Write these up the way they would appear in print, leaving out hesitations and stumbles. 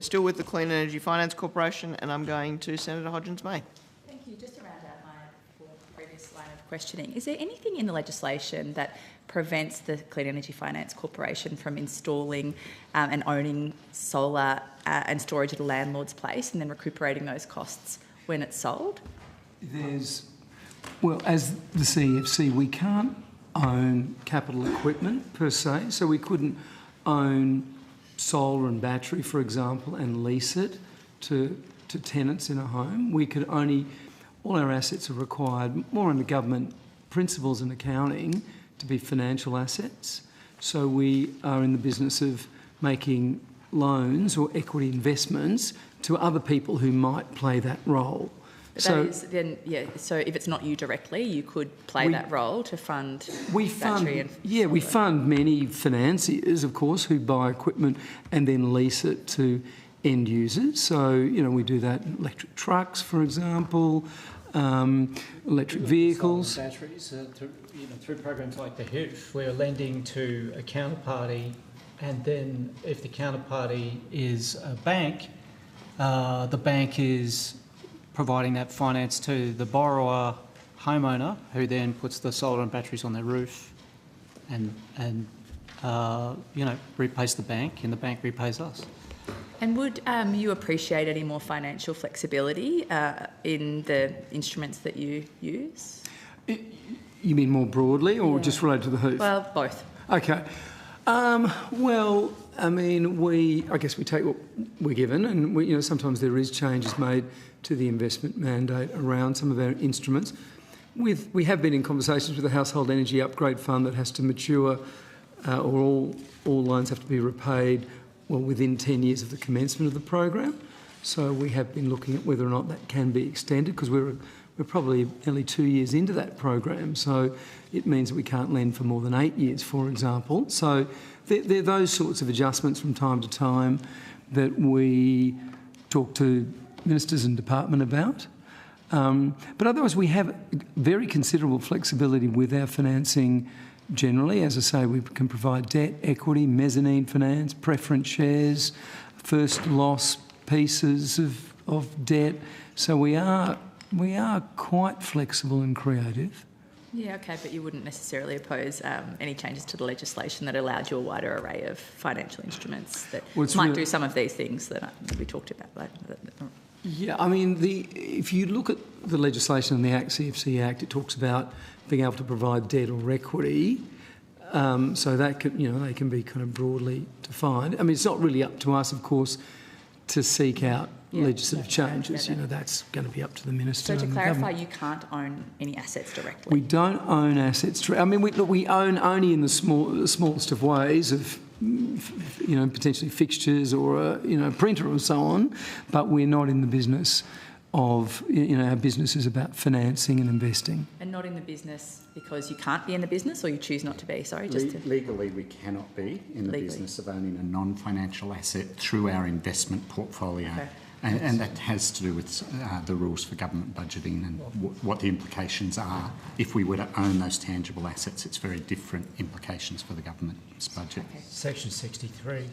Still with the Clean Energy Finance Corporation, and I'm going to Senator Hodgins-May. Thank you. Just to round out my previous line of questioning, is there anything in the legislation that prevents the Clean Energy Finance Corporation from installing and owning solar and storage at a landlord's place and then recuperating those costs when it's sold? Well, as the CEFC, we can't own capital equipment per se, so we couldn't own solar and battery, for example, and lease it to tenants in a home. We could only, all our assets are required, more under government principles and accounting, to be financial assets. So we are in the business of making loans or equity investments to other people who might play that role. So if it's not you directly, you could play that role to fund battery and solar. We fund many financiers, of course, who buy equipment and then lease it to end users. So, we do that in electric trucks, for example, electric vehicles. Batteries, through programs like the HIF, we're lending to a counterparty, and then if the counterparty is a bank, the bank is providing that finance to the borrower homeowner, who then puts the solar and batteries on their roof and repays the bank, and the bank repays us. And would you appreciate any more financial flexibility in the instruments that you use? You mean more broadly, or just related to the HOOF? Well, both. Okay. I guess we take what we're given, and sometimes there is changes made to the investment mandate around some of our instruments. We have been in conversations with the Household Energy Upgrade Fund that has to mature, or all loans have to be repaid within 10 years of the commencement of the program. So we have been looking at whether or not that can be extended, because we're probably nearly 2 years into that program. So it means that we can't lend for more than 8 years, for example. So there are those sorts of adjustments from time to time that we talk to ministers and department about. But otherwise, we have very considerable flexibility with our financing generally. As I say, we can provide debt, equity, mezzanine finance, preference shares, first loss pieces of debt. So we are quite flexible and creative. Yeah, okay, but you wouldn't necessarily oppose any changes to the legislation that allowed you a wider array of financial instruments that might do some of these things that we talked about later. Yeah, if you look at the legislation in the CEFC Act, it talks about being able to provide debt or equity. So that they can be kind of broadly defined. It's not really up to us, of course, to seek out legislative changes. That's going to be up to the minister. So to clarify, you can't own any assets directly. We don't own assets. We own only in the smallest of ways of, potentially fixtures or a printer or so on, but we're not in the business of, our business is about financing and investing. And not in the business because you can't be in the business, or you choose not to be? Sorry, legally we cannot be in the business of owning a non-financial asset through our investment portfolio. Okay. And that has to do with the rules for government budgeting and what the implications are. If we were to own those tangible assets, it's very different implications for the government's budget. Okay. Section 63,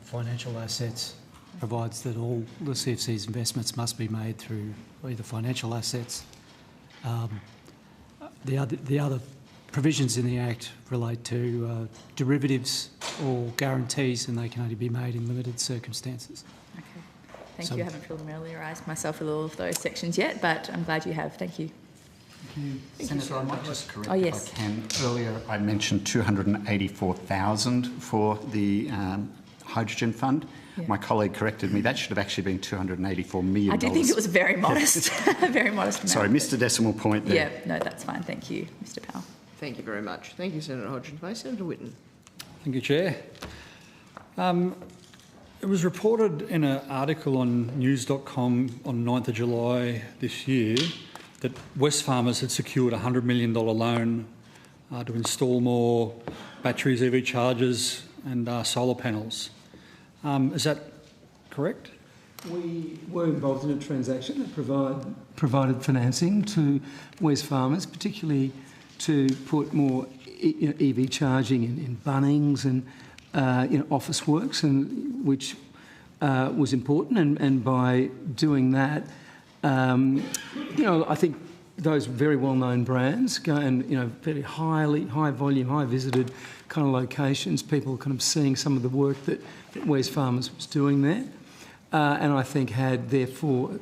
financial assets, provides that all the CFC's investments must be made through either financial assets. The other provisions in the Act relate to derivatives or guarantees, and they can only be made in limited circumstances. Okay. Thank you. I haven't familiarised myself with all of those sections yet, but I'm glad you have. Thank you. Senator, I might just correct if I can. Earlier I mentioned 284,000 for the hydrogen fund. Yeah. My colleague corrected me. That should have actually been $284 million. I did think it was very modest. Very modest amount. Sorry, missed a decimal point there. Yeah, no, that's fine. Thank you, Mr Powell. Thank you very much. Thank you, Senator Hodgins-May. Senator Whitten. Thank you, Chair. It was reported in an article on news.com on 9th of July this year that Wesfarmers had secured a $100 million loan to install more batteries, EV chargers and solar panels. Is that correct? We were involved in a transaction that provided financing to Wesfarmers, particularly to put more EV charging in Bunnings and Office Works, and which was important, and by doing that, I think those very well-known brands go and, very high volume, high visited kind of locations, people kind of seeing some of the work that Wesfarmers was doing there, and I think had therefore,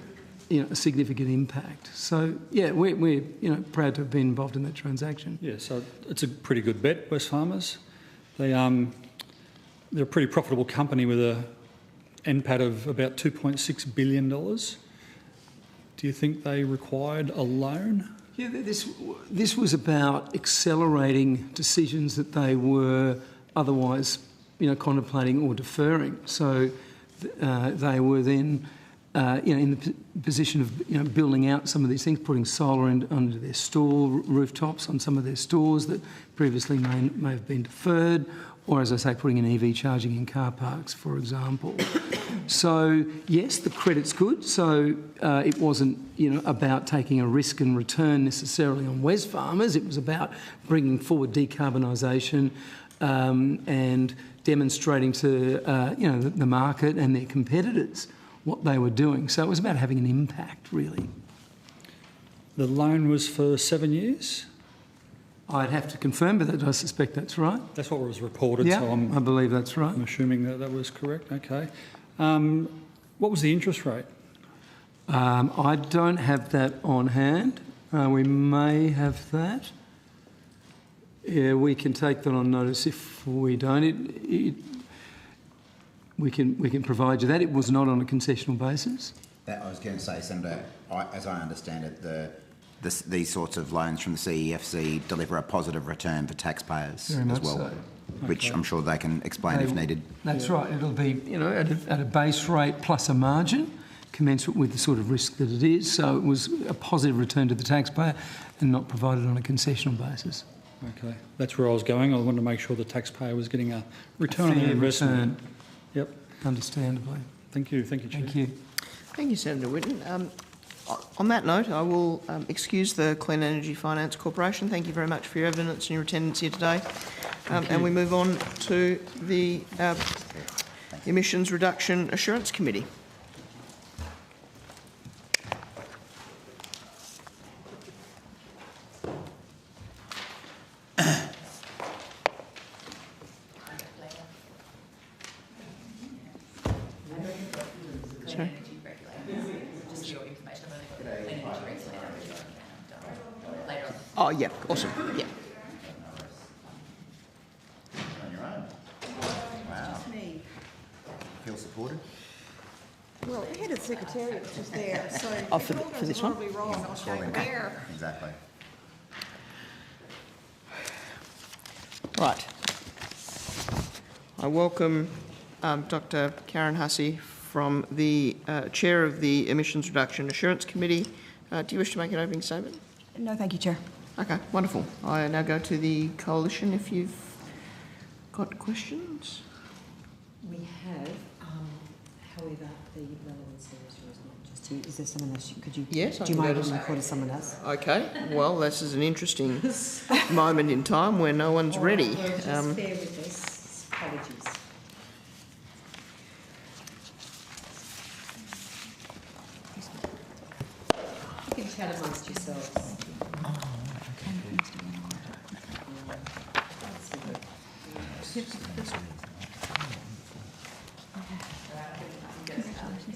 a significant impact. So yeah, we're proud to have been involved in that transaction. Yeah, so it's a pretty good bet, Wesfarmers. They're a pretty profitable company with a NPAT of about $2.6 billion. Do you think they required a loan? Yeah, this was about accelerating decisions that they were otherwise, contemplating or deferring. So they were then, in the position of, building out some of these things, putting solar under their store rooftops on some of their stores that previously may have been deferred, or, as I say, putting in EV charging in car parks, for example. So, yes, the credit's good. So it wasn't, about taking a risk and return necessarily on Wesfarmers. It was about bringing forward decarbonisation and demonstrating to, the market and their competitors what they were doing. So it was about having an impact, really. The loan was for 7 years? I'd have to confirm, but I suspect that's right. That's what was reported, Yeah, so I believe that's right. I'm assuming that was correct. Okay. What was the interest rate? I don't have that on hand. We may have that. Yeah, we can take that on notice if we don't. We can provide you that. It was not on a concessional basis. That I was going to say, Senator, as I understand it, these sorts of loans from the CEFC deliver a positive return for taxpayers Very as much well, so. which I'm sure they can explain if needed. That's right. It'll be, at a base rate plus a margin, commensurate with the sort of risk that it is. So it was a positive return to the taxpayer and not provided on a concessional basis. Okay, that's where I was going. I wanted to make sure the taxpayer was getting a return on their investment. Return, yep. understandably. Thank you, Chair. Thank you. Thank you, Senator Whitten. On that note, I will excuse the Clean Energy Finance Corporation. Thank you very much for your evidence and your attendance here today. And we move on to the Emissions Reduction Assurance Committee. Sorry. Oh, yeah, awesome, yeah. On your own. Wow. Feel supported? Well, the head of the Secretariat was just there, so Oh, for this one? horribly wrong, I'll shake a bear. Exactly. Right. I welcome Dr. Karen Hussey from the Chair of the Emissions Reduction Assurance Committee. Do you wish to make an opening statement? No, thank you, Chair. Okay, wonderful. I now go to the Coalition if you've got questions. We have, however, the relevance there is not just you. Is there someone else? Could you? Yes, I do you can mind go to- being recorded someone else? Okay, well, this is an interesting moment in time where no one's ready. Well, just bear with us. Apologies. You can chat amongst yourselves.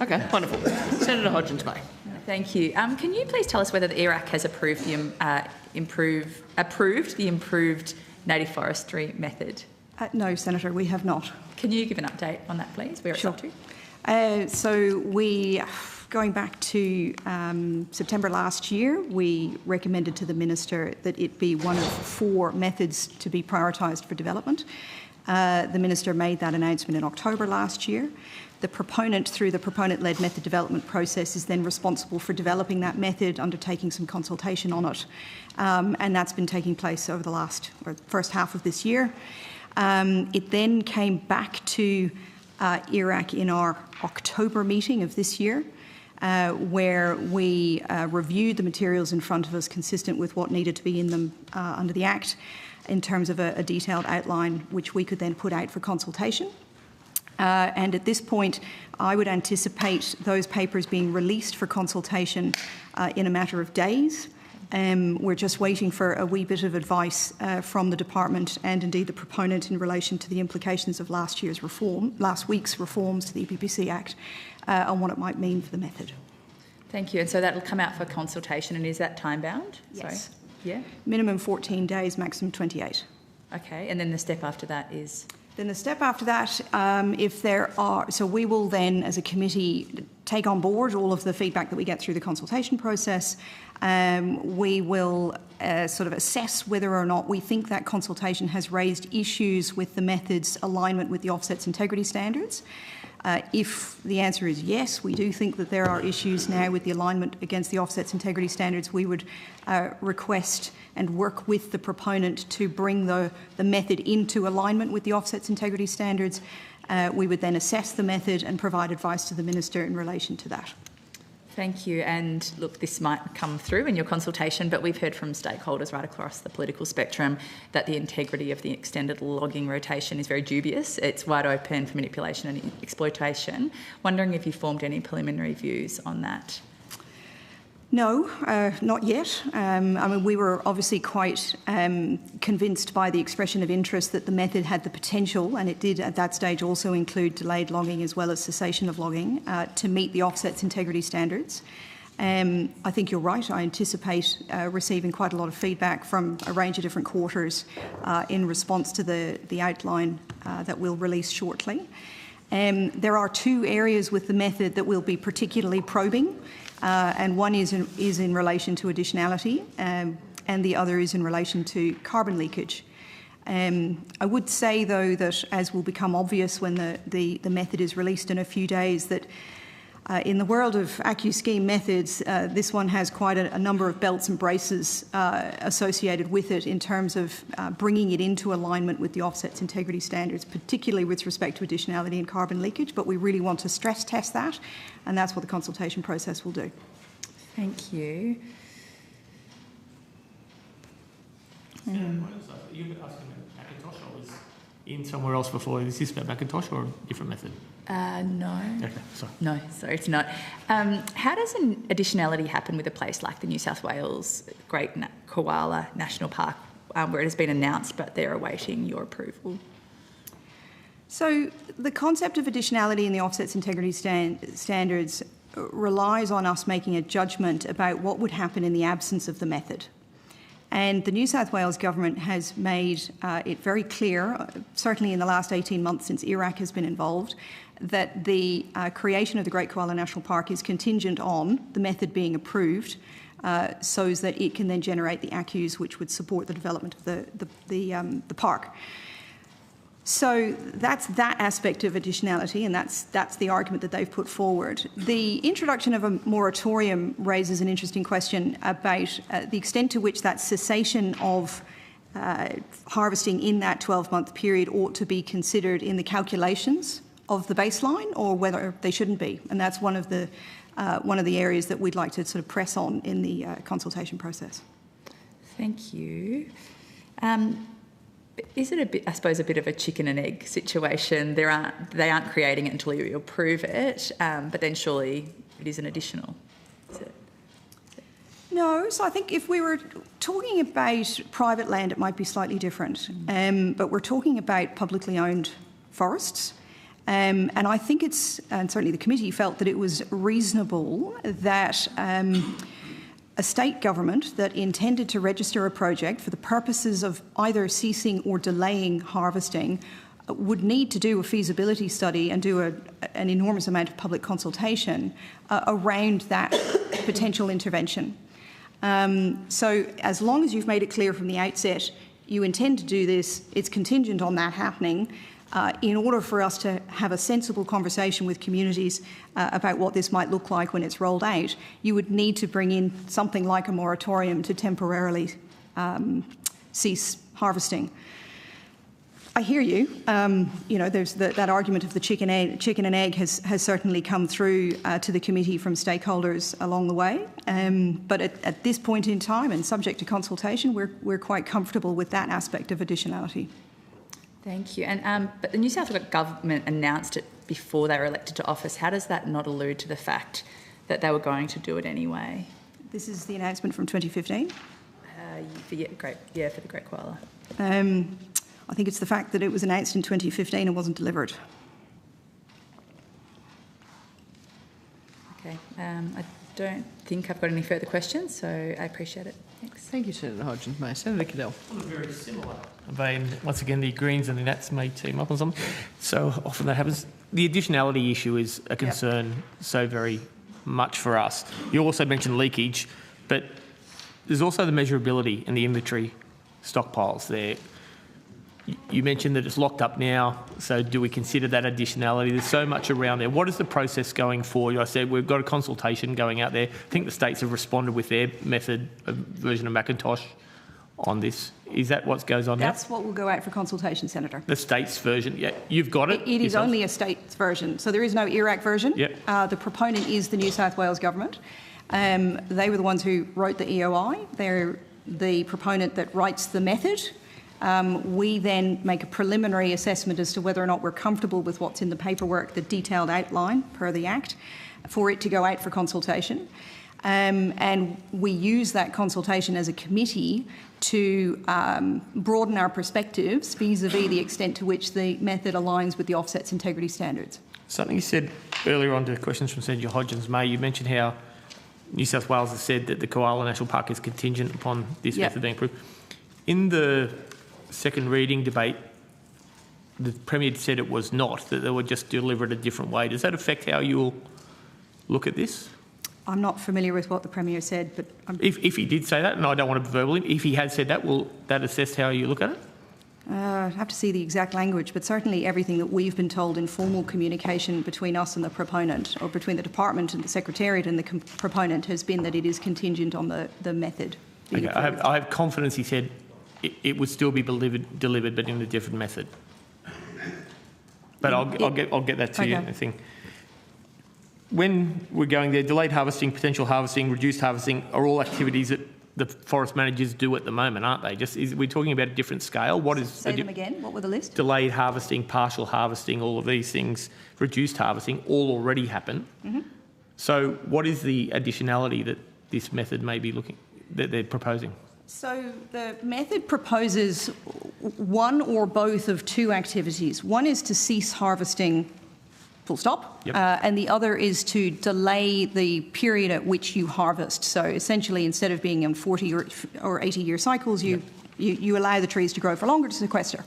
Okay, wonderful. Senator Hodgins-May. Thank you. Can you please tell us whether the ERAC has approved the improved native forestry method? No, Senator, we have not. Can you give an update on that, please, where it's up to? So we, going back to September last year, we recommended to the Minister that it be one of 4 methods to be prioritised for development. The Minister made that announcement in October last year. The proponent, through the proponent-led method development process, is then responsible for developing that method, undertaking some consultation on it, and that's been taking place over the first half of this year. It then came back to ERAC in our October meeting of this year, where we reviewed the materials in front of us consistent with what needed to be in them under the Act in terms of a detailed outline which we could then put out for consultation. And at this point, I would anticipate those papers being released for consultation in a matter of days. We're just waiting for a wee bit of advice from the department and indeed the proponent in relation to the implications of last week's reforms to the EPBC Act on what it might mean for the method. Thank you. And so that will come out for consultation, and is that time bound? Yes. Sorry. Yeah. Minimum 14 days, maximum 28. Okay. And then the step after that is? Then the step after that, if there are, so we will then as a committee take on board all of the feedback that we get through the consultation process. We will sort of assess whether or not we think that consultation has raised issues with the method's alignment with the offset's integrity standards. If the answer is yes, we do think that there are issues now with the alignment against the offset's integrity standards, we would request and work with the proponent to bring the method into alignment with the offset's integrity standards. We would then assess the method and provide advice to the Minister in relation to that. Thank you. And look, this might come through in your consultation, but we've heard from stakeholders right across the political spectrum that the integrity of the extended logging rotation is very dubious. It's wide open for manipulation and exploitation. Wondering if you formed any preliminary views on that? No, not yet. I mean, we were obviously quite convinced by the expression of interest that the method had the potential, and it did at that stage also include delayed logging as well as cessation of logging, to meet the offset's integrity standards. I think you're right. I anticipate receiving quite a lot of feedback from a range of different quarters in response to the outline that we'll release shortly. There are two areas with the method that we'll be particularly probing. And one is in relation to additionality, and the other is in relation to carbon leakage. I would say, though, that as will become obvious when the method is released in a few days, that in the world of AccuScheme methods, this one has quite a number of belts and braces associated with it in terms of bringing it into alignment with the offset's integrity standards, particularly with respect to additionality and carbon leakage. But we really want to stress test that, and that's what the consultation process will do. Thank you. You've been asking Macintosh, or was in somewhere else before? Is this about Macintosh or a different method? No. Okay, sorry. No, sorry, it's not. How does an additionality happen with a place like the New South Wales Great Koala National Park, where it has been announced but they're awaiting your approval? So the concept of additionality in the offset's integrity standards relies on us making a judgment about what would happen in the absence of the method. And the New South Wales Government has made it very clear, certainly in the last 18 months since IRAC has been involved, that the creation of the Great Koala National Park is contingent on the method being approved so that it can then generate the ACCUs which would support the development of the park. So that's that aspect of additionality, and that's the argument that they've put forward. The introduction of a moratorium raises an interesting question about the extent to which that cessation of harvesting in that 12-month period ought to be considered in the calculations of the baseline, or whether they shouldn't be. And that's one of the areas that we'd like to sort of press on in the consultation process. Thank you. Is it a bit, I suppose, a bit of a chicken and egg situation? They aren't creating it until you approve it, but then surely it is an additional. Is it? No, so I think if we were talking about private land, it might be slightly different. But we're talking about publicly owned forests. And I think and certainly the committee felt that it was reasonable that a state government that intended to register a project for the purposes of either ceasing or delaying harvesting would need to do a feasibility study and do an enormous amount of public consultation around that potential intervention. So as long as you've made it clear from the outset you intend to do this, it's contingent on that happening. In order for us to have a sensible conversation with communities about what this might look like when it's rolled out, you would need to bring in something like a moratorium to temporarily cease harvesting. I hear you. There's that argument of the chicken and egg has certainly come through to the committee from stakeholders along the way. But at this point in time, and subject to consultation, we're quite comfortable with that aspect of additionality. Thank you. And but the New South Wales government announced it before they were elected to office. How does that not allude to the fact that they were going to do it anyway? This is the announcement from 2015. For the Great Koala. I think it's the fact that it was announced in 2015 and wasn't delivered. Okay. I don't think I've got any further questions, so I appreciate it. Thanks. Thank you, Senator Hodgins-May. Senator Cadell. Very similar vein. Once again, the Greens and the Nats may team up on something. So often that happens. The additionality issue is a concern so very much for us. You also mentioned leakage, but there's also the measurability and the inventory stockpiles there. You mentioned that it's locked up now, so do we consider that additionality? There's so much around there. What is the process going forward? I said we've got a consultation going out there. I think the states have responded with their method, version of Macintosh on this. Is that what goes on now? That's what will go out for consultation, Senator. The states version, yeah, you've got it. It is only a states version, so there is no IRAC version. Yep. The proponent is the New South Wales government. They were the ones who wrote the EOI. They're the proponent that writes the method. We then make a preliminary assessment as to whether or not we're comfortable with what's in the paperwork, the detailed outline per the Act, for it to go out for consultation. And we use that consultation as a committee to broaden our perspectives vis-a-vis the extent to which the method aligns with the offset's integrity standards. Something you said earlier on to questions from Senator Hodgins-May, you mentioned how New South Wales has said that the Koala National Park is contingent upon this method being approved. In the second reading debate, the Premier said it was not, that they would just deliver it a different way. Does that affect how you'll look at this? I'm not familiar with what the Premier said, but... If he did say that, and I don't want to verbal him, if he had said that, will that assess how you look at it? I'd have to see the exact language, but certainly everything that we've been told in formal communication between us and the proponent, or between the Department and the Secretariat and the proponent, has been that it is contingent on the method. Okay, I have confidence he said it would still be delivered, but in a different method. But I'll get that to you, I think. When we're going there, delayed harvesting, potential harvesting, reduced harvesting are all activities that the forest managers do at the moment, aren't they? We're talking about a different scale. What is? Say them again. What were the list? Delayed harvesting, partial harvesting, all of these things, reduced harvesting, all already happen. Mm-hmm. So what is the additionality that this method may be that they're proposing? So the method proposes one or both of two activities. One is to cease harvesting, full stop, and the other is to delay the period at which you harvest. So essentially, instead of being in 40 or 80-year cycles, you allow the trees to grow for longer to sequester.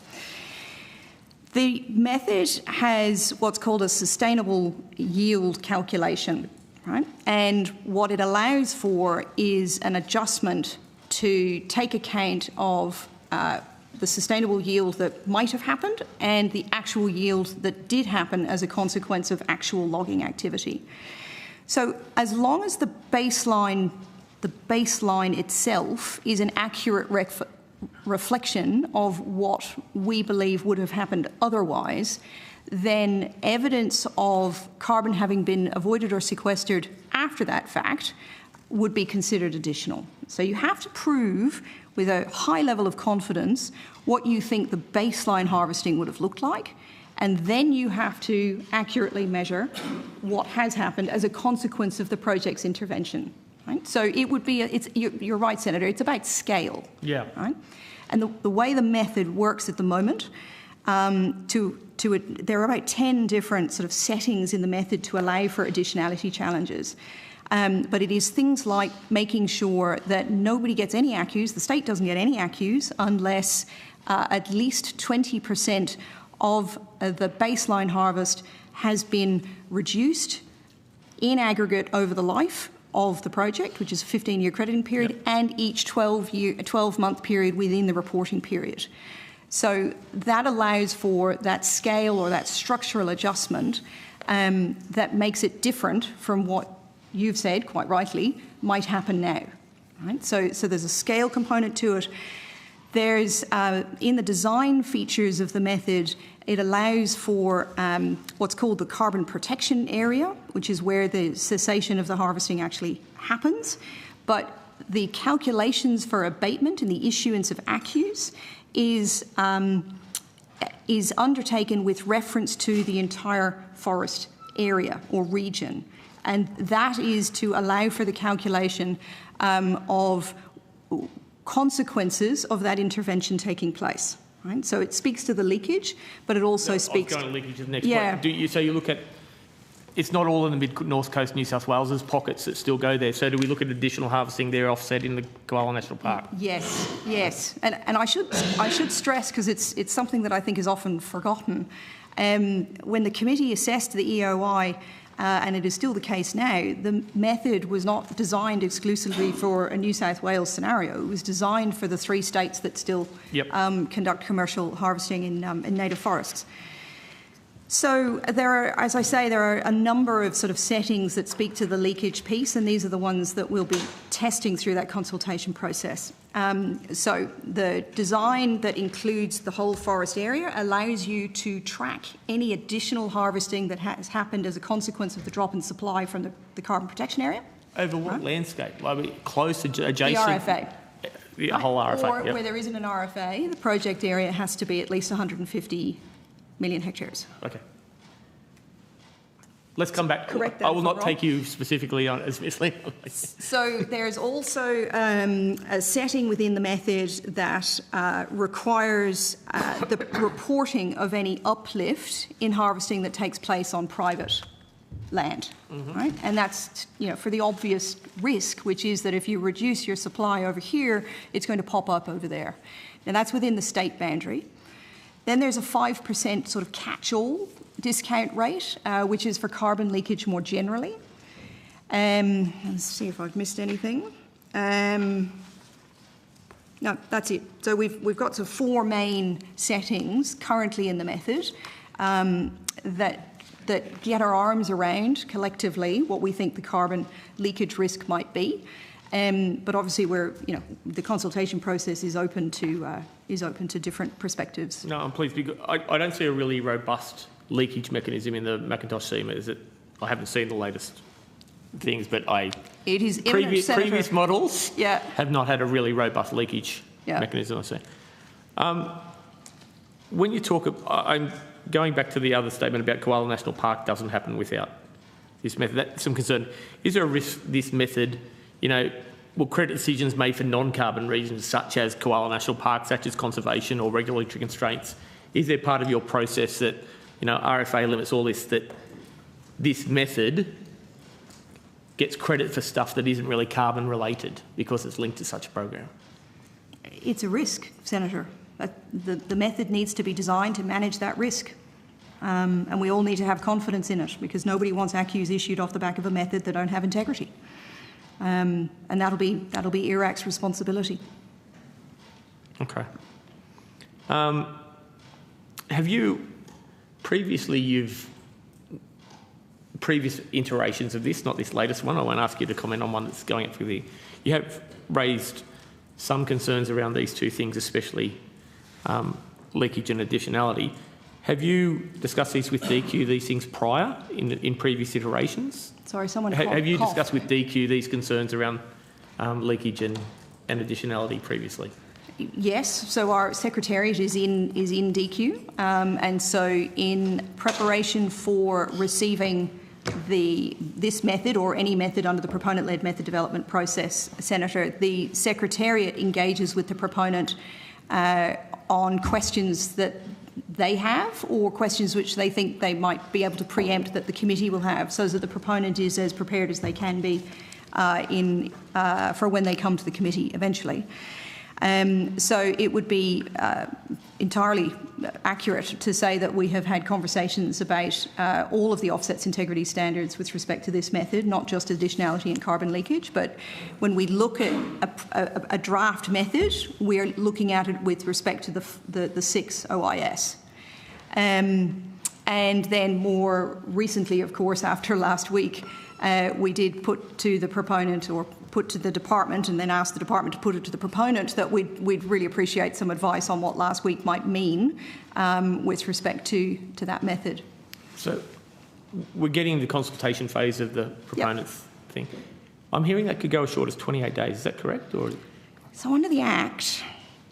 The method has what's called a sustainable yield calculation, right? And what it allows for is an adjustment to take account of the sustainable yield that might have happened and the actual yield that did happen as a consequence of actual logging activity. So as long as the baseline itself is an accurate reflection of what we believe would have happened otherwise, then evidence of carbon having been avoided or sequestered after that fact would be considered additional. So you have to prove with a high level of confidence what you think the baseline harvesting would have looked like, and then you have to accurately measure what has happened as a consequence of the project's intervention. Right? So it would be, you're right, Senator, it's about scale. Yeah. Right? And the way the method works at the moment, there are about 10 different sort of settings in the method to allow for additionality challenges. But it is things like making sure that nobody gets any accus, the state doesn't get any accus, unless at least 20% of the baseline harvest has been reduced in aggregate over the life of the project, which is a 15-year crediting period, and each 12-month period within the reporting period. So that allows for that scale or that structural adjustment that makes it different from what you've said, quite rightly, might happen now. Right? So there's a scale component to it. There's, in the design features of the method, it allows for what's called the carbon protection area, which is where the cessation of the harvesting actually happens. But the calculations for abatement and the issuance of accus is is undertaken with reference to the entire forest area or region, and that is to allow for the calculation of consequences of that intervention taking place. Right? So it speaks to the leakage, but it also speaks to leakage to the next yeah. point. So you look at, it's not all in the mid-north coast New South Wales, there's pockets that still go there. So do we look at additional harvesting there offset in the Koala National Park? Yes. And I should stress, because it's something that I think is often forgotten, when the committee assessed the EOI, and it is still the case now, the method was not designed exclusively for a New South Wales scenario. It was designed for the 3 states that still conduct commercial harvesting in native forests. So there are, as I say, there are a number of sort of settings that speak to the leakage piece, and these are the ones that we'll be testing through that consultation process. So the design that includes the whole forest area allows you to track any additional harvesting that has happened as a consequence of the drop in supply from the carbon protection area. Over what landscape? Like close, adjacent? The RFA. The whole RFA, Or where there isn't an RFA, the project area has to be at least 150 million hectares. Okay. Let's come back. Correct that I will if not I'm take you specifically on as misleading. So there's also a setting within the method that requires the reporting of any uplift in harvesting that takes place on private land, right? And that's, for the obvious risk, which is that if you reduce your supply over here, it's going to pop up over there. Now that's within the state boundary. Then there's a 5% sort of catch-all discount rate, which is for carbon leakage more generally. Let's see if I've missed anything. No, that's it. So we've got sort of 4 main settings currently in the method that get our arms around collectively what we think the carbon leakage risk might be. But obviously, the consultation process is open to different perspectives. No, I'm pleased because I don't see a really robust leakage mechanism in the Macintosh scheme. I haven't seen the latest things, but it is imminent, previous models yeah. have not had a really robust leakage mechanism. I see. When you talk, I'm going back to the other statement about Koala National Park doesn't happen without this method. That's some concern. Is there a risk this method? Will credit decisions made for non-carbon regions such as Koala National Park, such as conservation or regulatory constraints, is there part of your process that, RFA limits all this, that this method gets credit for stuff that isn't really carbon related because it's linked to such a program? It's a risk, Senator. The method needs to be designed to manage that risk. And we all need to have confidence in it because nobody wants ACCUs issued off the back of a method that don't have integrity. And that'll be IRAC's responsibility. Okay. Have you previous iterations of this, not this latest one, I won't ask you to comment on one that's going up for you have raised some concerns around these 2 things, especially leakage and additionality. Have you discussed these with DQ, these things prior in previous iterations? Sorry, someone have you coughed. discussed with DQ these concerns around leakage and additionality previously? Yes, so our secretariat is in DQ, and so in preparation for receiving this method or any method under the proponent-led method development process, Senator, the secretariat engages with the proponent on questions that they have or questions which they think they might be able to preempt that the committee will have, so that the proponent is as prepared as they can be for when they come to the committee eventually. So it would be entirely accurate to say that we have had conversations about all of the offsets integrity standards with respect to this method, not just additionality and carbon leakage, but when we look at a draft method, we're looking at it with respect to the 6 OIS. And then more recently, of course, after last week, we did put to the proponent or put to the department and then asked the department to put it to the proponent that we'd really appreciate some advice on what last week might mean with respect to that method. So we're getting the consultation phase of the proponent's thing. I'm hearing that could go as short as 28 days. Is that correct? Or So under the Act,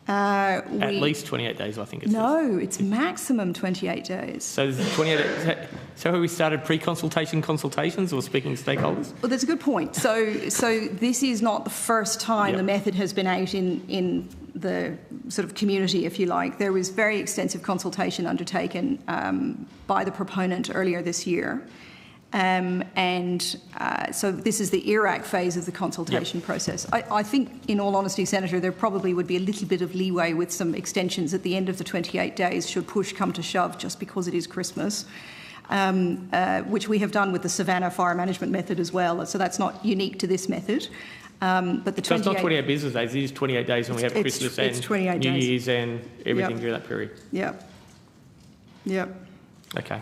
At least 28 days, I think it says. No, it's maximum 28 days. So this is 28 days. So have we started pre-consultation consultations or speaking to stakeholders? Well, that's a good point. So this is not the first time the method has been out in the sort of community, if you like. There was very extensive consultation undertaken by the proponent earlier this year. So this is the IRAC phase of the consultation process. I think, in all honesty, Senator, there probably would be a little bit of leeway with some extensions at the end of the 28 days should push come to shove, just because it is Christmas, which we have done with the Savannah Fire Management Method as well. So that's not unique to this method. But the 28... So it's not 28 business days, it is 28 days when we have Christmas and New Year's and everything during that period. Yep. Okay.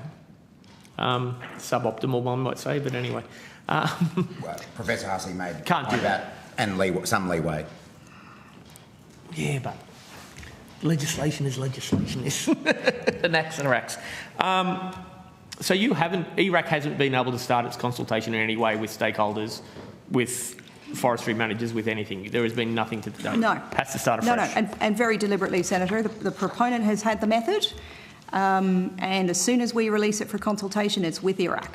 Suboptimal, one might say, but anyway. Well, Professor Hussey made Can't do that. And some leeway. Yeah, but legislation is legislation. An axe and a axe. So ERAC hasn't been able to start its consultation in any way with stakeholders, with forestry managers, with anything. There has been nothing to date. No. Has to start afresh. No, and very deliberately, Senator. The proponent has had the method. And as soon as we release it for consultation, it's with IRAC.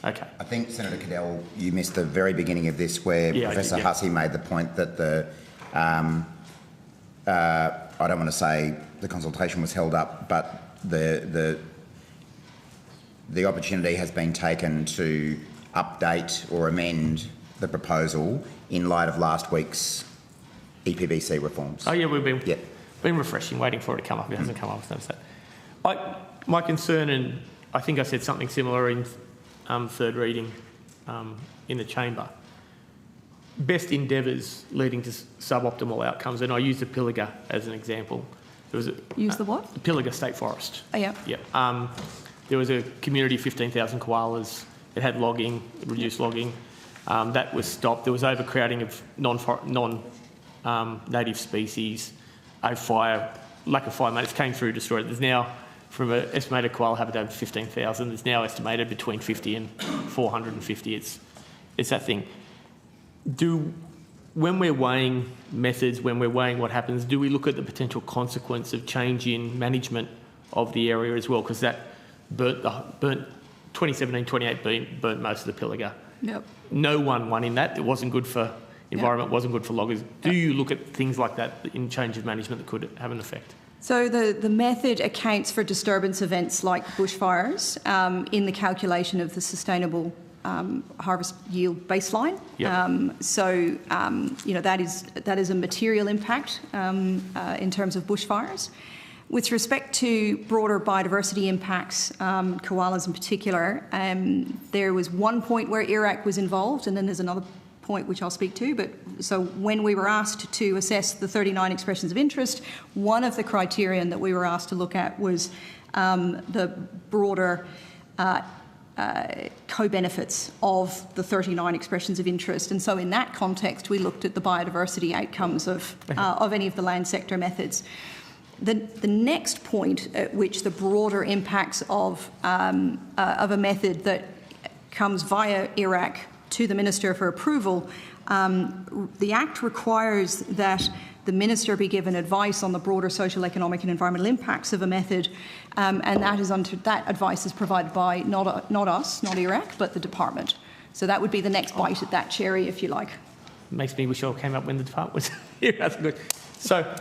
Okay. I think, Senator Cadell, you missed the very beginning of this where Professor Hussey made the point that I don't want to say the consultation was held up, but the opportunity has been taken to update or amend the proposal in light of last week's EPBC reforms. Oh, yeah, we've been refreshing, waiting for it to come up. It hasn't come up, I've noticed that. My concern, and I think I said something similar in third reading in the chamber, best endeavours leading to suboptimal outcomes, and I use the Pilliga as an example. Use the what? The Pilliga State Forest. Oh, yeah. Yeah. There was a community of 15,000 koalas. It had logging, reduced logging. That was stopped. There was overcrowding of non-native species. Lack of fire maintenance came through, destroyed it. There's now, from an estimated koala habitat of 15,000, there's now estimated between 50 and 450. It's that thing. When we're weighing methods, when we're weighing what happens, do we look at the potential consequence of change in management of the area as well? Because that burnt 2017-28 burnt most of the Pilliga. Yep. No one won in that. It wasn't good for environment, wasn't good for loggers. Do you look at things like that in change of management that could have an effect? So the method accounts for disturbance events like bushfires in the calculation of the sustainable harvest yield baseline. Yep. That is a material impact in terms of bushfires. With respect to broader biodiversity impacts, koalas in particular, there was one point where IRAC was involved, and then there's another point which I'll speak to. But so when we were asked to assess the 39 expressions of interest, one of the criterion that we were asked to look at was the broader co-benefits of the 39 expressions of interest. And so in that context, we looked at the biodiversity outcomes of any of the land sector methods. The next point at which the broader impacts of a method that comes via IRAC to the Minister for approval, the Act requires that the Minister be given advice on the broader social, economic and environmental impacts of a method, and that advice is provided by not us, not IRAC, but the Department. So that would be the next bite at that cherry, if you like. Makes me wish I came up when the Department was here. That's good. So,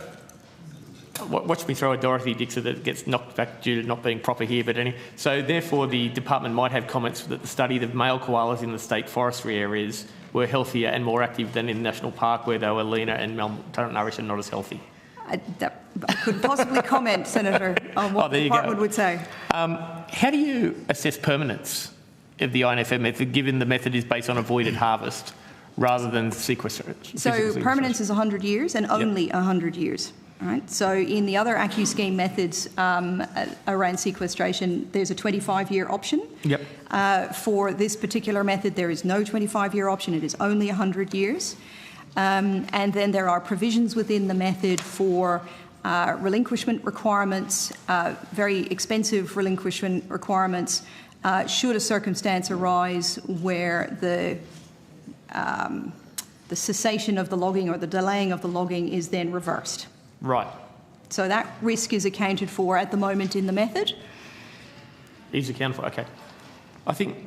watch me throw a Dorothy Dixer that gets knocked back due to not being proper here, but anyway. So therefore the department might have comments that the study of male koalas in the state forestry areas were healthier and more active than in the national park where they were leaner and malnourished and not as healthy. I couldn't possibly comment, Senator, on what the department would say. How do you assess permanence of the INFM method, given the method is based on avoided harvest rather than sequestration? So permanence is 100 years and only 100 years. Right. So in the other ACCU scheme methods around sequestration, there's a 25-year option. Yep. For this particular method, there is no 25-year option. It is only 100 years. And then there are provisions within the method for relinquishment requirements, very expensive relinquishment requirements, should a circumstance arise where the cessation of the logging or the delaying of the logging is then reversed. Right. So that risk is accounted for at the moment in the method. Is accounted for, okay. I think,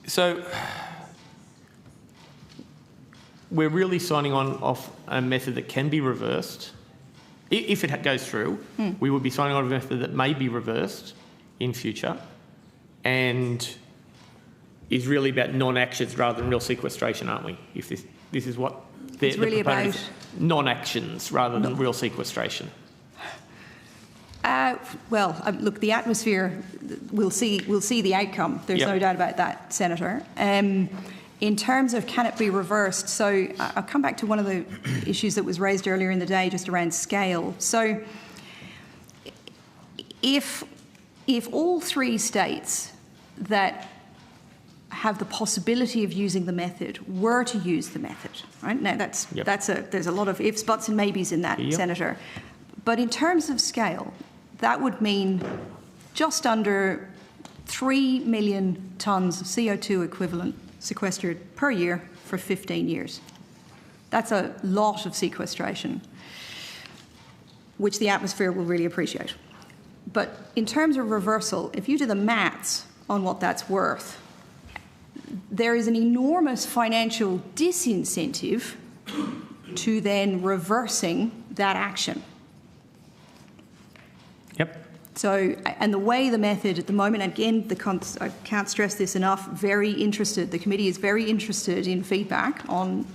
so we're really signing off a method that can be reversed. If it goes through, we would be signing on a method that may be reversed in future and is really about non-actions rather than real sequestration, aren't we? If this is what it's really about non-actions rather than real sequestration. Look, the atmosphere, we'll see the outcome. There's no doubt about that, Senator. In terms of can it be reversed, so I'll come back to one of the issues that was raised earlier in the day just around scale. So if all 3 states that have the possibility of using the method were to use the method, right? Now there's a lot of ifs, buts and maybes in that, Senator. But in terms of scale, that would mean just under 3 million tonnes of CO2 equivalent sequestered per year for 15 years. That's a lot of sequestration, which the atmosphere will really appreciate. But in terms of reversal, if you do the maths on what that's worth, there is an enormous financial disincentive to then reversing that action. Yep. So, and the way the method at the moment, again, I can't stress this enough, very interested, the committee is very interested in feedback on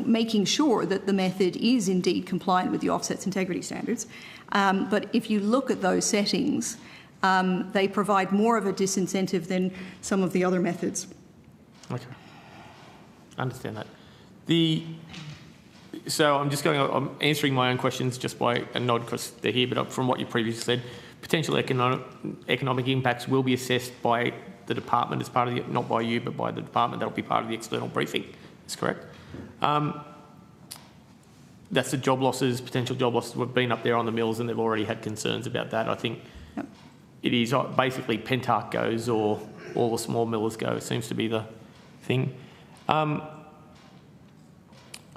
making sure that the method is indeed compliant with the offsets integrity standards. But if you look at those settings, they provide more of a disincentive than some of the other methods. Okay. I understand that. So I'm answering my own questions just by a nod because they're here, but from what you previously said, potential economic impacts will be assessed by the department as part of the, not by you, but by the department. That'll be part of the external briefing. That's correct. That's the job losses, potential job losses. We've been up there on the mills and they've already had concerns about that. I think it is basically Pentarc goes or all the small millers go. It seems to be the thing.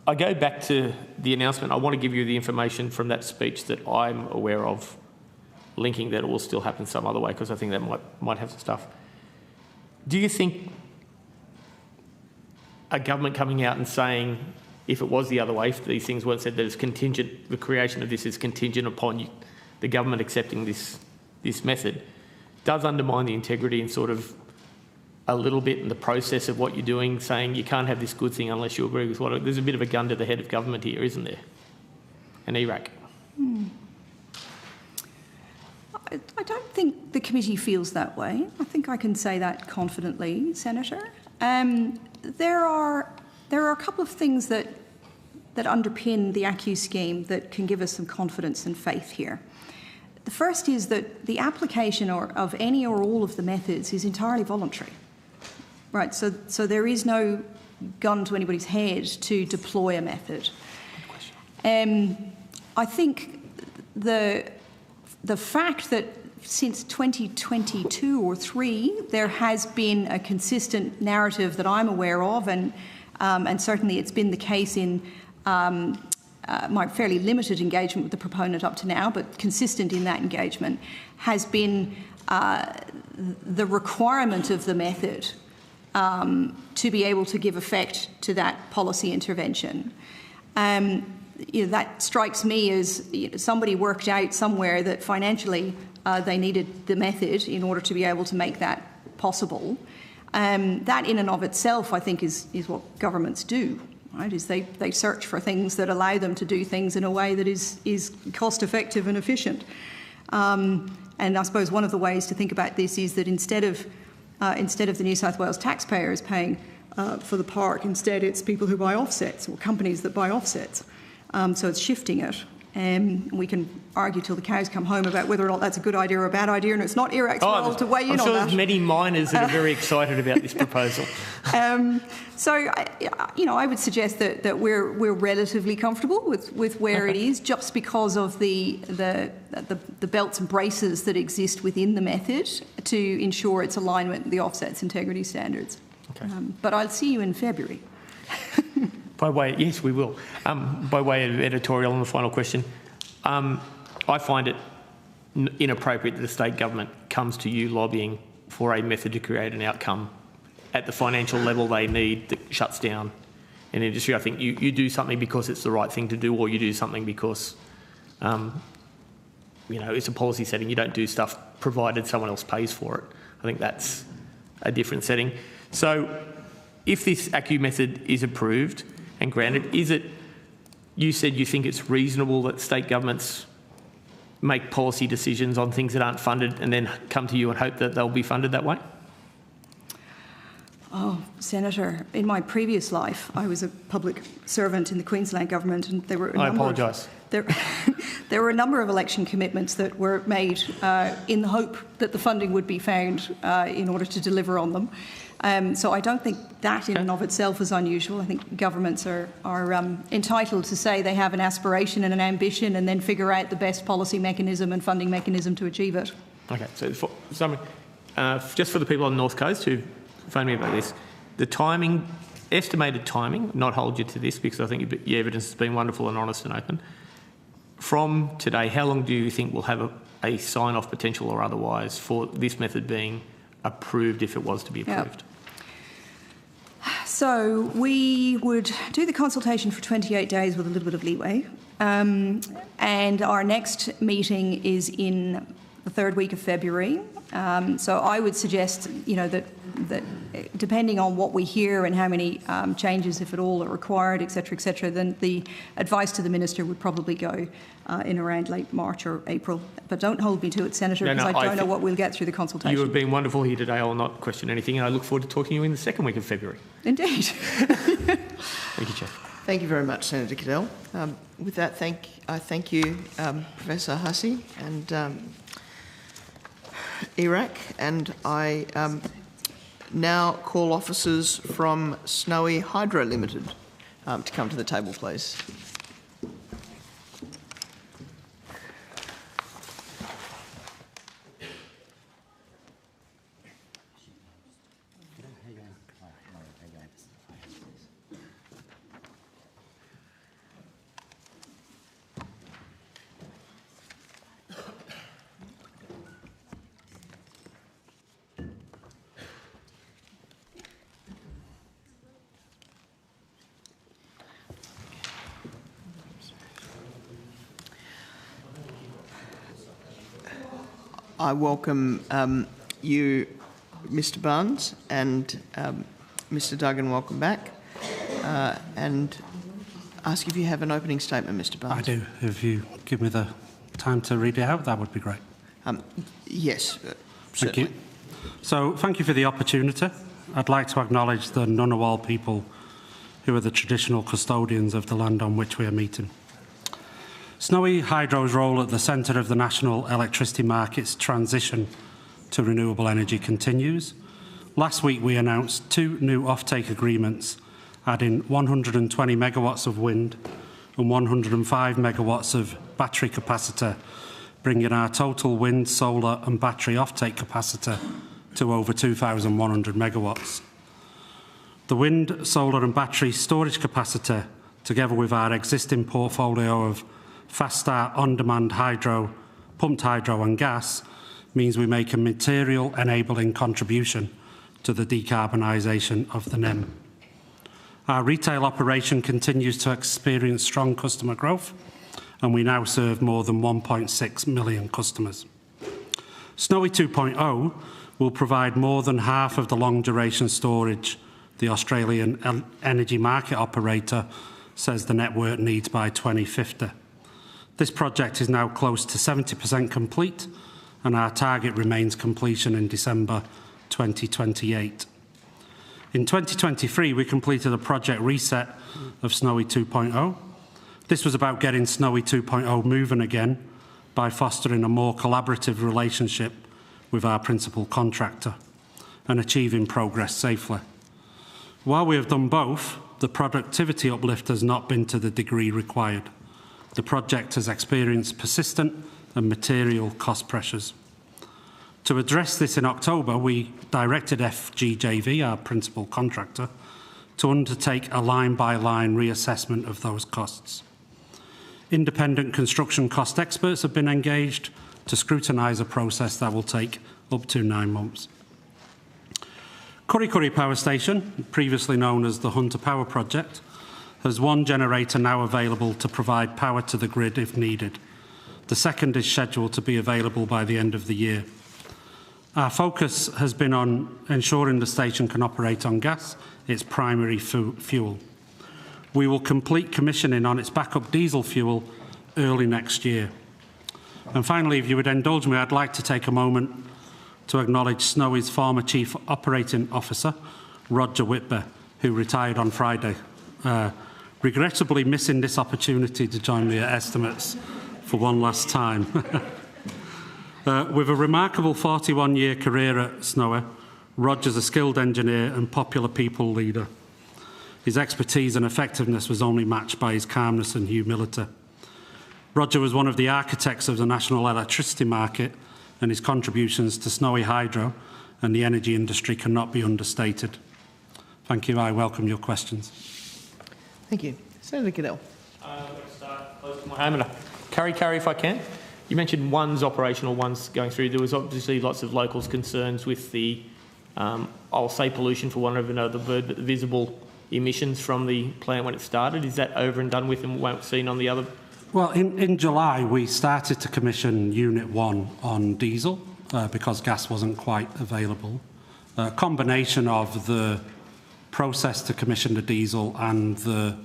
I go back to the announcement. I want to give you the information from that speech that I'm aware of, linking that it will still happen some other way, because I think that might have some stuff. Do you think a government coming out and saying, if it was the other way, if these things weren't said, that it's contingent, the creation of this is contingent upon the government accepting this method, does undermine the integrity and sort of a little bit in the process of what you're doing, saying you can't have this good thing unless you agree with what... There's a bit of a gun to the head of government here, isn't there? And Iraq. I don't think the committee feels that way. I think I can say that confidently, Senator. There are a couple of things that underpin the ACCU scheme that can give us some confidence and faith here. The first is that the application of any or all of the methods is entirely voluntary. Right, so there is no gun to anybody's head to deploy a method. I think the fact that since 2022 or 3, there has been a consistent narrative that I'm aware of, and certainly it's been the case in my fairly limited engagement with the proponent up to now, but consistent in that engagement, has been the requirement of the method to be able to give effect to that policy intervention. That strikes me as somebody worked out somewhere that financially they needed the method in order to be able to make that possible. That in and of itself, I think, is what governments do. Right? Is they search for things that allow them to do things in a way that is cost effective and efficient. And I suppose one of the ways to think about this is that instead of the New South Wales taxpayers paying for the park, instead it's people who buy offsets or companies that buy offsets. So it's shifting it. We can argue till the cows come home about whether or not that's a good idea or a bad idea, and it's not Iraq's role to weigh in on that. I'm sure there's many miners that are very excited about this proposal. I would suggest that we're relatively comfortable with where it is, just because of the belts and braces that exist within the method to ensure its alignment with the offsets integrity standards. Okay. But I'll see you in February. Yes, we will. By way of editorial on the final question, I find it inappropriate that the state government comes to you lobbying for a method to create an outcome at the financial level they need that shuts down an industry. I think you do something because it's the right thing to do, or you do something because, it's a policy setting. You don't do stuff provided someone else pays for it. I think that's a different setting. So if this ACCU method is approved and granted, you said you think it's reasonable that state governments make policy decisions on things that aren't funded and then come to you and hope that they'll be funded that way? Oh, Senator, in my previous life, I was a public servant in the Queensland government, and there were I apologise. There were a number of election commitments that were made in the hope that the funding would be found in order to deliver on them. So I don't think that in and of itself is unusual. I think governments are entitled to say they have an aspiration and an ambition and then figure out the best policy mechanism and funding mechanism to achieve it. Okay, so just for the people on the North Coast who phoned me about this, the estimated timing, not hold you to this because I think your evidence has been wonderful and honest and open. From today, how long do you think we'll have a sign-off potential or otherwise for this method being approved if it was to be approved? Yep. So we would do the consultation for 28 days with a little bit of leeway. And our next meeting is in the third week of February. So I would suggest, that depending on what we hear and how many changes, if at all, are required, et cetera, then the advice to the Minister would probably go in around late March or April. But don't hold me to it, Senator, because I don't know what we'll get through the consultation. You have been wonderful here today. I will not question anything, and I look forward to talking to you in the second week of February. Indeed. Thank you, Chair. Thank you very much, Senator Cadell. With that, I thank you, Professor Hussey and Iraq, and I now call officers from Snowy Hydro Limited to come to the table, please. I welcome you, Mr Barnes, and Mr Duggan, welcome back, and ask if you have an opening statement, Mr Barnes. I do. If you give me the time to read it out, that would be great. Yes, Thank you. So, thank you for the opportunity. I'd like to acknowledge the Ngunnawal people who are the traditional custodians of the land on which we are meeting. Snowy Hydro's role at the centre of the national electricity market's transition to renewable energy continues. Last week we announced 2 new offtake agreements adding 120 megawatts of wind and 105 megawatts of battery capacity, bringing our total wind, solar and battery offtake capacity to over 2,100 megawatts. The wind, solar and battery storage capacity, together with our existing portfolio of fast start on-demand hydro, pumped hydro and gas, means we make a material enabling contribution to the decarbonisation of the NEM. Our retail operation continues to experience strong customer growth, and we now serve more than 1.6 million customers. Snowy 2.0 will provide more than half of the long-duration storage the Australian energy market operator says the network needs by 2050. This project is now close to 70% complete, and our target remains completion in December 2028. In 2023, we completed a project reset of Snowy 2.0. This was about getting Snowy 2.0 moving again by fostering a more collaborative relationship with our principal contractor and achieving progress safely. While we have done both, the productivity uplift has not been to the degree required. The project has experienced persistent and material cost pressures. To address this in October, we directed FGJV, our principal contractor, to undertake a line-by-line reassessment of those costs. Independent construction cost experts have been engaged to scrutinise a process that will take up to 9 months. Kurri Kurri Power Station, previously known as the Hunter Power Project, has one generator now available to provide power to the grid if needed. The second is scheduled to be available by the end of the year. Our focus has been on ensuring the station can operate on gas, its primary fuel. We will complete commissioning on its backup diesel fuel early next year. And finally, if you would indulge me, I'd like to take a moment to acknowledge Snowy's former Chief Operating Officer, Roger Whitby, who retired on Friday, regrettably missing this opportunity to join me at estimates for one last time. With a remarkable 41-year career at Snowy, Roger's a skilled engineer and popular people leader. His expertise and effectiveness was only matched by his calmness and humility. Roger was one of the architects of the national electricity market, and his contributions to Snowy Hydro and the energy industry cannot be understated. Thank you. I welcome your questions. Thank you. Senator Cadell. Let's start close to my home. Carry, if I can. You mentioned one's operational, one's going through. There was obviously lots of locals' concerns with the, I'll say pollution for want of another word, but the visible emissions from the plant when it started. Is that over and done with and won't be seen on the other? Well, in July, we started to commission Unit 1 on diesel because gas wasn't quite available. A combination of the process to commission the diesel and the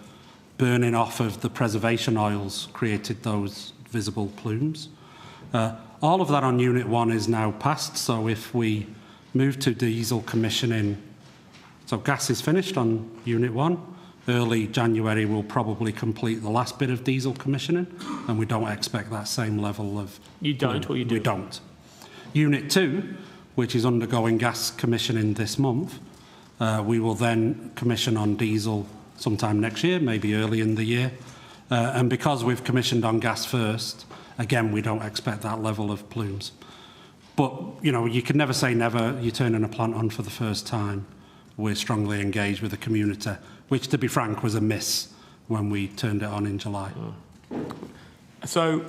burning off of the preservation oils created those visible plumes. All of that on Unit 1 is now passed, so if we move to diesel commissioning, so gas is finished on Unit 1, early January we'll probably complete the last bit of diesel commissioning, and we don't expect that same level of... You don't, or you do? We don't. Unit 2, which is undergoing gas commissioning this month, we will then commission on diesel sometime next year, maybe early in the year. And because we've commissioned on gas first, again, we don't expect that level of plumes. But, you know, you can never say never. You're turning a plant on for the first time. We're strongly engaged with the community, which, to be frank, was a miss when we turned it on in July. So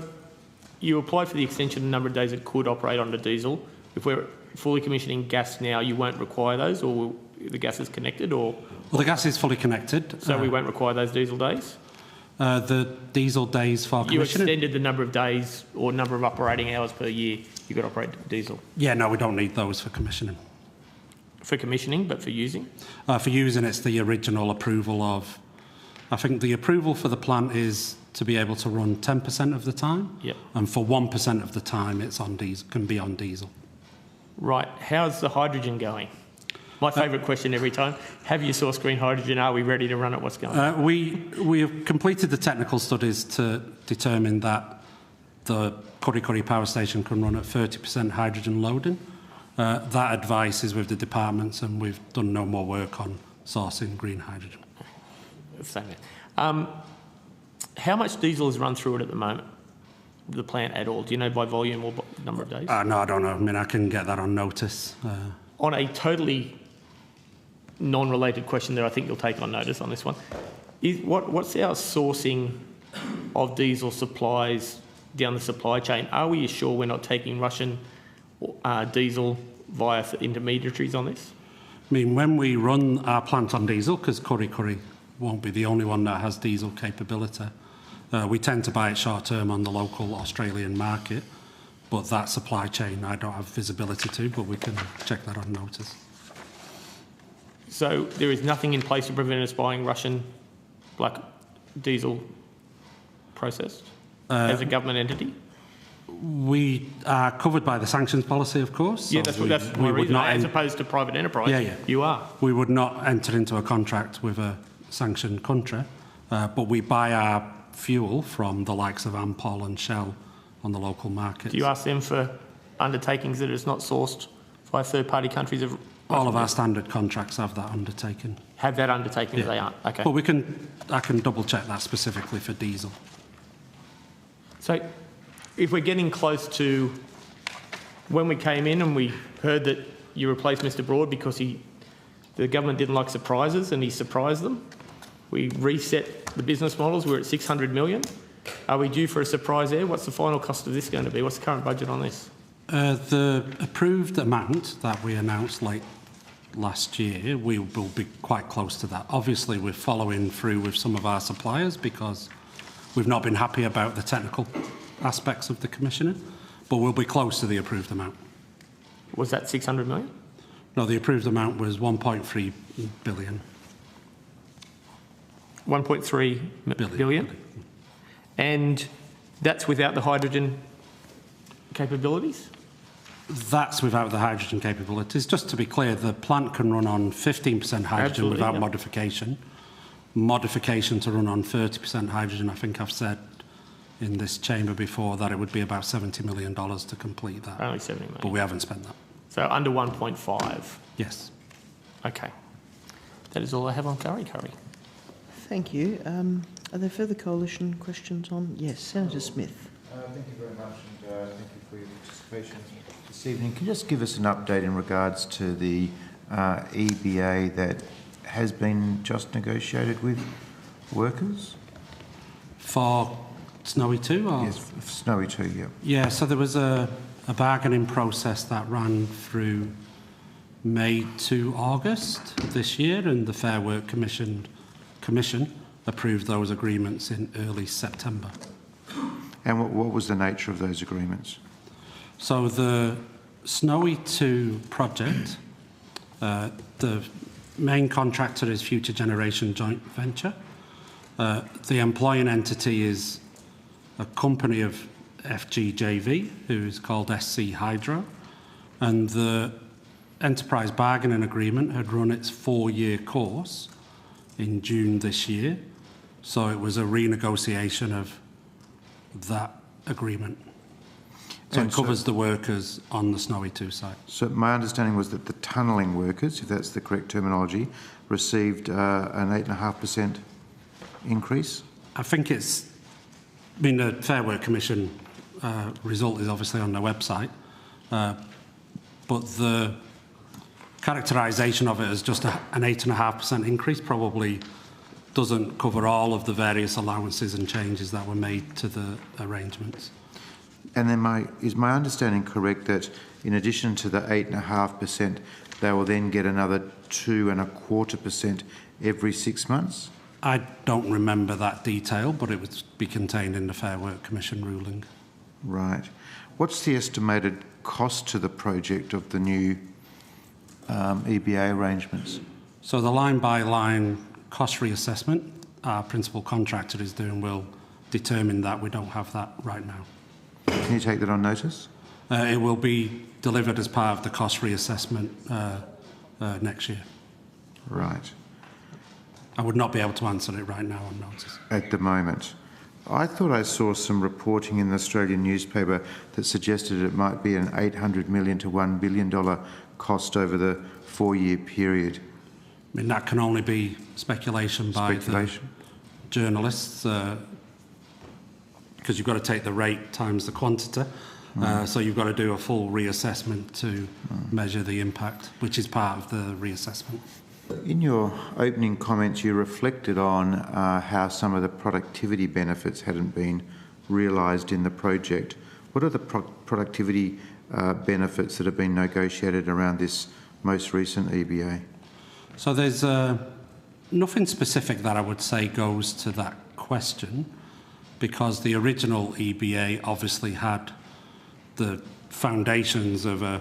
you applied for the extension of the number of days it could operate on the diesel. If we're fully commissioning gas now, you won't require those, or the gas is connected, or...? Well, the gas is fully connected. So we won't require those diesel days? The diesel days for commissioning? You extended the number of days or number of operating hours per year you could operate diesel? Yeah, no, we don't need those for commissioning. For commissioning, but for using? For using, it's the original approval of... I think the approval for the plant is to be able to run 10% of the time. Yep. And for 1% of the time, it's on diesel, can be on diesel. Right. How's the hydrogen going? My favourite question every time. Have you sourced green hydrogen? Are we ready to run it? What's going on? We have completed the technical studies to determine that the Kurri Kurri Power Station can run at 30% hydrogen loading. That advice is with the departments, and we've done no more work on sourcing green hydrogen. Same there. How much diesel is run through it at the moment, the plant at all? Do you know by volume or by number of days? No, I don't know. I mean, I can get that on notice. On a totally non-related question that I think you'll take on notice on this one, is what's our sourcing of diesel supplies down the supply chain? Are we sure we're not taking Russian diesel via intermediaries on this? I mean, when we run our plant on diesel, because Kurri Kurri won't be the only one that has diesel capability, we tend to buy it short-term on the local Australian market, but that supply chain I don't have visibility to, but we can check that on notice. So there is nothing in place to prevent us buying Russian black diesel processed as a government entity? We are covered by the sanctions policy, of course. Yeah, so that's my reason. As opposed to private enterprise, yeah. You are. We would not enter into a contract with a sanctioned country, but we buy our fuel from the likes of Ampol and Shell on the local markets. Do you ask them for undertakings that it's not sourced by third-party countries? All of our standard contracts have that undertaken. Have that undertaken? Yeah. They aren't. Okay. But I can double-check that specifically for diesel. So if we're getting close to when we came in and we heard that you replaced Mr Broad because he The government didn't like surprises and he surprised them. We reset the business models. We're at 600 million. Are we due for a surprise there? What's the final cost of this going to be? What's the current budget on this? The approved amount that we announced late last year, we will be quite close to that. Obviously, we're following through with some of our suppliers because we've not been happy about the technical aspects of the commissioning, but we'll be close to the approved amount. Was that 600 million? No, the approved amount was 1.3 billion. 1.3 billion? And that's without the hydrogen capabilities? That's without the hydrogen capabilities. Just to be clear, the plant can run on 15% hydrogen Absolutely, without yeah. modification. Modification to run on 30% hydrogen, I think I've said in this chamber before that it would be about $70 million to complete that. Only 70 million. But we haven't spent that. So under 1.5? Yes. Okay. That is all I have on Curry. Thank you. Are there further coalition questions on? Yes, Senator Smith. Thank you very much, and thank you for your participation this evening. Can you just give us an update in regards to the EBA that has been just negotiated with workers? For Snowy 2? Or? Yes, for Snowy 2, yeah. Yeah, so there was a bargaining process that ran through May to August this year, and the Fair Work Commission approved those agreements in early September. And what was the nature of those agreements? So the Snowy 2 project, the main contractor is Future Generation Joint Venture. The employing entity is a company of FGJV, who is called SC Hydro, and the enterprise bargaining agreement had run its 4-year course in June this year, so it was a renegotiation of that agreement. So it covers the workers on the Snowy 2 site. So my understanding was that the tunnelling workers, if that's the correct terminology, received an 8.5% increase? I think it's, I mean, the Fair Work Commission result is obviously on their website, but the characterisation of it as just an 8.5% increase probably doesn't cover all of the various allowances and changes that were made to the arrangements. And then is my understanding correct that in addition to the 8.5%, they will then get another 2.25% every 6 months? I don't remember that detail, but it would be contained in the Fair Work Commission ruling. Right. What's the estimated cost to the project of the new EBA arrangements? So the line-by-line cost reassessment our principal contractor is doing will determine that. We don't have that right now. Can you take that on notice? It will be delivered as part of the cost reassessment next year. Right. I would not be able to answer it right now on notice. At the moment. I thought I saw some reporting in the Australian newspaper that suggested it might be an $800 million to $1 billion cost over the 4-year period. I mean, that can only be speculation by the journalists, because you've got to take the rate times the quantity. So you've got to do a full reassessment to measure the impact, which is part of the reassessment. In your opening comments, you reflected on how some of the productivity benefits hadn't been realised in the project. What are the productivity benefits that have been negotiated around this most recent EBA? So there's nothing specific that I would say goes to that question, because the original EBA obviously had the foundations of a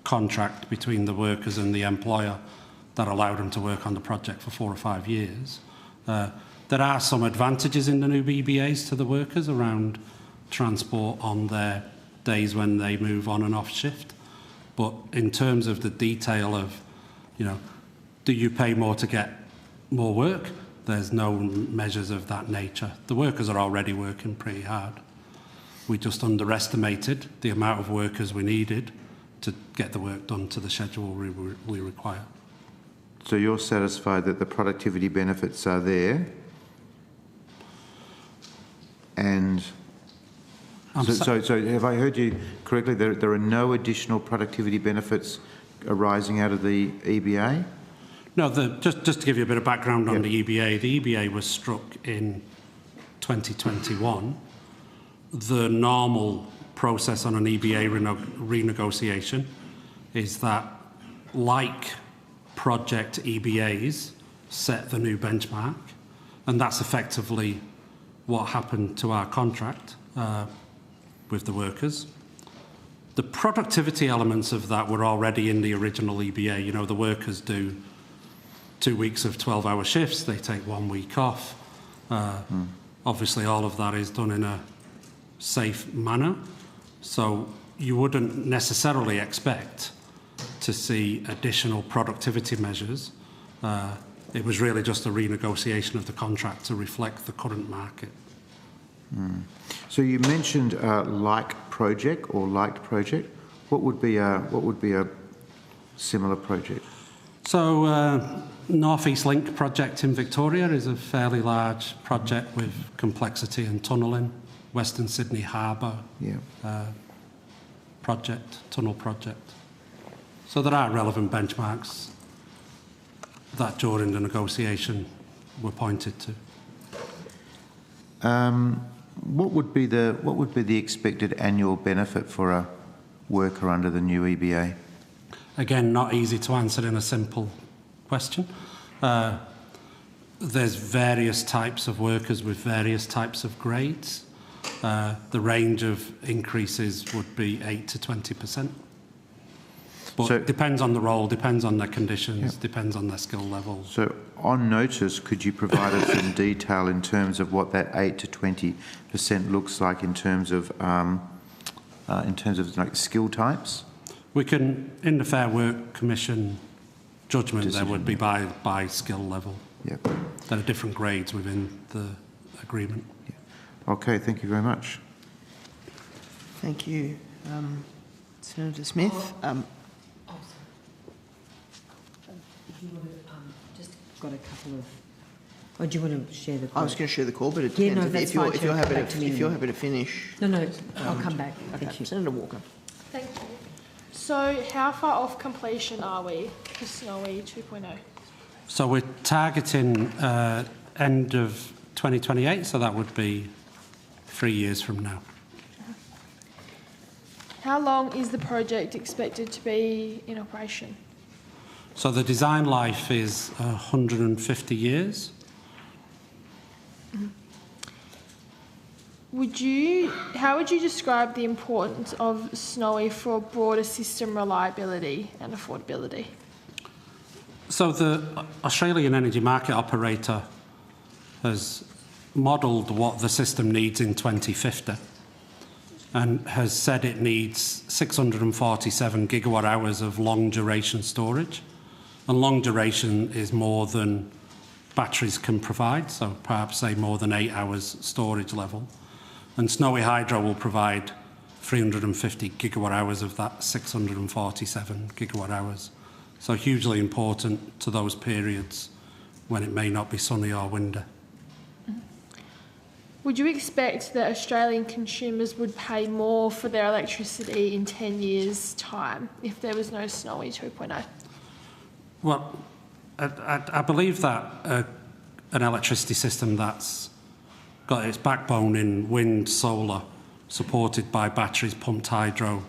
contract between the workers and the employer that allowed them to work on the project for 4 or 5 years. There are some advantages in the new EBAs to the workers around transport on their days when they move on and off shift. But in terms of the detail of, you know, do you pay more to get more work? There's no measures of that nature. The workers are already working pretty hard. We just underestimated the amount of workers we needed to get the work done to the schedule we require. So you're satisfied that the productivity benefits are there, and so have I heard you correctly? There are no additional productivity benefits arising out of the EBA? No, just to give you a bit of background on the EBA was struck in 2021. The normal process on an EBA renegotiation is that, like project EBAs, set the new benchmark, and that's effectively what happened to our contract with the workers. The productivity elements of that were already in the original EBA. You know, the workers do 2 weeks of 12-hour shifts, they take 1 week off. Obviously, all of that is done in a safe manner, so you wouldn't necessarily expect to see additional productivity measures. It was really just a renegotiation of the contract to reflect the current market. So you mentioned like project or liked project. What would be a similar project? So North East Link project in Victoria is a fairly large project with complexity and tunnelling. Western Sydney Harbour tunnel project. So there are relevant benchmarks that during the negotiation were pointed to. What would be the expected annual benefit for a worker under the new EBA? Again, not easy to answer in a simple question. There's various types of workers with various types of grades. The range of increases would be 8 to 20%. But so, it depends on the role, depends on their conditions, depends on their skill level. So on notice, could you provide us in detail in terms of what that 8 to 20% looks like in terms of like skill types? We can, in the Fair Work Commission judgment, there would be by skill level. There are different grades within the agreement. Okay, thank you very much. Thank you, Senator Smith. If you want to, just got a couple of. Or do you want to share the call? I was going to share the call, but it depends if you're happy to finish. No, I'll come back. Okay. Thank you. Senator Walker. Thank you. So how far off completion are we for Snowy 2.0? So we're targeting end of 2028, so that would be 3 years from now. How long is the project expected to be in operation? So the design life is 150 years. How would you describe the importance of Snowy for broader system reliability and affordability? So the Australian Energy Market Operator has modelled what the system needs in 2050 and has said it needs 647 gigawatt hours of long duration storage. And long duration is more than batteries can provide, so perhaps say more than 8 hours storage level. And Snowy Hydro will provide 350 gigawatt hours of that 647 gigawatt hours. So hugely important to those periods when it may not be sunny or windy. Would you expect that Australian consumers would pay more for their electricity in 10 years' time if there was no Snowy 2.0? Well, I believe that an electricity system that's got its backbone in wind, solar, supported by batteries, pumped hydro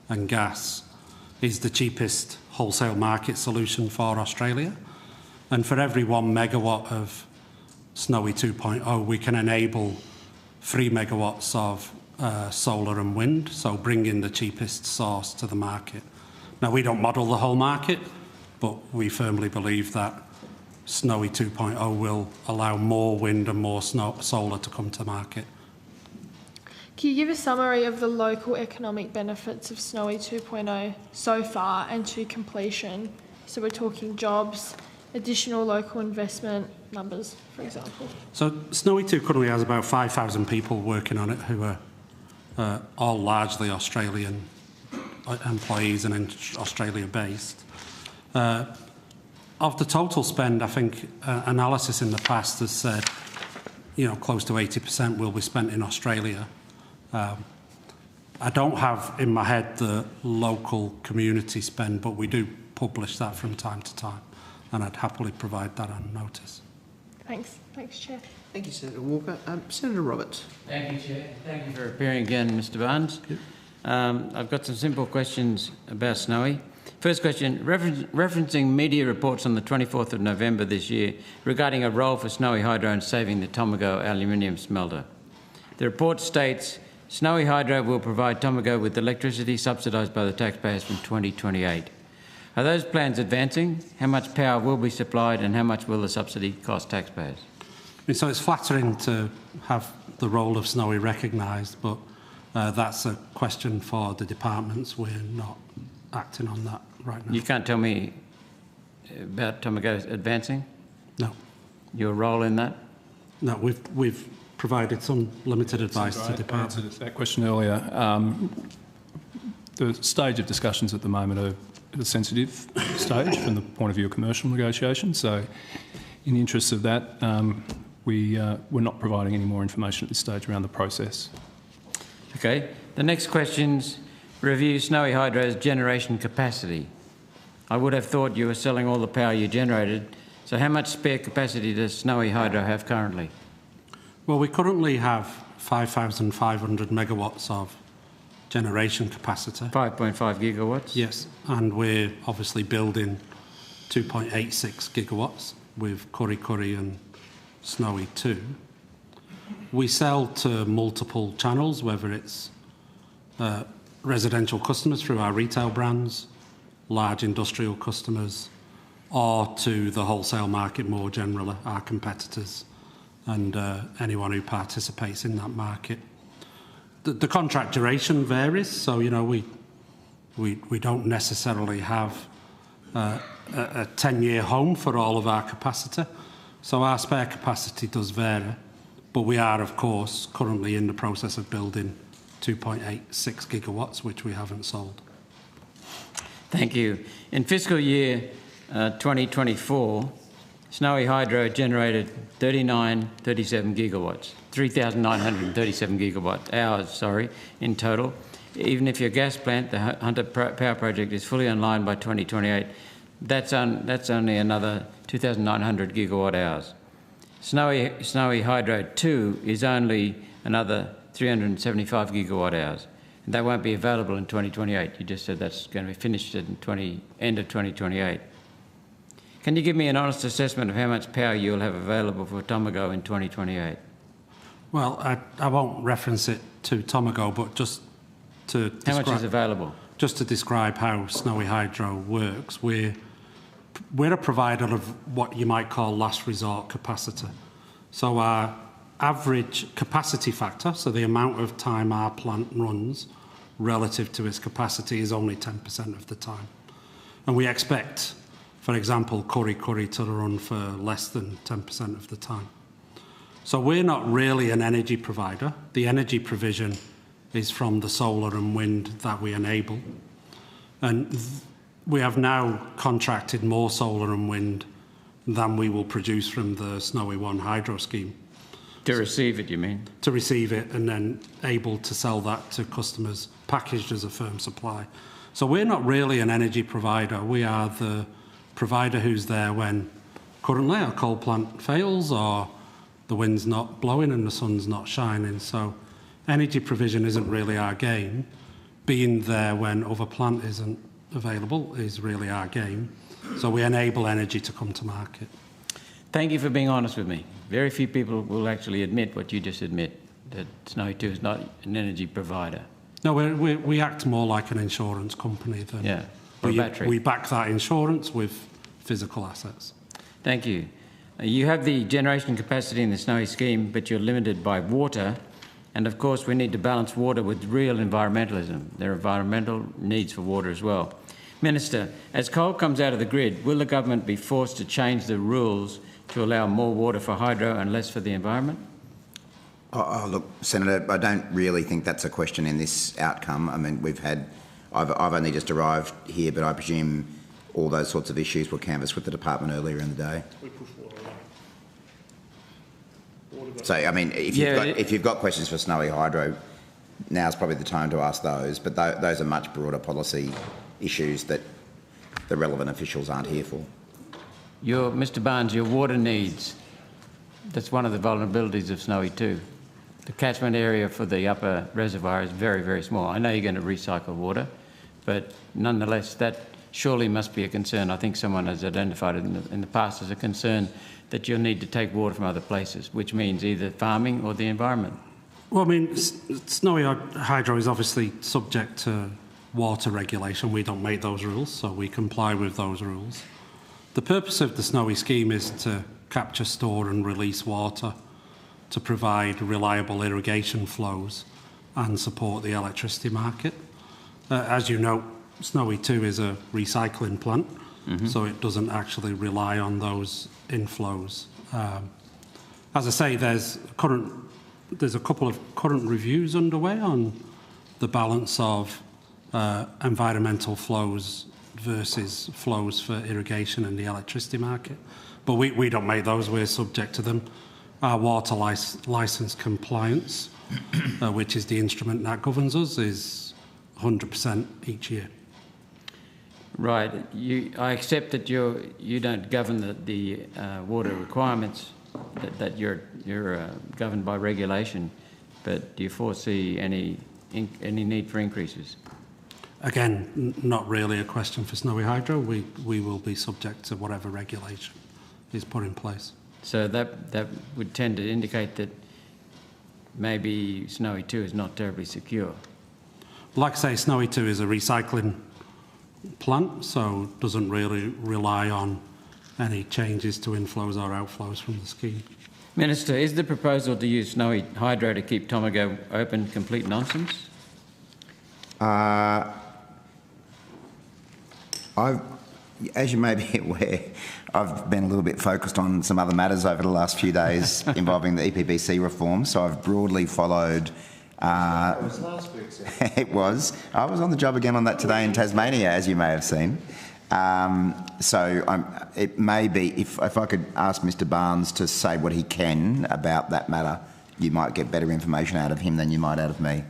and gas, is the cheapest wholesale market solution for Australia. And for every 1 megawatt of Snowy 2.0, we can enable 3 megawatts of solar and wind, so bring in the cheapest source to the market. Now, we don't model the whole market, but we firmly believe that Snowy 2.0 will allow more wind and more solar to come to market. Can you give a summary of the local economic benefits of Snowy 2.0 so far and to completion? So we're talking jobs, additional local investment numbers, for example. So Snowy 2 currently has about 5,000 people working on it who are all largely Australian employees and Australia-based. Of the total spend, I think analysis in the past has said, close to 80% will be spent in Australia. I don't have in my head the local community spend, but we do publish that from time to time. and I'd happily provide that on notice. Thanks. Thanks, Chair. Thank you, Senator Walker. Senator Roberts. Thank you, Chair. Thank you for appearing again, Mr Barnes. I've got some simple questions about Snowy. First question, referencing media reports on the 24th of November this year regarding a role for Snowy Hydro in saving the Tomago aluminium smelter. The report states, Snowy Hydro will provide Tomago with electricity subsidised by the taxpayers from 2028. Are those plans advancing? How much power will be supplied and how much will the subsidy cost taxpayers? So it's flattering to have the role of Snowy recognised, but that's a question for the departments. We're not acting on that right now. You can't tell me about Tomago advancing? No. Your role in that? No, we've provided some limited advice to departments. I answered that question earlier. The stage of discussions at the moment are at a sensitive stage from the point of view of commercial negotiations. So in the interests of that, we're not providing any more information at this stage around the process. Okay. The next question's review Snowy Hydro's generation capacity. I would have thought you were selling all the power you generated, so how much spare capacity does Snowy Hydro have currently? Well, we currently have 5,500 megawatts of generation capacity. 5.5 gigawatts? Yes, and we're obviously building 2.86 gigawatts with Curry Curry and Snowy 2. We sell to multiple channels, whether it's residential customers through our retail brands, large industrial customers, or to the wholesale market more generally, our competitors and anyone who participates in that market. The contract duration varies, so you know we don't necessarily have a 10-year home for all of our capacity. So our spare capacity does vary, but we are, of course, currently in the process of building 2.86 gigawatts, which we haven't sold. Thank you. In fiscal year 2024, Snowy Hydro generated 3,937 gigawatt hours, in total. Even if your gas plant, the Hunter Power Project, is fully online by 2028, that's only another 2,900 gigawatt hours. Snowy Hydro 2 is only another 375 gigawatt hours. And that won't be available in 2028. You just said that's going to be finished at end of 2028. Can you give me an honest assessment of how much power you'll have available for Tomago in 2028? Well, I won't reference it to Tomago, but just to how much is available? Just to describe how Snowy Hydro works, we're a provider of what you might call last resort capacity. So our average capacity factor, so the amount of time our plant runs relative to its capacity, is only 10% of the time. And we expect, for example, Curry Curry to run for less than 10% of the time. So we're not really an energy provider. The energy provision is from the solar and wind that we enable. And we have now contracted more solar and wind than we will produce from the Snowy 1 hydro scheme. To receive it, you mean? To receive it and then able to sell that to customers packaged as a firm supply. So we're not really an energy provider. We are the provider who's there when currently our coal plant fails or the wind's not blowing and the sun's not shining. So energy provision isn't really our game. Being there when other plant isn't available is really our game. So we enable energy to come to market. Thank you for being honest with me. Very few people will actually admit what you just admit, that Snowy 2 is not an energy provider. No, we act more like an insurance company than... Yeah, or a battery. We back that insurance with physical assets. Thank you. You have the generation capacity in the Snowy scheme, but you're limited by water. And of course, we need to balance water with real environmentalism. There are environmental needs for water as well. Minister, as coal comes out of the grid, will the government be forced to change the rules to allow more water for hydro and less for the environment? Oh, look, Senator, I don't really think that's a question in this outcome. I mean, I've only just arrived here, but I presume all those sorts of issues were canvassed with the department earlier in the day. We push water So, I mean, if you've got questions for Snowy Hydro, now's probably the time to ask those, but those are much broader policy issues that the relevant officials aren't here for. Mr Barnes, your water needs, that's one of the vulnerabilities of Snowy 2. The catchment area for the upper reservoir is very, very small. I know you're going to recycle water, but nonetheless, that surely must be a concern. I think someone has identified it in the past as a concern that you'll need to take water from other places, which means either farming or the environment. Well, I mean, Snowy Hydro is obviously subject to water regulation. We don't make those rules, so we comply with those rules. The purpose of the Snowy scheme is to capture, store and release water to provide reliable irrigation flows and support the electricity market. As you know, Snowy 2 is a recycling plant, so it doesn't actually rely on those inflows. As I say, there's a couple of current reviews underway on the balance of environmental flows versus flows for irrigation in the electricity market. But we don't make those, we're subject to them. Our water licence compliance, which is the instrument that governs us, is 100% each year. Right. I accept that you don't govern the water requirements, that you're governed by regulation, but do you foresee any need for increases? Again, not really a question for Snowy Hydro. We will be subject to whatever regulation is put in place. So that would tend to indicate that maybe Snowy 2 is not terribly secure. Like I say, Snowy 2 is a recycling plant, so doesn't really rely on any changes to inflows or outflows from the scheme. Minister, is the proposal to use Snowy Hydro to keep Tomago open complete nonsense? As you may be aware, I've been a little bit focused on some other matters over the last few days involving the EPBC reform, so I've broadly followed... it was last week, sir. It was. I was on the job again on that today in Tasmania, as you may have seen. It may be, if I could ask Mr Barnes to say what he can about that matter, you might get better information out of him than you might out of me.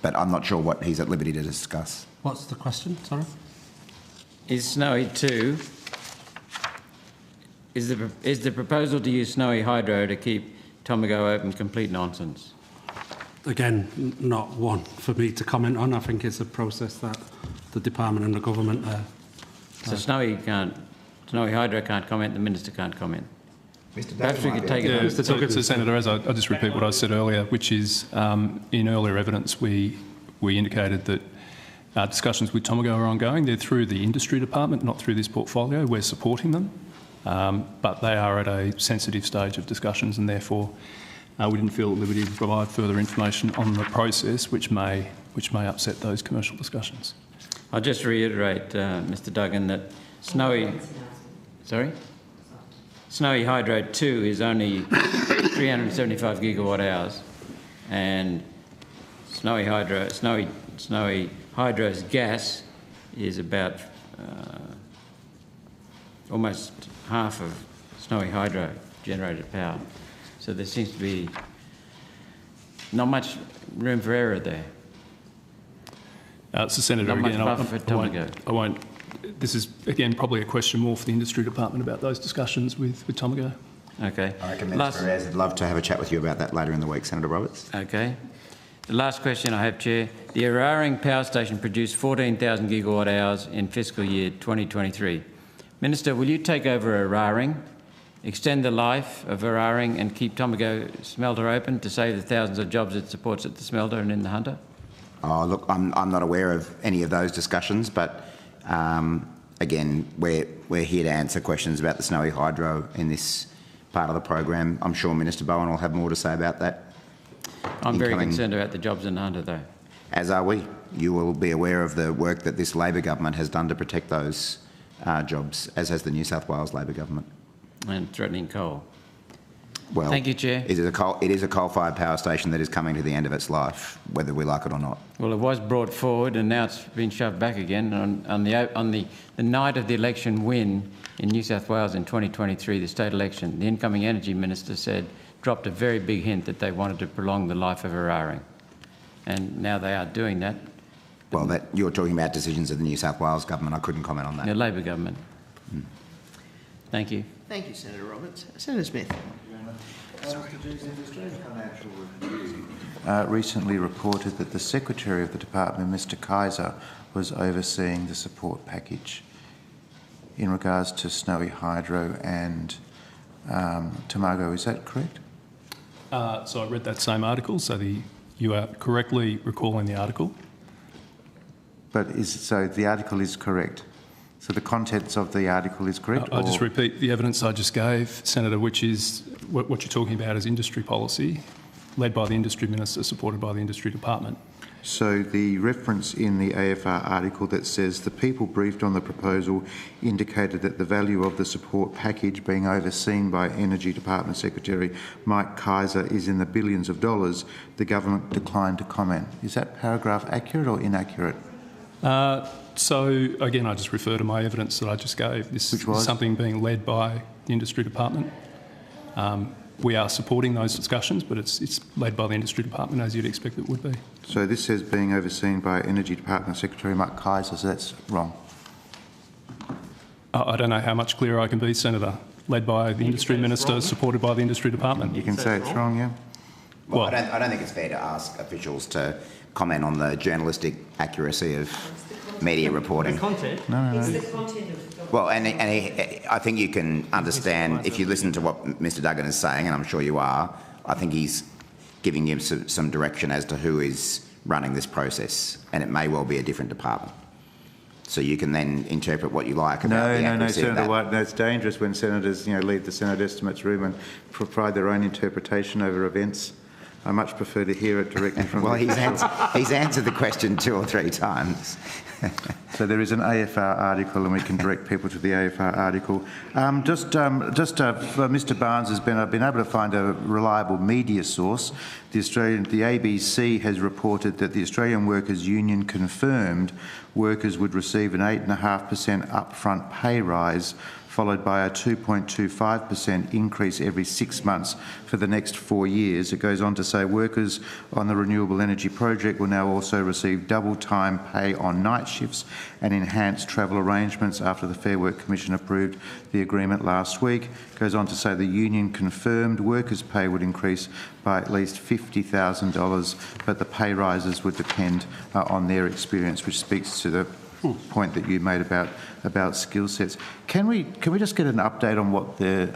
But I'm not sure what he's at liberty to discuss. What's the question, sorry? Is Snowy 2... Is the proposal to use Snowy Hydro to keep Tomago open complete nonsense? Again, not one for me to comment on. I think it's a process that the department and the government So Snowy Hydro can't comment, the Minister can't comment. Perhaps we could take it on. So, Senator, as I just repeat what I said earlier, which is in earlier evidence we indicated that discussions with Tomago are ongoing. They're through the industry department, not through this portfolio. We're supporting them, but they are at a sensitive stage of discussions, and therefore we didn't feel at liberty to provide further information on the process, which may upset those commercial discussions. I'll just reiterate, Mr Duggan, that Snowy Hydro 2 is only 375 gigawatt hours, and Snowy Hydro's gas is about almost half of Snowy Hydro generated power. So there seems to be not much room for error there. So, Senator, not again, I won't. This is again probably a question more for the industry department about those discussions with Tomago. Okay. I reckon Minister Perez would love to have a chat with you about that later in the week, Senator Roberts. Okay. The last question I have, Chair. The Eraring Power Station produced 14,000 gigawatt hours in fiscal year 2023. Minister, will you take over Eraring, extend the life of Eraring and keep Tomago smelter open to save the thousands of jobs it supports at the smelter and in the Hunter? Oh, look, I'm not aware of any of those discussions, but again, we're here to answer questions about the Snowy Hydro in this part of the program. I'm sure Minister Bowen will have more to say about that. I'm very concerned about the jobs in the Hunter, though. As are we. You will be aware of the work that this Labor government has done to protect those jobs, as has the New South Wales Labor government. And threatening coal. Well, thank you, Chair. It is a coal-fired power station that is coming to the end of its life, whether we like it or not. Well, it was brought forward and now it's been shoved back again. On the night of the election win in New South Wales in 2023, the state election, the incoming Energy Minister dropped a very big hint that they wanted to prolong the life of Eraring. And now they are doing that. Well, you're talking about decisions of the New South Wales government. I couldn't comment on that. The Labor government. Thank you. Thank you, Senator Roberts. Senator Smith. Recently reported that the Secretary of the Department, Mr Kaiser, was overseeing the support package in regards to Snowy Hydro and Tomago. Is that correct? So I read that same article, so you are correctly recalling the article. But so the article is correct? So the contents of the article is correct? I'll just repeat the evidence I just gave, Senator, which is what you're talking about is industry policy, led by the Industry Minister, supported by the Industry Department. So the reference in the AFR article that says the people briefed on the proposal indicated that the value of the support package being overseen by Energy Department Secretary Mike Kaiser is in the billions of dollars, the government declined to comment. Is that paragraph accurate or inaccurate? So again, I just refer to my evidence that I just gave. This is something being led by the Industry Department. We are supporting those discussions, but it's led by the Industry Department, as you'd expect it would be. So this says being overseen by Energy Department Secretary Mike Kaiser, so that's wrong. I don't know how much clearer I can be, Senator. Led by the Industry Minister, supported by the Industry Department. You can say it's wrong, yeah? Well, I don't think it's fair to ask officials to comment on the journalistic accuracy of media reporting. The content? No. It's the content of... Well, and I think you can understand, if you listen to what Mr Duggan is saying, and I'm sure you are, I think he's giving you some direction as to who is running this process, and it may well be a different department. So you can then interpret what you like about the accuracy of that. Senator White, no, it's dangerous when senators, leave the Senate estimates room and provide their own interpretation over events. I much prefer to hear it directly from... Well, he's answered the question 2 or 3 times. So there is an AFR article, and we can direct people to the AFR article. Mr Barnes has been able to find a reliable media source. The ABC has reported that the Australian Workers' Union confirmed workers would receive an 8.5% upfront pay rise, followed by a 2.25% increase every 6 months for the next 4 years. It goes on to say workers on the renewable energy project will now also receive double time pay on night shifts and enhanced travel arrangements after the Fair Work Commission approved the agreement last week. It goes on to say the union confirmed workers' pay would increase by at least $50,000, but the pay rises would depend on their experience, which speaks to the point that you made about skill sets. Can we just get an update on what the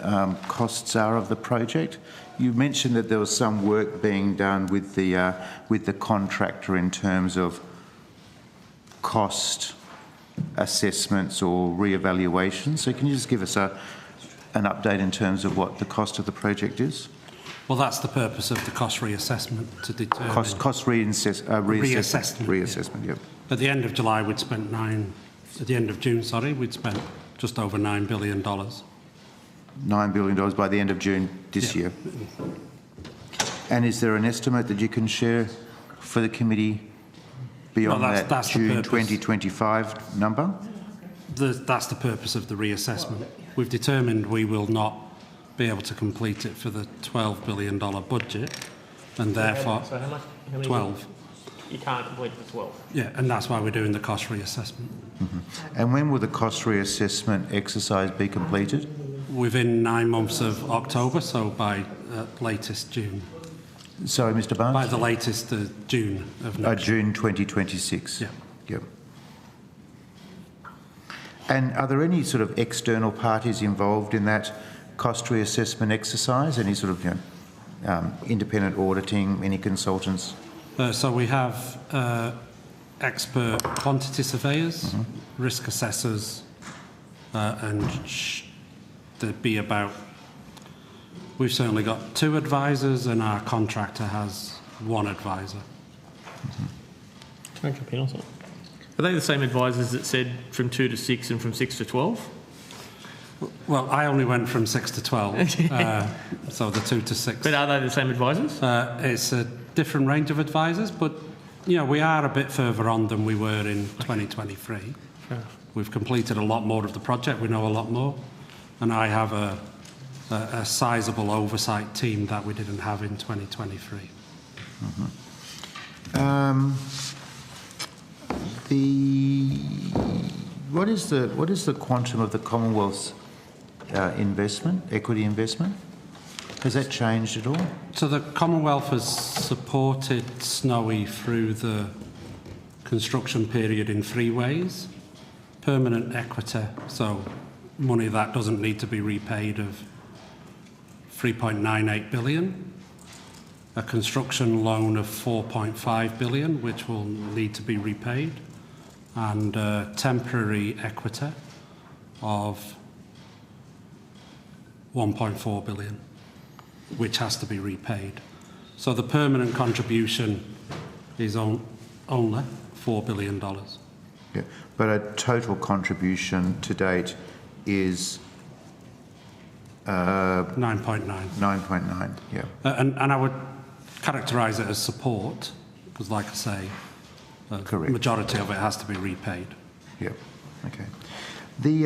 costs are of the project? You mentioned that there was some work being done with the contractor in terms of cost assessments or re-evaluations. So can you just give us an update in terms of what the cost of the project is? Well, that's the purpose of the cost reassessment, to determine... Cost reassessment, yep. At the end of July, we'd spent at the end of June, we'd spent just over $9 billion. $9 billion by the end of June this year. And is there an estimate that you can share for the committee beyond that's June 2025 number? That's the purpose of the reassessment. We've determined we will not be able to complete it for the $12 billion budget, and therefore... So how much? 12. You can't complete the 12. Yeah, and that's why we're doing the cost reassessment. Mm-hmm. And when will the cost reassessment exercise be completed? Within 9 months of October, so by latest June. Sorry, Mr Barnes? By the latest June of next year. June 2026? Yeah. Yep. And are there any sort of external parties involved in that cost reassessment exercise? Any sort of independent auditing, any consultants? So we have expert quantity surveyors, risk assessors, and there'd be about... We've certainly got 2 advisors, and our contractor has 1 advisor. Can I jump in also? Are they the same advisors that said from 2 to 6 and from 6 to 12? Well, I only went from 6 to 12, so the 2 to 6. But are they the same advisors? It's a different range of advisors, but we are a bit further on than we were in 2023. Sure. We've completed a lot more of the project. We know a lot more, and I have a sizable oversight team that we didn't have in 2023. What is the quantum of the Commonwealth's investment, equity investment? Has that changed at all? So the Commonwealth has supported Snowy through the construction period in 3 ways. Permanent equity, so money that doesn't need to be repaid, of 3.98 billion. A construction loan of 4.5 billion, which will need to be repaid. And temporary equity of 1.4 billion, which has to be repaid. So the permanent contribution is only $4 billion. Yeah, but a total contribution to date is 9.9. 9.9, yeah. And I would characterise it as support, because, like I say, the majority of it has to be repaid. Yeah, okay. The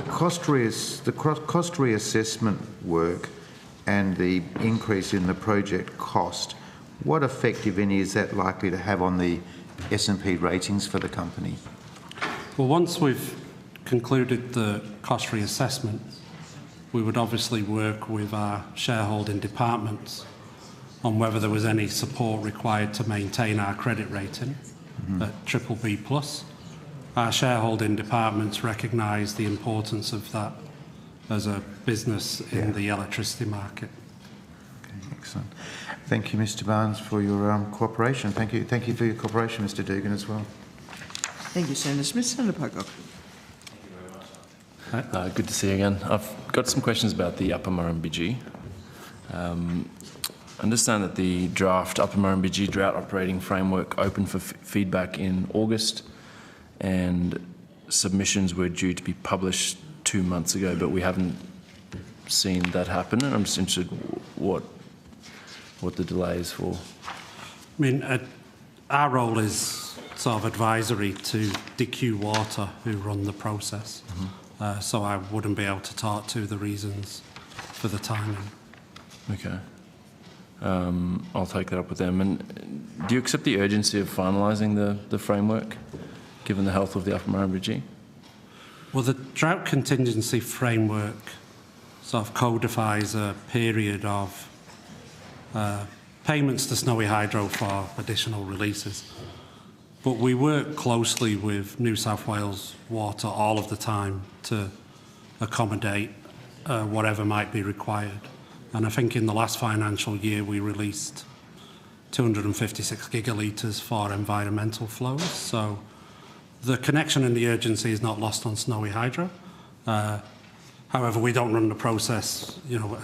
cost reassessment work and the increase in the project cost, what effect, if any, is that likely to have on the S&P ratings for the company? Well, once we've concluded the cost reassessment, we would obviously work with our shareholding departments on whether there was any support required to maintain our credit rating at BBB+. Our shareholding departments recognise the importance of that as a business in the electricity market. Okay, excellent. Thank you, Mr. Barnes, for your cooperation. Thank you for your cooperation, Mr. Dugan, as well. Thank you, Senator Smith. Senator Pocock. Good to see you again. I've got some questions about the Upper Murrumbidgee. I understand that the draft Upper Murrumbidgee Drought Operating Framework opened for feedback in August, and submissions were due to be published 2 months ago, but we haven't seen that happen, and I'm just interested what the delay is for. I mean, our role is sort of advisory to DQ Water, who run the process. So I wouldn't be able to talk to the reasons for the timing. Okay. I'll take that up with them. And do you accept the urgency of finalising the framework, given the health of the Upper Murrumbidgee? Well, the drought contingency framework sort of codifies a period of payments to Snowy Hydro for additional releases. But we work closely with New South Wales Water all of the time to accommodate whatever might be required. And I think in the last financial year we released 256 gigalitres for environmental flows. So the connection and the urgency is not lost on Snowy Hydro. However, we don't run the process, you know,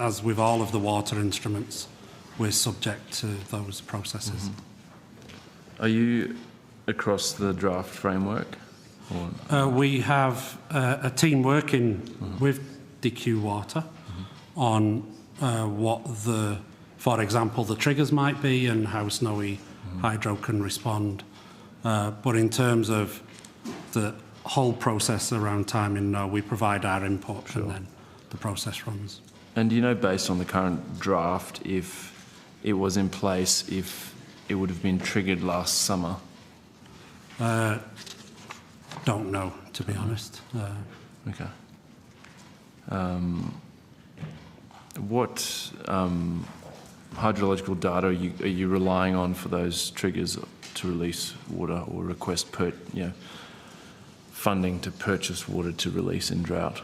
as with all of the water instruments, we're subject to those processes. Are you across the draft framework? We have a team working with DQ Water on what for example, the triggers might be and how Snowy Hydro can respond. But in terms of the whole process around timing, no, we provide our input and then the process runs. And do you know, based on the current draft, if it was in place, if it would have been triggered last summer? Don't know, to be honest. Okay. What hydrological data are you relying on for those triggers to release water or request funding to purchase water to release in drought?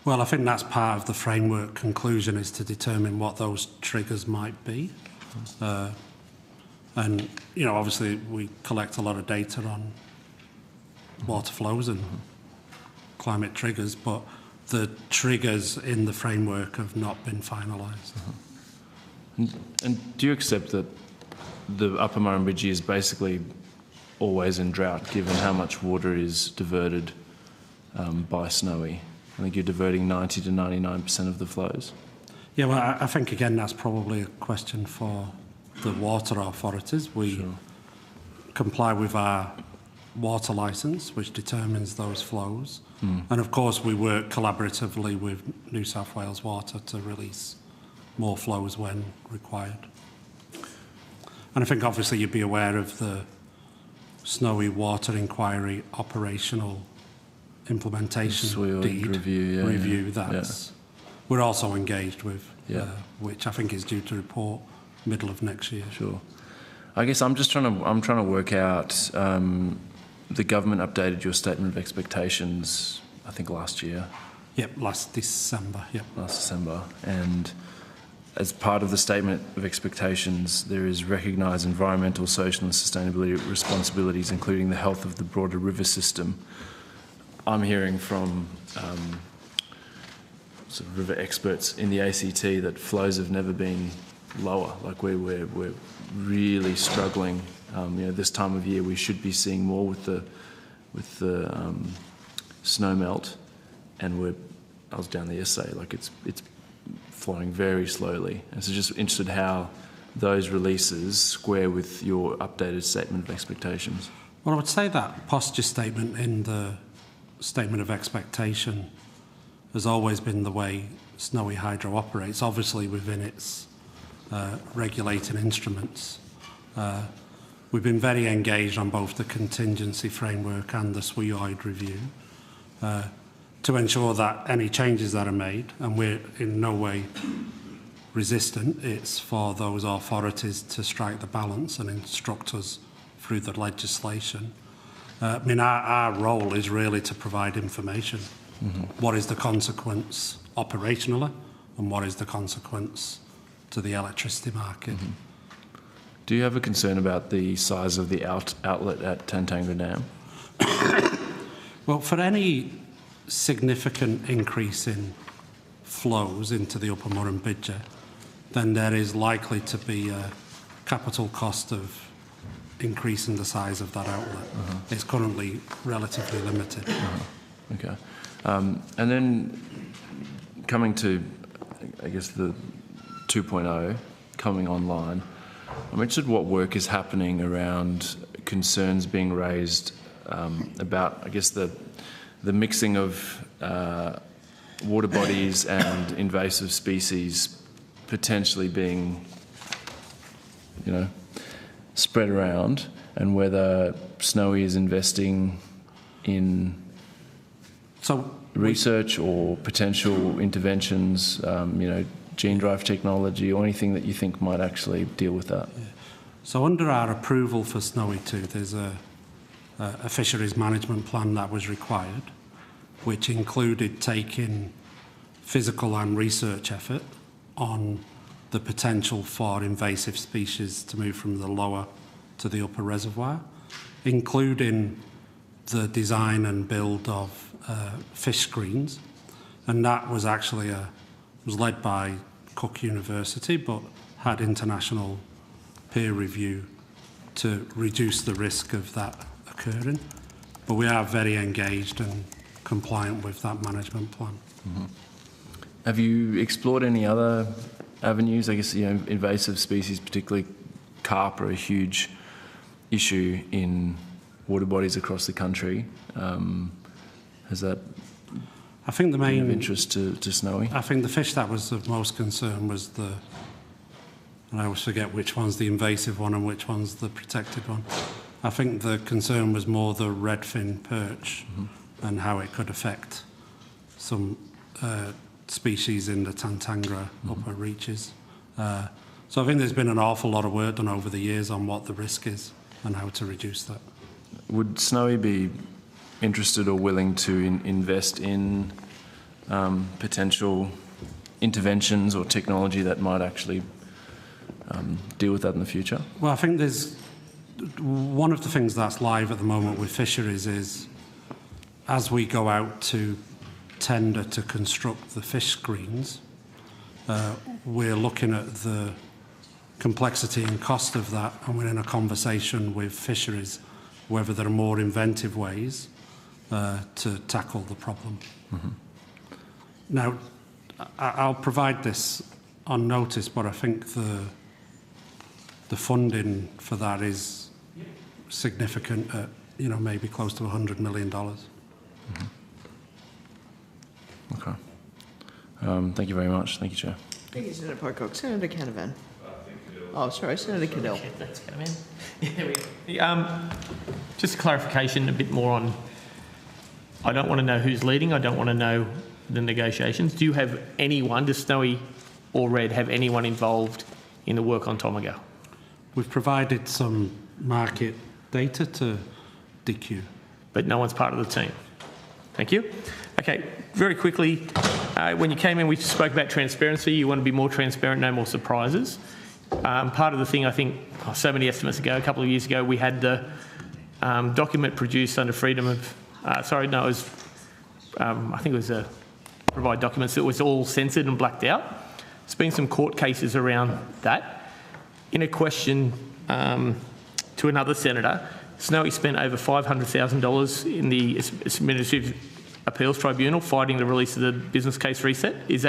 Well, I think that's part of the framework conclusion, is to determine what those triggers might be. And, you know, obviously we collect a lot of data on water flows and climate triggers, but the triggers in the framework have not been finalised. And do you accept that the Upper Murrumbidgee is basically always in drought, given how much water is diverted by Snowy? I think you're diverting 90 to 99% of the flows. Yeah, well, I think, again, that's probably a question for the water authorities. We comply with our water licence, which determines those flows. And, of course, we work collaboratively with New South Wales Water to release more flows when required. And I think, obviously, you'd be aware of the Snowy Water Inquiry operational implementation deed review that's we're also engaged with, which I think is due to report middle of next year. Sure. I guess I'm trying to work out. The government updated your statement of expectations, I think last year. Yep, last December. Yep. Last December, and as part of the statement of expectations, there is recognised environmental, social and sustainability responsibilities, including the health of the broader river system. I'm hearing from sort of river experts in the ACT that flows have never been lower. Like we're really struggling. This time of year we should be seeing more with the snow melt, and I was down there yesterday. Like it's flowing very slowly, and so just interested how those releases square with your updated statement of expectations. Well, I would say that posture statement in the statement of expectation has always been the way Snowy Hydro operates, obviously within its regulating instruments. We've been very engaged on both the contingency framework and the SWIOID review to ensure that any changes that are made, and we're in no way resistant, it's for those authorities to strike the balance and instruct us through the legislation. I mean, our role is really to provide information. What is the consequence operationally, and what is the consequence to the electricity market? Do you have a concern about the size of the outlet at Tantanga Dam? Well, for any significant increase in flows into the Upper Murrumbidgee, then there is likely to be a capital cost of increasing the size of that outlet. It's currently relatively limited. Okay. And then coming to, I guess, the 2.0 coming online, I'm interested what work is happening around concerns being raised about, I guess, the mixing of water bodies and invasive species potentially being, spread around, and whether Snowy is investing in research or potential interventions, gene drive technology or anything that you think might actually deal with that. So under our approval for Snowy 2, there's a fisheries management plan that was required, which included taking physical and research effort on the potential for invasive species to move from the lower to the upper reservoir, including the design and build of fish screens. And that was actually was led by Cook University, but had international peer review to reduce the risk of that occurring. But we are very engaged and compliant with that management plan. Have you explored any other avenues? I guess, invasive species, particularly carp, are a huge issue in water bodies across the country. Has that I think the main of interest to Snowy? I think the fish that was of most concern was and I always forget which one's the invasive one and which one's the protected one. I think the concern was more the redfin perch and how it could affect some species in the Tantanga upper reaches. So I think there's been an awful lot of work done over the years on what the risk is and how to reduce that. Would Snowy be interested or willing to invest in potential interventions or technology that might actually deal with that in the future? Well, I think there's one of the things that's live at the moment with fisheries is as we go out to tender to construct the fish screens, we're looking at the complexity and cost of that, and we're in a conversation with fisheries whether there are more inventive ways to tackle the problem. Now, I'll provide this on notice, but I think the funding for that is significant at, maybe close to $100 million. Okay. Thank you very much. Thank you, Chair. Thank you, Senator Pocock. Senator Canavan. Oh, sorry, Senator Cadell. Thanks, Canavan. Yeah, just a clarification a bit more on, I don't want to know who's leading. I don't want to know the negotiations. Do you have anyone, does Snowy or Red have anyone involved in the work on Tomago? We've provided some market data to DQ. But no one's part of the team. Thank you. Okay, very quickly, when you came in, we spoke about transparency. You want to be more transparent, no more surprises. Part of the thing, I think, so many estimates ago, a couple of years ago, we had the document produced under freedom of, I think it was provide documents that was all censored and blacked out. There's been some court cases around that. In a question to another senator, Snowy spent over $500,000 in the Administrative Appeals Tribunal fighting the release of the business case reset. Is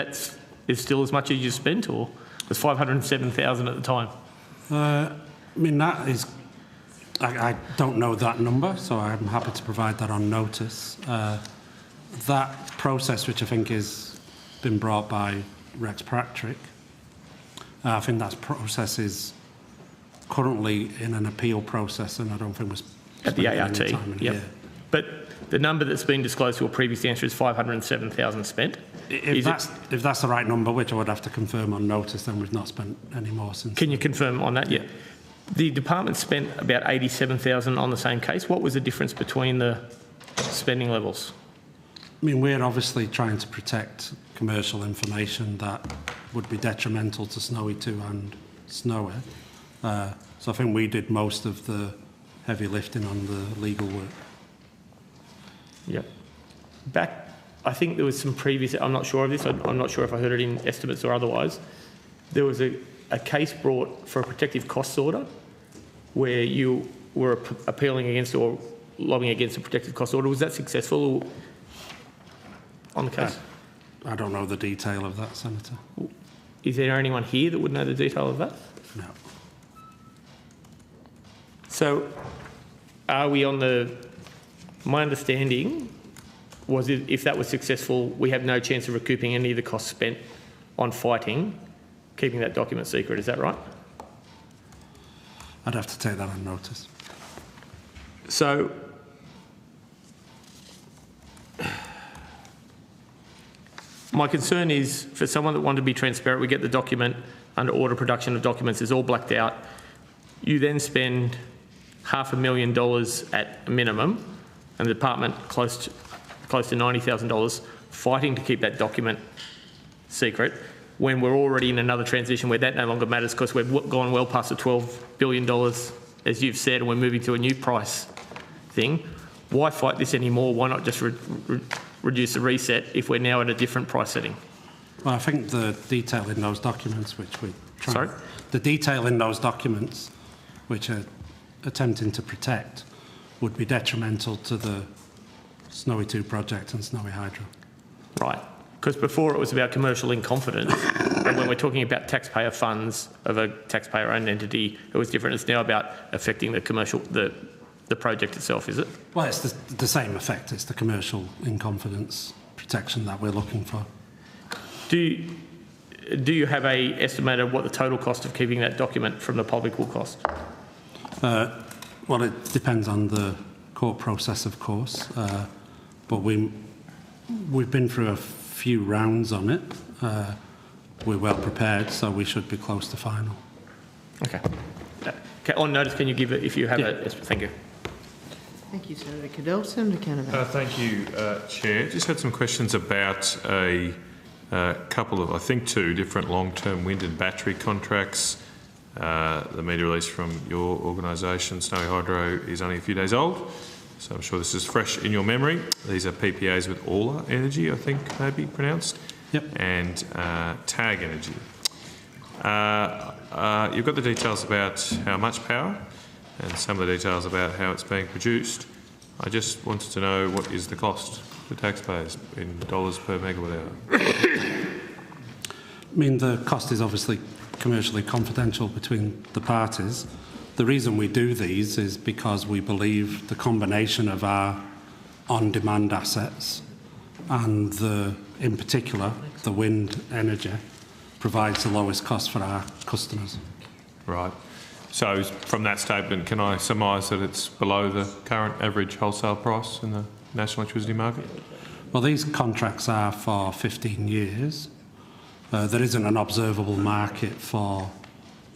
still as much as you spent, or was $507,000 at the time? I mean, that is, I don't know that number, so I'm happy to provide that on notice. That process, which I think has been brought by Rex Patrick, I think that process is currently in an appeal process, and I don't think was at the ART. Yep. But the number that's been disclosed to a previous answer is $507,000 spent. If that's the right number, which I would have to confirm on notice, then we've not spent any more since. Can you confirm on that? Yeah. The department spent about $87,000 on the same case. What was the difference between the spending levels? I mean, we're obviously trying to protect commercial information that would be detrimental to Snowy 2 and Snowy. So I think we did most of the heavy lifting on the legal work. Yep. I think there was some previous, I'm not sure of this, I'm not sure if I heard it in estimates or otherwise, there was a case brought for a protective costs order where you were appealing against or lobbying against a protective costs order. Was that successful on the case? I don't know the detail of that, Senator. Is there anyone here that would know the detail of that? No. So are we on the... My understanding was if that was successful, we have no chance of recouping any of the costs spent on fighting, keeping that document secret. Is that right? I'd have to take that on notice. So my concern is for someone that wanted to be transparent, we get the document under order production of documents, is all blacked out. You then spend $500,000 at a minimum, and the department close to $90,000 fighting to keep that document secret, when we're already in another transition where that no longer matters because we've gone well past the $12 billion, as you've said, and we're moving to a new price thing. Why fight this anymore? Why not just reduce the reset if we're now at a different price setting? Well, I think the detail in those documents, which we're trying... Sorry? The detail in those documents, which are attempting to protect, would be detrimental to the Snowy 2 project and Snowy Hydro. Right. Because before it was about commercial in confidence, and when we're talking about taxpayer funds of a taxpayer-owned entity, it was different. It's now about affecting the commercial, the project itself, is it? Well, it's the same effect. It's the commercial in confidence protection that we're looking for. Do you have a estimate of what the total cost of keeping that document from the public will cost? Well, it depends on the court process, of course, but we've been through a few rounds on it. We're well prepared, so we should be close to final. Okay. Okay. On notice, can you give it if you have it? Thank you. Thank you, Senator Cadell. Senator Canavan. Thank you, Chair. Just had some questions about a couple of, I think, two different long-term wind and battery contracts. The media release from your organisation, Snowy Hydro, is only a few days old, so I'm sure this is fresh in your memory. These are PPAs with Aula Energy, I think maybe pronounced, and TAG Energy. You've got the details about how much power and some of the details about how it's being produced. I just wanted to know what is the cost to taxpayers in dollars per megawatt hour? I mean, the cost is obviously commercially confidential between the parties. The reason we do these is because we believe the combination of our on-demand assets and in particular the wind energy provides the lowest cost for our customers. Right. So from that statement, can I surmise that it's below the current average wholesale price in the national electricity market? Well, these contracts are for 15 years. There isn't an observable market for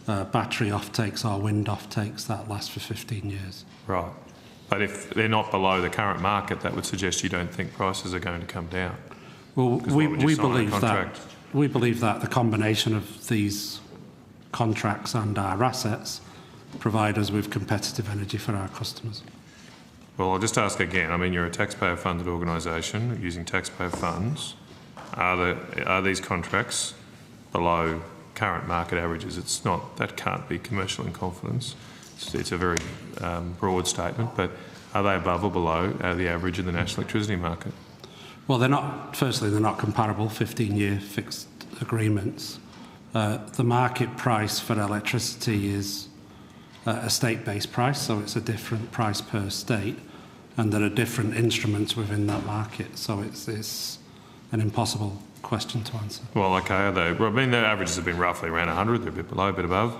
battery offtakes or wind offtakes that last for 15 years. Right. But if they're not below the current market, that would suggest you don't think prices are going to come down. Well, we believe that the combination of these contracts and our assets provide us with competitive energy for our customers. Well, I'll just ask again. I mean, you're a taxpayer-funded organisation using taxpayer funds. Are these contracts below current market averages? It's not. That can't be commercial in confidence. It's a very broad statement, but are they above or below the average in the national electricity market? Well, they're not. Firstly, they're not comparable 15-year fixed agreements. The market price for electricity is a state-based price, so it's a different price per state, and there are different instruments within that market, so it's an impossible question to answer. Well, okay, are they? Well, I mean, the averages have been roughly around 100, they're a bit below, a bit above.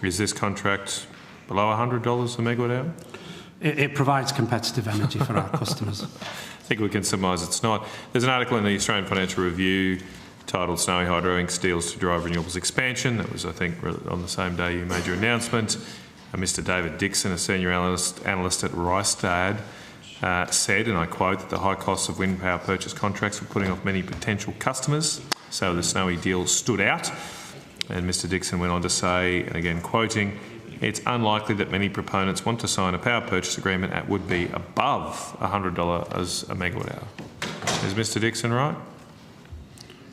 Is this contract below $100 a megawatt hour? It provides competitive energy for our customers. I think we can surmise it's not. There's an article in the Australian Financial Review titled Snowy Hydro Inc. Steals to Drive Renewables Expansion. That was, I think, on the same day you made your announcement. Mr David Dixon, a senior analyst at Rystad, said, and I quote, that the high costs of wind power purchase contracts were putting off many potential customers, so the Snowy deal stood out. And Mr Dixon went on to say, and again quoting, it's unlikely that many proponents want to sign a power purchase agreement that would be above $100 a megawatt hour. Is Mr Dixon right?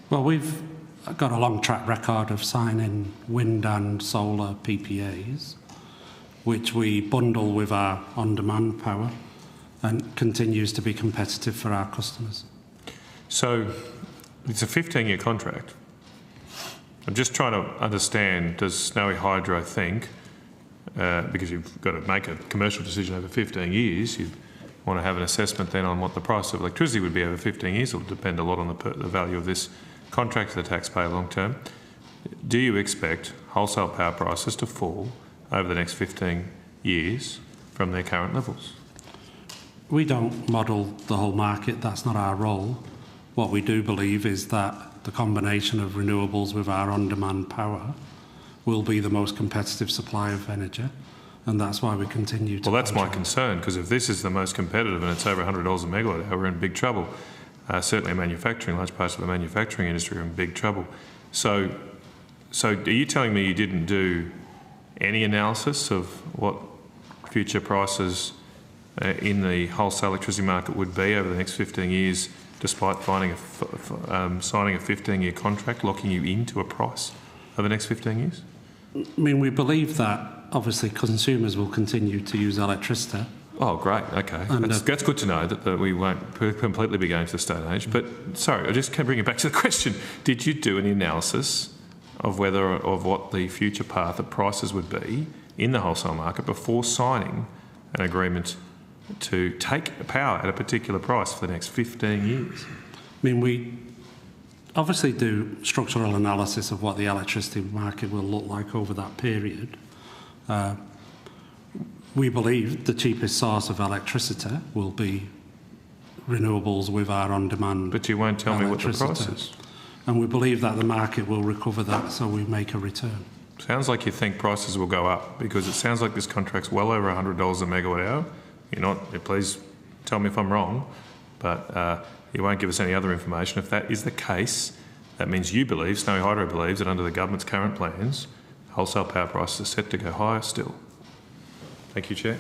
Well, we've got a long track record of signing wind and solar PPAs, which we bundle with our on-demand power and continues to be competitive for our customers. So it's a 15-year contract. I'm just trying to understand, does Snowy Hydro think, because you've got to make a commercial decision over 15 years, you want to have an assessment then on what the price of electricity would be over 15 years. It will depend a lot on the value of this contract to the taxpayer long term. Do you expect wholesale power prices to fall over the next 15 years from their current levels? We don't model the whole market. That's not our role. What we do believe is that the combination of renewables with our on-demand power will be the most competitive supply of energy, and that's why we continue to... Well, that's my concern, because if this is the most competitive and it's over $100 a megawatt hour, we're in big trouble. Certainly manufacturing, large parts of the manufacturing industry are in big trouble. So are you telling me you didn't do any analysis of what future prices in the wholesale electricity market would be over the next 15 years, despite signing a 15-year contract, locking you into a price over the next 15 years? I mean, we believe that, obviously, consumers will continue to use electricity. Oh, great, OK. That's good to know that we won't completely be going to the state age. But, sorry, I just can bring it back to the question. Did you do any analysis of what the future path of prices would be in the wholesale market before signing an agreement to take power at a particular price for the next 15 years? I mean, we obviously do structural analysis of what the electricity market will look like over that period. We believe the cheapest source of electricity will be renewables with our on-demand. But you won't tell me what the price is. And we believe that the market will recover that, so we make a return. Sounds like you think prices will go up, because it sounds like this contract's well over $100 a megawatt hour. You're not, please tell me if I'm wrong, but you won't give us any other information. If that is the case, that means you believe, Snowy Hydro believes, that under the government's current plans, wholesale power prices are set to go higher still. Thank you, Chair.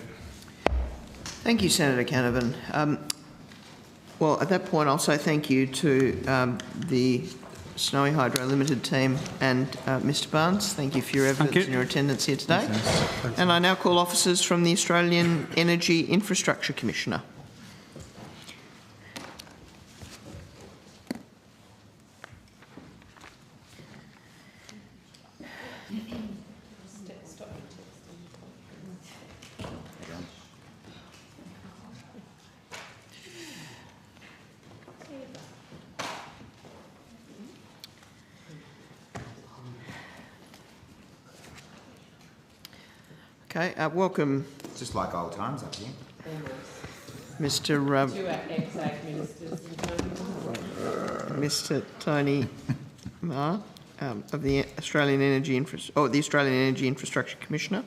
Thank you, Senator Canavan. Well, at that point, I'll say thank you to the Snowy Hydro Limited team and Mr Barnes. Thank you for your evidence and your attendance here today. And I now call officers from the Australian Energy Infrastructure Commissioner. Okay, welcome. Just like old times up here. Mr. Tony Marr of the Australian Energy the Australian Energy Infrastructure Commissioner.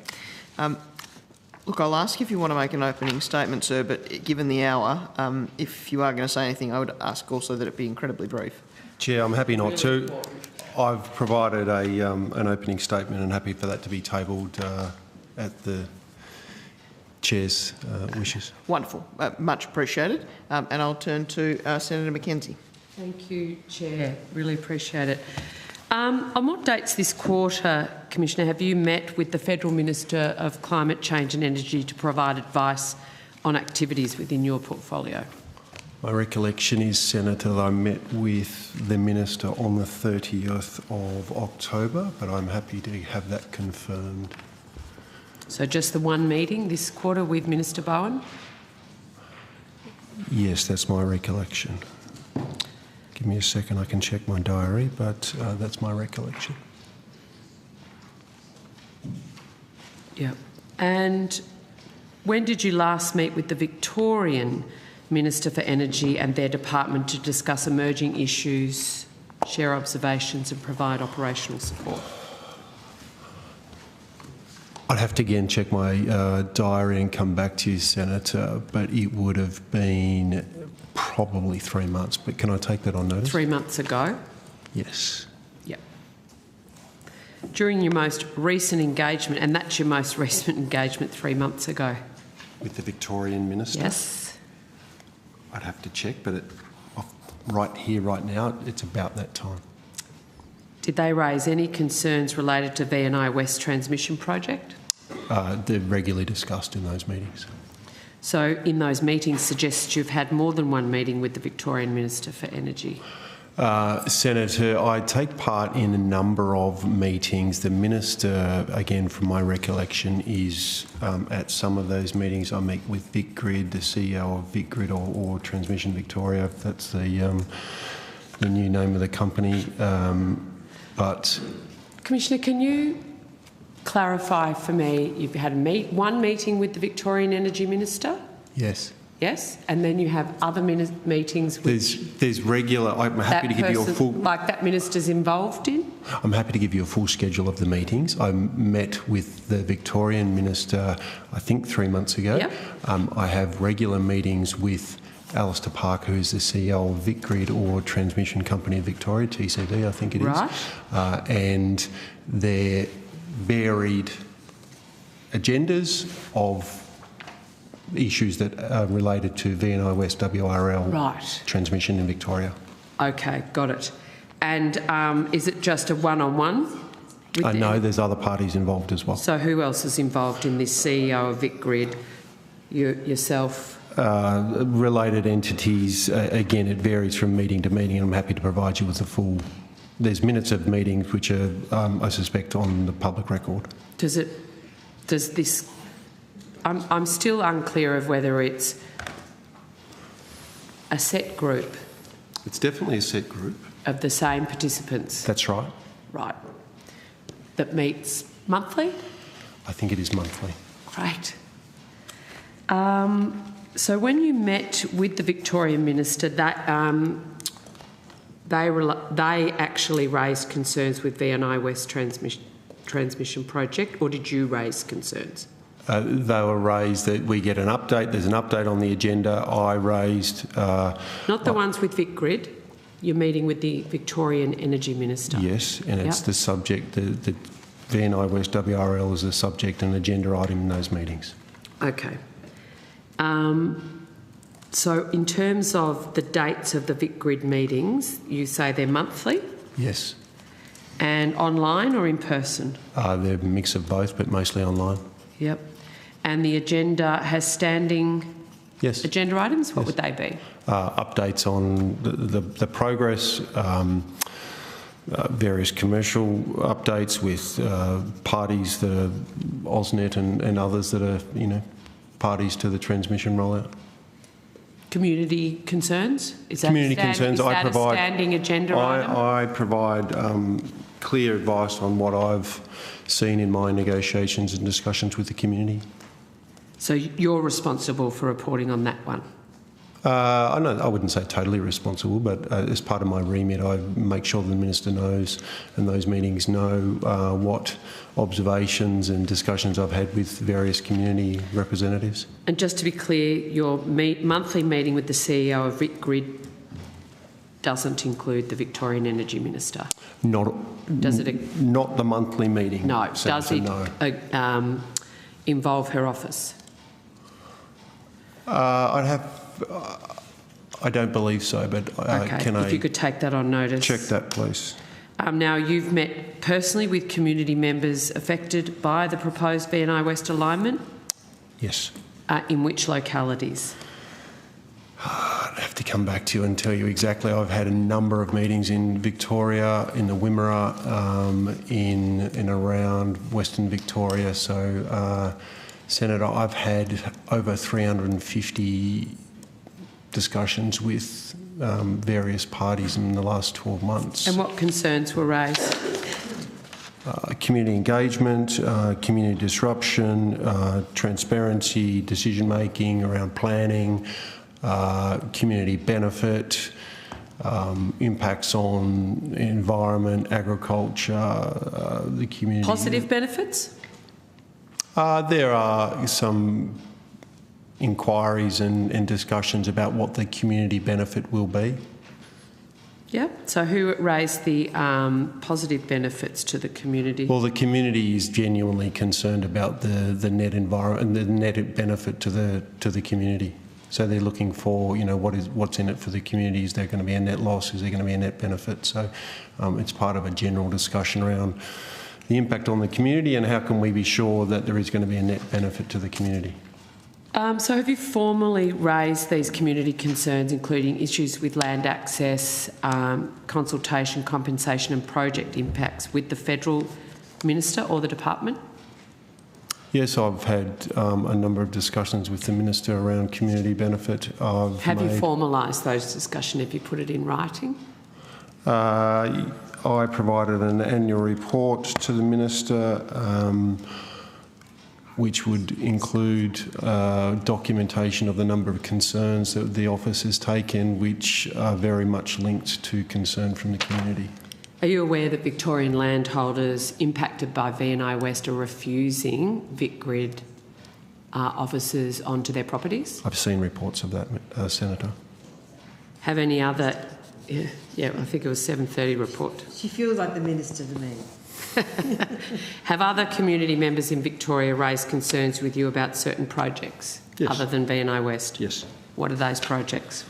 Look, I'll ask if you want to make an opening statement, sir, but given the hour, if you are going to say anything, I would ask also that it be incredibly brief. Chair, I'm happy not to. I've provided an opening statement and happy for that to be tabled at the Chair's wishes. Wonderful. Much appreciated. And I'll turn to Senator McKenzie. Thank you, Chair. Really appreciate it. On what dates this quarter, Commissioner, have you met with the Federal Minister of Climate Change and Energy to provide advice on activities within your portfolio? My recollection is, Senator, that I met with the Minister on the 30th of October, but I'm happy to have that confirmed. So just the one meeting this quarter with Minister Bowen? Yes, that's my recollection. Give me a second, I can check my diary, but that's my recollection. Yeah. And when did you last meet with the Victorian Minister for Energy and their department to discuss emerging issues, share observations and provide operational support? I'd have to again check my diary and come back to you, Senator, but it would have been probably 3 months. But can I take that on notice? 3 months ago? Yes. Yep. During your most recent engagement, and that's your most recent engagement 3 months ago? With the Victorian Minister? Yes. I'd have to check, but right here, right now, it's about that time. Did they raise any concerns related to VNI West Transmission Project? They're regularly discussed in those meetings. So in those meetings suggests you've had more than one meeting with the Victorian Minister for Energy? Senator, I take part in a number of meetings. The Minister, again, from my recollection, is at some of those meetings. I meet with VicGrid, the CEO of VicGrid or Transmission Victoria, if that's the new name of the company. But Commissioner, can you clarify for me, you've had one meeting with the Victorian Energy Minister? Yes. Yes, and then you have other meetings with... There's regular... I'm happy to give you a full... Like that minister's involved in? I'm happy to give you a full schedule of the meetings. I met with the Victorian Minister, I think 3 months ago. Yep. I have regular meetings with Alistair Parker, who's the CEO of VicGrid or Transmission Company of Victoria, TCV, I think it is. Right. And they're varied agendas of issues that are related to VNI West WRL transmission in Victoria. Okay, got it. And is it just a one-on-one? No, there's other parties involved as well. So who else is involved in this? CEO of VicGrid, yourself? Related entities. Again, it varies from meeting to meeting, and I'm happy to provide you with the full... There's minutes of meetings which are, I suspect, on the public record. Does this... I'm still unclear of whether it's a set group. It's definitely a set group. Of the same participants? That's right. Right. That meets monthly? I think it is monthly. Great. So when you met with the Victorian Minister, that they actually raised concerns with VNI West Transmission Project, or did you raise concerns? They were raised that we get an update. There's an update on the agenda. I raised... Not the ones with VicGrid. You're meeting with the Victorian Energy Minister. Yes, and it's the subject. The VNI West WRL is a subject and agenda item in those meetings. Okay. So in terms of the dates of the VicGrid meetings, you say they're monthly? Yes. And online or in person? They're a mix of both, but mostly online. Yep. And the agenda has standing agenda items? What would they be? Updates on the progress, various commercial updates with parties that are AusNet and others that are, parties to the transmission rollout. Community concerns? Is that community concerns. I provide a standing agenda item? I provide clear advice on what I've seen in my negotiations and discussions with the community. So you're responsible for reporting on that one? I wouldn't say totally responsible, but as part of my remit, I make sure the Minister knows and those meetings know what observations and discussions I've had with various community representatives. And just to be clear, your monthly meeting with the CEO of VicGrid doesn't include the Victorian Energy Minister? Not the monthly meeting. No. Senator, Does it involve her office? I don't believe so, but if you could take that on notice. Check that, please. Now, you've met personally with community members affected by the proposed VNI West alignment? Yes. In which localities? I'd have to come back to you and tell you exactly. I've had a number of meetings in Victoria, in the Wimmera, in around Western Victoria. So, Senator, I've had over 350 discussions with various parties in the last 12 months. And what concerns were raised? Community engagement, community disruption, transparency, decision making around planning, community benefit, impacts on environment, agriculture, the community. Positive benefits? There are some inquiries and discussions about what the community benefit will be. Yeah. So who raised the positive benefits to the community? Well, the community is genuinely concerned about the net environment and the net benefit to the community. So they're looking for, what's in it for the community. Is there going to be a net loss? Is there going to be a net benefit? So it's part of a general discussion around the impact on the community and how can we be sure that there is going to be a net benefit to the community. So have you formally raised these community concerns, including issues with land access, consultation, compensation and project impacts with the Federal Minister or the Department? Yes, I've had a number of discussions with the Minister around community benefit. Have you formalised those discussions? Have you put it in writing? I provided an annual report to the Minister which would include documentation of the number of concerns that the office has taken, which are very much linked to concern from the community. Are you aware that Victorian landholders impacted by VNI West are refusing VicGrid officers onto their properties? I've seen reports of that, Senator. Have any other... Yeah, I think it was 7:30 report. She feels like the Minister to me. Have other community members in Victoria raised concerns with you about certain projects other than VNI West? Yes. What are those projects?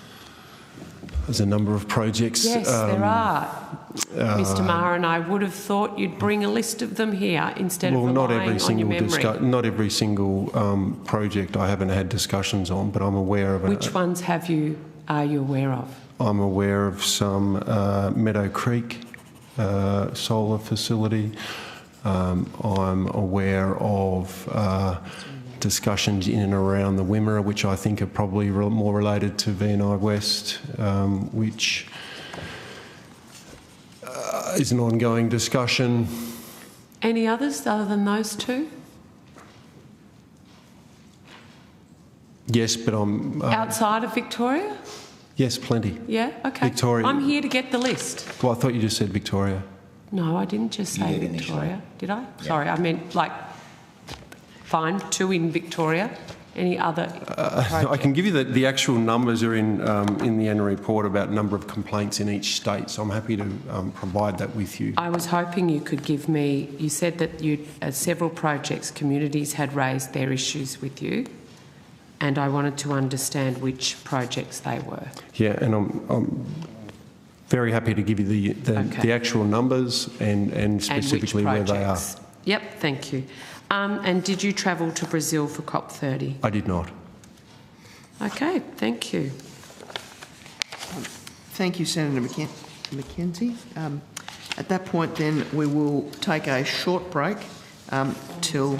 There's a number of projects. Yes, there are. Mr Maher, and I would have thought you'd bring a list of them here instead of relying on your memory. Not every single project I haven't had discussions on, but I'm aware of it. Which ones are you aware of? I'm aware of some Meadow Creek solar facility. I'm aware of discussions in and around the Wimmera, which I think are probably more related to VNI West, which is an ongoing discussion. Any others other than those two? Yes, but I'm... outside of Victoria? Yes, plenty. Yeah, okay. Victoria. I'm here to get the list. Well, I thought you just said Victoria. No, I didn't just say Victoria. Did I? Yeah. Sorry, I meant fine, 2 in Victoria. Any other? I can give you the actual numbers are in the annual report about number of complaints in each state, so I'm happy to provide that with you. I was hoping you could give me, you said that you several projects, communities had raised their issues with you, and I wanted to understand which projects they were. Yeah, and I'm very happy to give you the actual numbers and specifically where they are. Yep, thank you. And did you travel to Brazil for COP30? I did not. Okay, thank you. Thank you, Senator McKenzie. At that point, then, we will take a short break till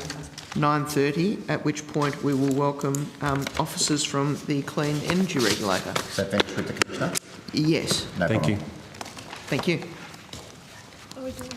9:30, at which point we will welcome officers from the Clean Energy Regulator. Is that finished with the Commissioner? Yes. No Thank problem. you. Thank you. Are we doing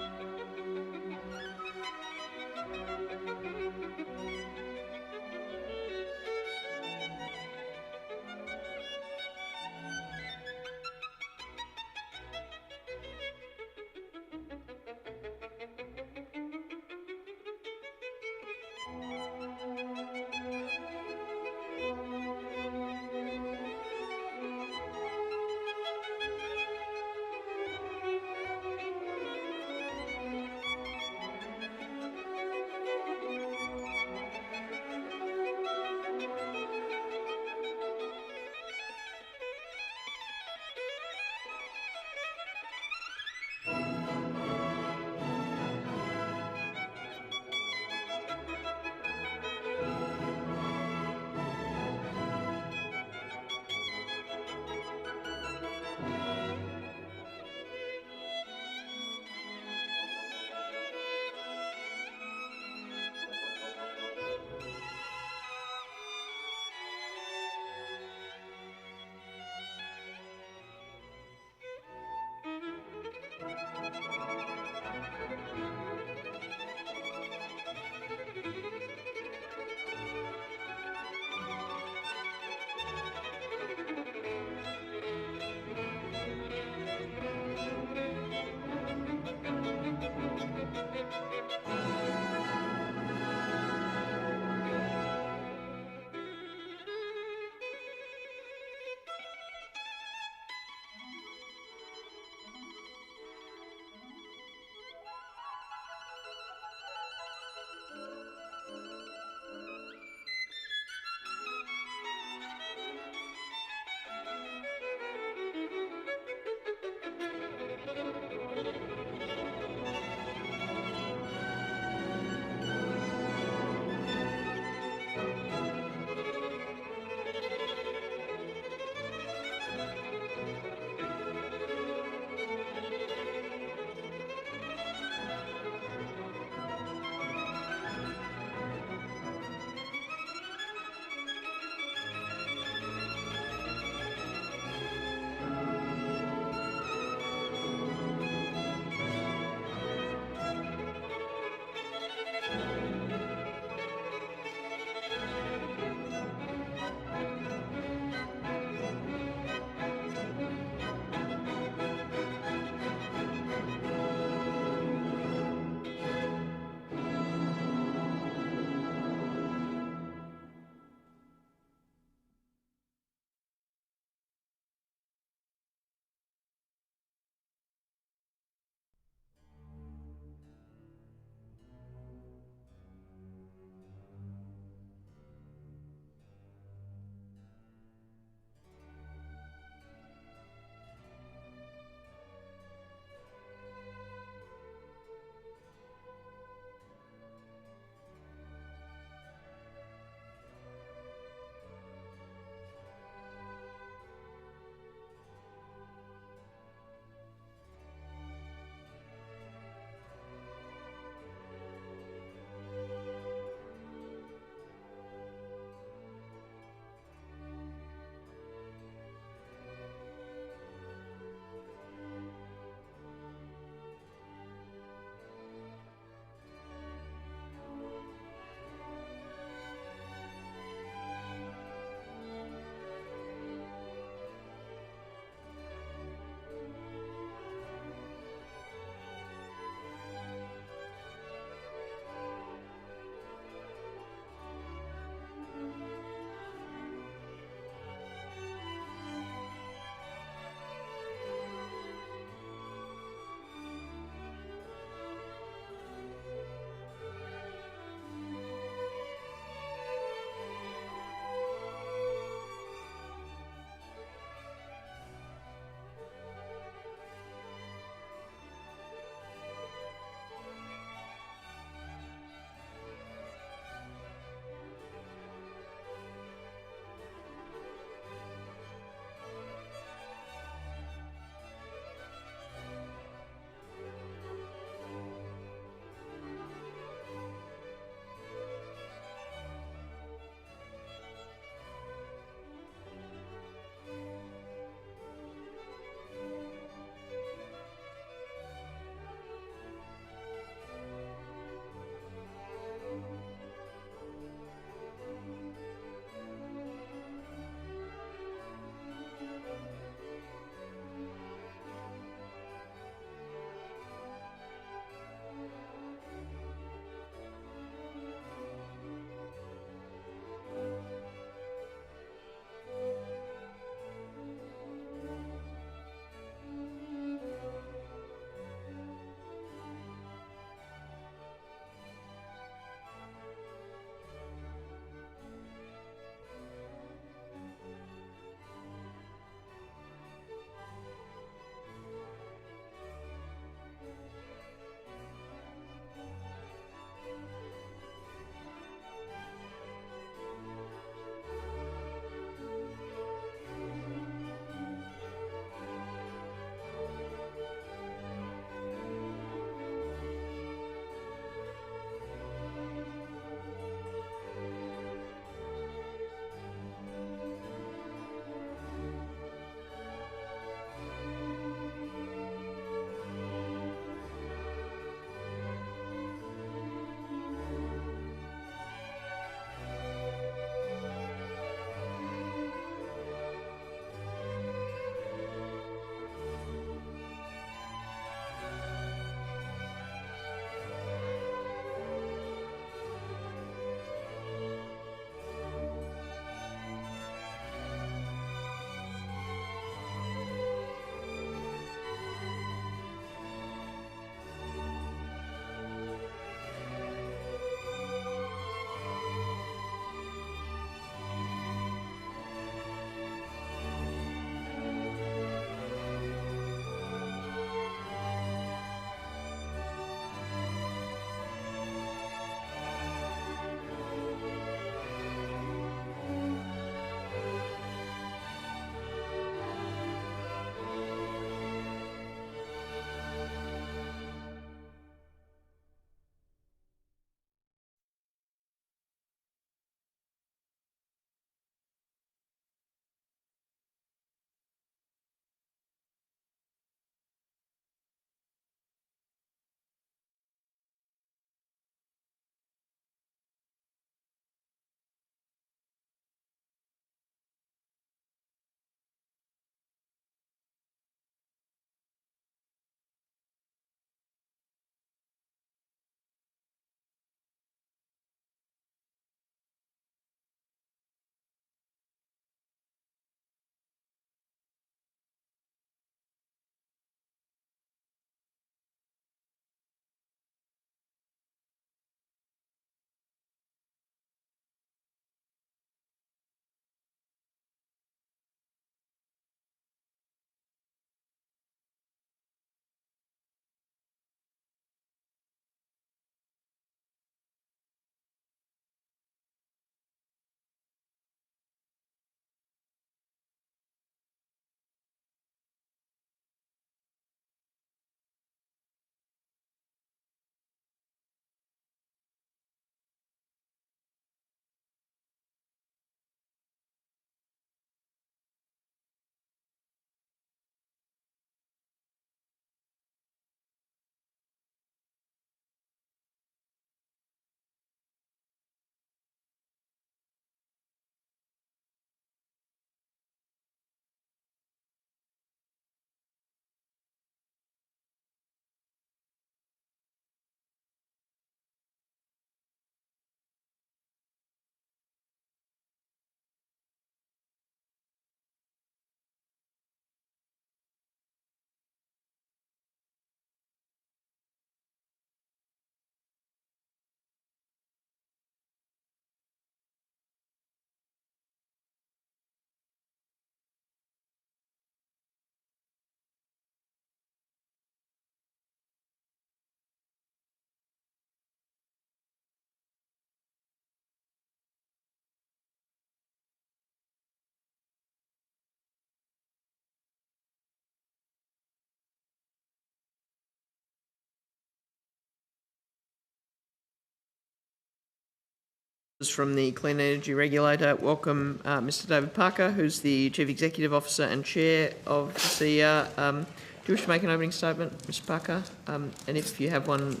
from the Clean Energy Regulator. Welcome Mr David Parker, who's the Chief Executive Officer and Chair of the CER. Do you wish to make an opening statement, Mr Parker? And if you have one,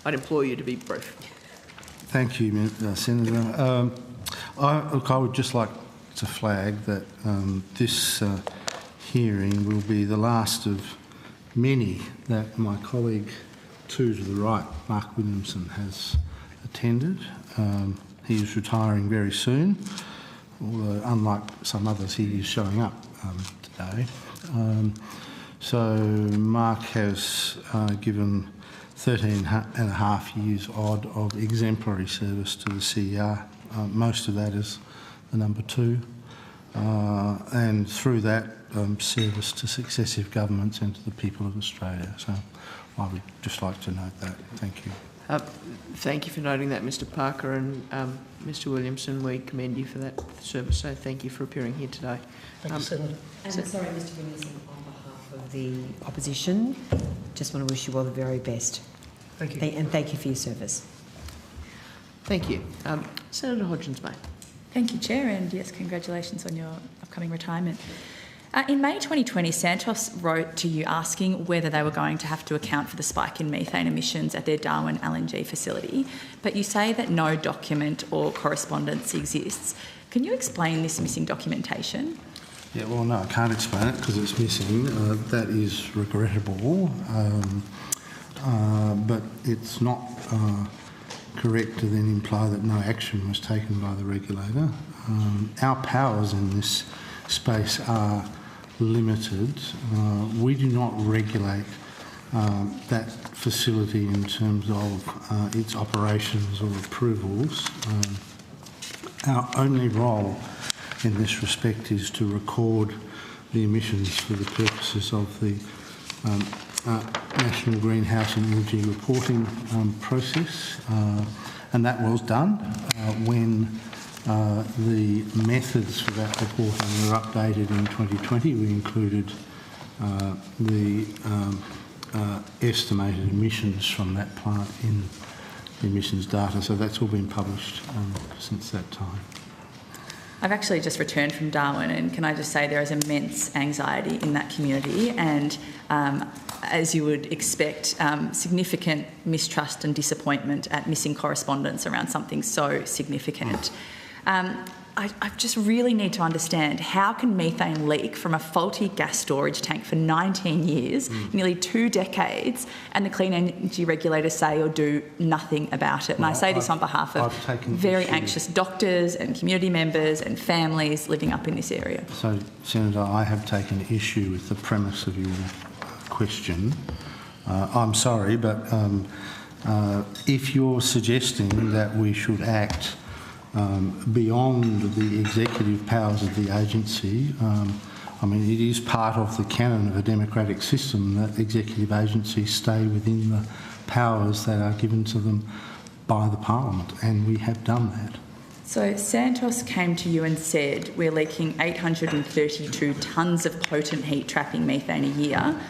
I'd implore you to be brief. Thank you, Senator. I would just like to flag that this hearing will be the last of many that my colleague to the right, Mark Williamson, has attended. He is retiring very soon, although unlike some others, he is showing up today. So Mark has given 13 and a half years odd of exemplary service to the CER. Most of that is the number 2. And through that, service to successive governments and to the people of Australia. So I would just like to note that. Thank you. Thank you for noting that, Mr Parker, and Mr Williamson, we commend you for that service, so thank you for appearing here today. Thank you, Senator. And sorry, Mr Williamson, on behalf of the opposition, just want to wish you all the very best. Thank you. And thank you for your service. Thank you. Senator Hodgins-May. Thank you, Chair, and yes, congratulations on your upcoming retirement. In May 2020, Santos wrote to you asking whether they were going to have to account for the spike in methane emissions at their Darwin LNG facility, but you say that no document or correspondence exists. Can you explain this missing documentation? Yeah, well, no, I can't explain it because it's missing. That is regrettable, but it's not correct to then imply that no action was taken by the regulator. Our powers in this space are limited. We do not regulate that facility in terms of its operations or approvals. Our only role in this respect is to record the emissions for the purposes of the National Greenhouse and Energy Reporting process, and that was done when the methods for that reporting were updated in 2020. We included the estimated emissions from that plant in the emissions data, so that's all been published since that time. I've actually just returned from Darwin, and can I just say there is immense anxiety in that community and, as you would expect, significant mistrust and disappointment at missing correspondence around something so significant. I just really need to understand, how can methane leak from a faulty gas storage tank for 19 years, nearly 2 decades, and the Clean Energy Regulator say or do nothing about it? And I say this on behalf of very anxious doctors and community members and families living up in this area. So, Senator, I have taken issue with the premise of your question. I'm sorry, but if you're suggesting that we should act beyond the executive powers of the agency, I mean, it is part of the canon of a democratic system that executive agencies stay within the powers that are given to them by the Parliament, and we have done that. So Santos came to you and said, we're leaking 832 tonnes of potent heat-trapping methane a year,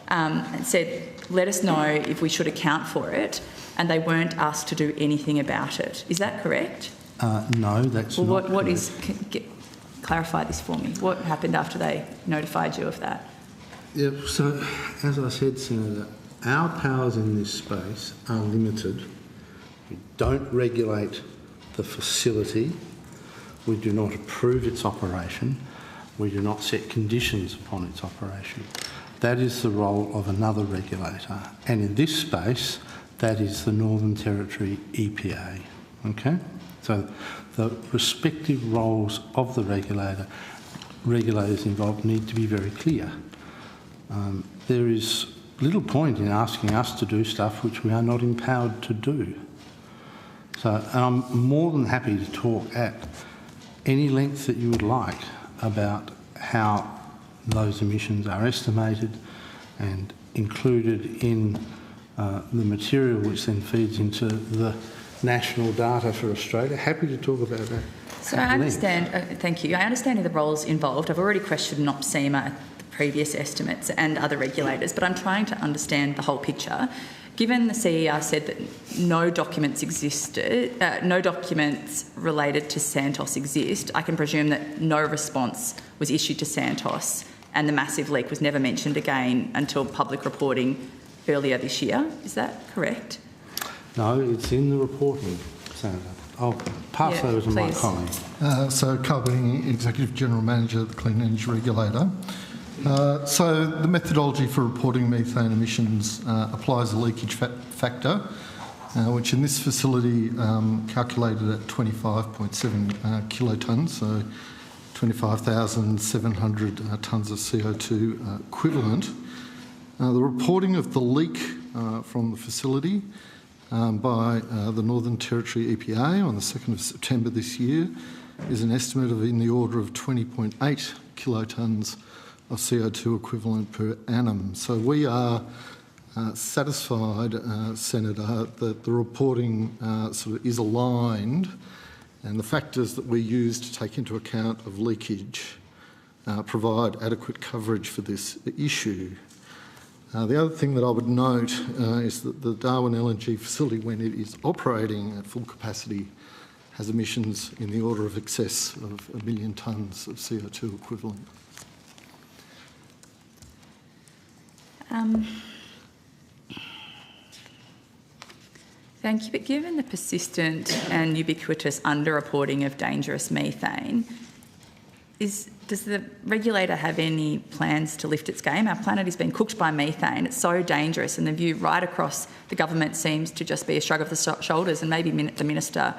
and said, let us know if we should account for it, and they weren't asked to do anything about it. Is that correct? No, that's not what correct. is? Clarify this for me. What happened after they notified you of that? Yeah, so, as I said, Senator, our powers in this space are limited. We don't regulate the facility. We do not approve its operation. We do not set conditions upon its operation. That is the role of another regulator. And in this space, that is the Northern Territory EPA. Okay? So the respective roles of the regulators involved need to be very clear. There is little point in asking us to do stuff which we are not empowered to do. So, and I'm more than happy to talk at any length that you would like about how those emissions are estimated and included in the material which then feeds into the national data for Australia. Happy to talk about that. So I understand, thank you. I understand the roles involved. I've already questioned NOPSEMA, the previous estimates and other regulators, but I'm trying to understand the whole picture. Given the CER said that no documents existed, no documents related to Santos exist, I can presume that no response was issued to Santos and the massive leak was never mentioned again until public reporting earlier this year. Is that correct? No, it's in the reporting, Senator. I'll pass over to my colleague. So, Carl Benning, Executive General Manager of the Clean Energy Regulator. So the methodology for reporting methane emissions applies a leakage factor, which in this facility calculated at 25.7 kilotonnes, so 25,700 tonnes of CO2 equivalent. The reporting of the leak from the facility by the Northern Territory EPA on the 2nd of September this year is an estimate of in the order of 20.8 kilotonnes of CO2 equivalent per annum. So we are satisfied, Senator, that the reporting sort of is aligned and the factors that we use to take into account of leakage provide adequate coverage for this issue. The other thing that I would note is that the Darwin LNG facility, when it is operating at full capacity, has emissions in the order of excess of 1 million tonnes of CO2 equivalent. Thank you, but given the persistent and ubiquitous underreporting of dangerous methane, does the regulator have any plans to lift its game? Our planet is being cooked by methane. It's so dangerous, and the view right across the government seems to just be a shrug of the shoulders, and maybe the minister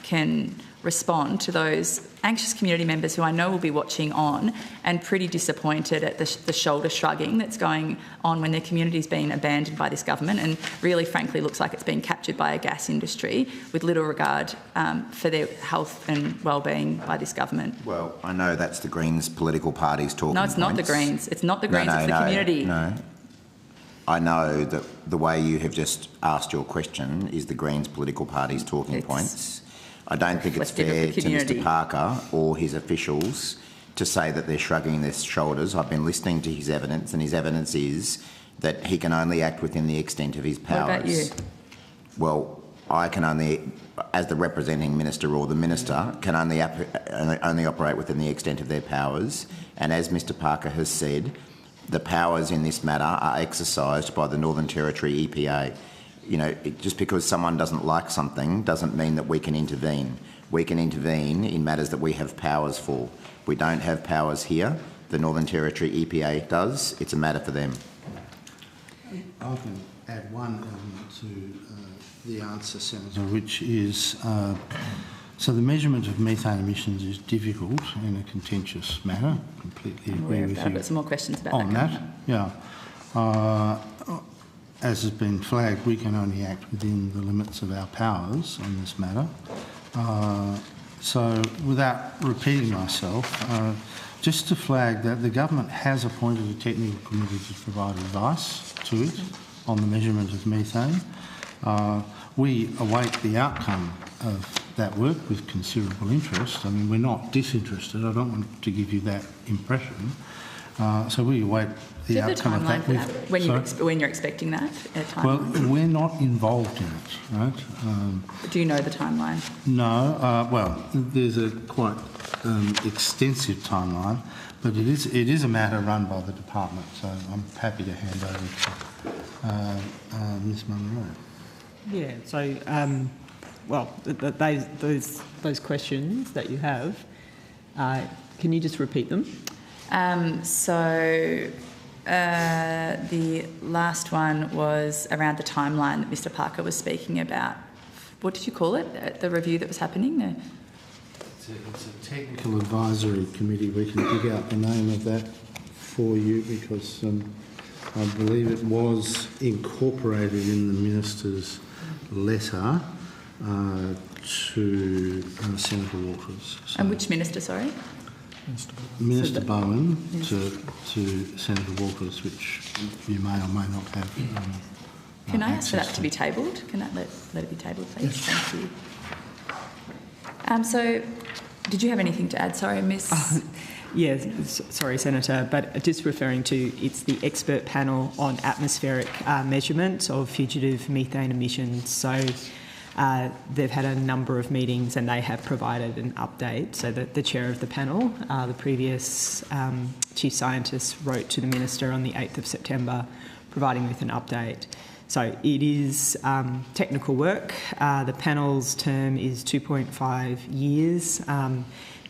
can respond to those anxious community members who I know will be watching on and pretty disappointed at the shoulder shrugging that's going on when their community's been abandoned by this government and really, frankly, looks like it's been captured by a gas industry with little regard for their health and well-being by this government. Well, I know that's the Greens political party's talking No, it's not the Greens. It's not the Greens, it's the community. No. I know that the way you have just asked your question is the Greens political party's talking points. I don't think it's fair to Mr Parker or his officials to say that they're shrugging their shoulders. I've been listening to his evidence, and his evidence is that he can only act within the extent of his powers. What about you? Well, I can only, as the representing minister or the minister, can only operate within the extent of their powers. And as Mr Parker has said, the powers in this matter are exercised by the Northern Territory EPA. You know, just because someone doesn't like something doesn't mean that we can intervene. We can intervene in matters that we have powers for. We don't have powers here. The Northern Territory EPA does. It's a matter for them. I can add one element to the answer, Senator, which is so the measurement of methane emissions is difficult in a contentious matter. Completely agree with you. I've got some more questions about on that. Yeah. As has been flagged, we can only act within the limits of our powers on this matter. So without repeating myself, just to flag that the government has appointed a technical committee to provide advice to it on the measurement of methane. We await the outcome of that work with considerable interest. I mean, we're not disinterested. I don't want to give you that impression. So we await the outcome of that. Do you have a timeline for that? When you're expecting that? Well, we're not involved in it, right? Do you know the timeline? No. Well, there's a quite extensive timeline, but it is a matter run by the department. So I'm happy to hand over to Ms. Munro. Yeah. So, well, those questions that you have, can you just repeat them? The last one was around the timeline that Mr Parker was speaking about. What did you call it? The review that was happening? It's a technical advisory committee. We can dig out the name of that for you because I believe it was incorporated in the Minister's letter to Senator Waters. So and which Minister, sorry? Minister Bowen to Senator Waters, which you may or may not have. Can I ask for that to be tabled? Can that let it be tabled, please? Yes. Thank you. So Did you have anything to add? Sorry, Miss. Yes, sorry, Senator, but just referring to it's the expert panel on atmospheric measurement of fugitive methane emissions. So they've had a number of meetings and they have provided an update. So the chair of the panel, the previous chief scientist, wrote to the minister on the 8th of September providing with an update. So it is technical work. The panel's term is 2.5 years.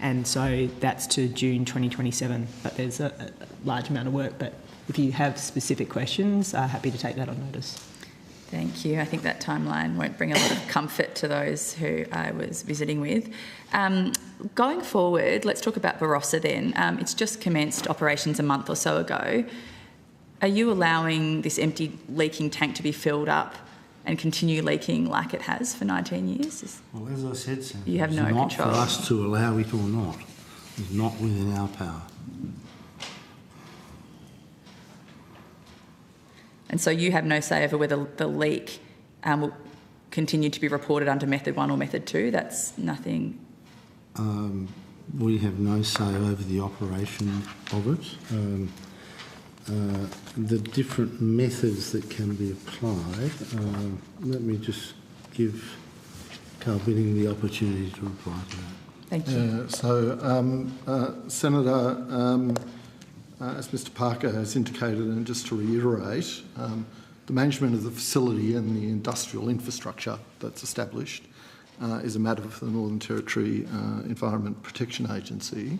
And so that's to June 2027. But there's a large amount of work. But if you have specific questions, happy to take that on notice. Thank you. I think that timeline won't bring a lot of comfort to those who I was visiting with. Going forward, let's talk about Barossa then. It's just commenced operations a month or so ago. Are you allowing this empty leaking tank to be filled up and continue leaking like it has for 19 years? Well, as I said, Senator, you have no it's not control. for us to allow it or not. It's not within our power. And so you have no say over whether the leak will continue to be reported under Method 1 or Method 2? That's nothing... We have no say over the operation of it. The different methods that can be applied, let me just give Carl Binning the opportunity to reply to that. Thank you. Senator, as Mr Parker has indicated, and just to reiterate, the management of the facility and the industrial infrastructure that's established is a matter for the Northern Territory Environment Protection Agency.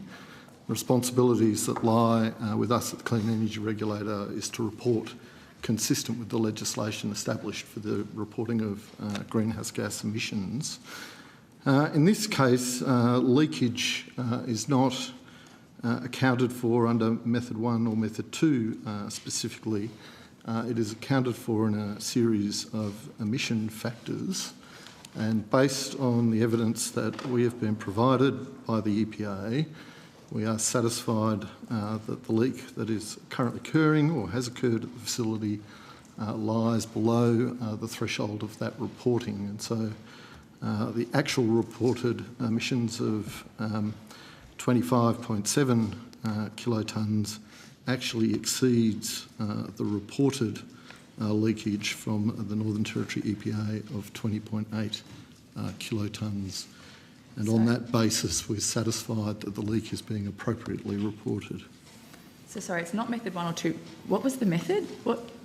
Responsibilities that lie with us at the Clean Energy Regulator is to report consistent with the legislation established for the reporting of greenhouse gas emissions. In this case, leakage is not accounted for under Method 1 or Method 2 specifically. It is accounted for in a series of emission factors, and based on the evidence that we have been provided by the EPA, we are satisfied that the leak that is currently occurring or has occurred at the facility lies below the threshold of that reporting. And so the actual reported emissions of 25.7 kilotonnes actually exceeds the reported leakage from the Northern Territory EPA of 20.8 kilotonnes. And on that basis, we're satisfied that the leak is being appropriately reported. So sorry, it's not Method 1 or 2. What was the method?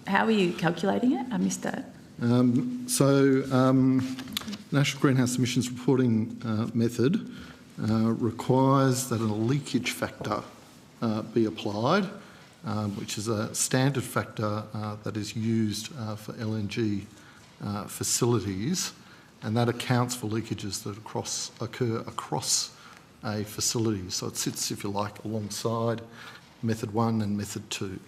How are you calculating it? I missed that. National Greenhouse Emissions Reporting Method requires that a leakage factor be applied, which is a standard factor that is used for LNG facilities, and that accounts for leakages that occur across a facility. So it sits, if you like, alongside Method 1 and Method 2.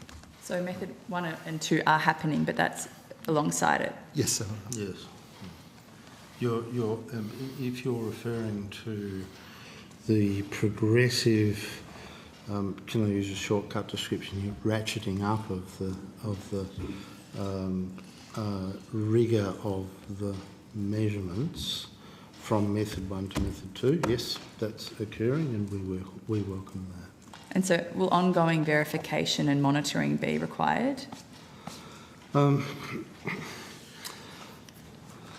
So Method 1 and 2 are happening, but that's alongside it? Yes, Senator. Yes. If you're referring to the progressive, can I use a shortcut description here, ratcheting up of the rigour of the measurements from Method 1 to Method 2, yes, that's occurring, and we welcome that. And so will ongoing verification and monitoring be required? I'm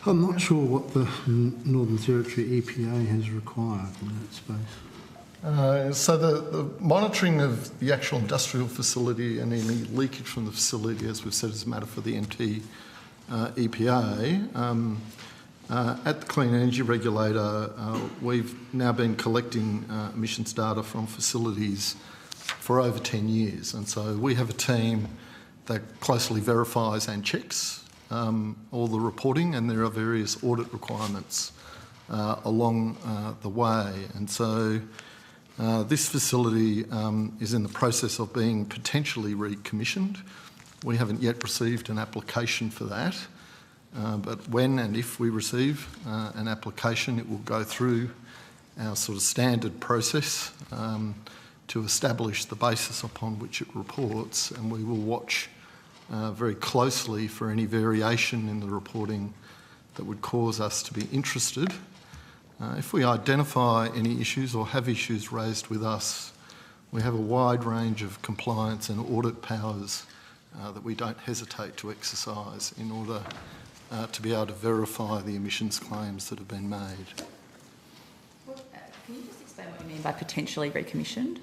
not sure what the Northern Territory EPA has required in that space. So the monitoring of the actual industrial facility and any leakage from the facility, as we've said, is a matter for the NT EPA. At the Clean Energy Regulator, we've now been collecting emissions data from facilities for over 10 years, and so we have a team that closely verifies and checks all the reporting, and there are various audit requirements along the way. And so this facility is in the process of being potentially recommissioned. We haven't yet received an application for that, but when and if we receive an application, it will go through our sort of standard process to establish the basis upon which it reports, and we will watch very closely for any variation in the reporting that would cause us to be interested If we identify any issues or have issues raised with us, we have a wide range of compliance and audit powers that we don't hesitate to exercise in order to be able to verify the emissions claims that have been made. Can you just explain what you mean by potentially recommissioned?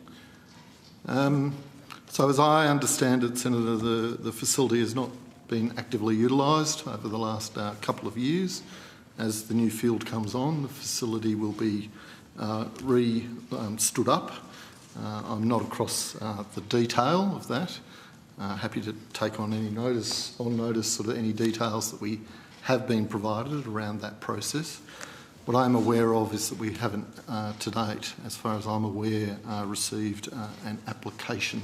So as I understand it, Senator, the facility has not been actively utilised over the last couple of years. As the new field comes on, the facility will be stood up. I'm not across the detail of that. Happy to take on any notice sort of any details that we have been provided around that process. What I'm aware of is that we haven't, to date, as far as I'm aware, received an application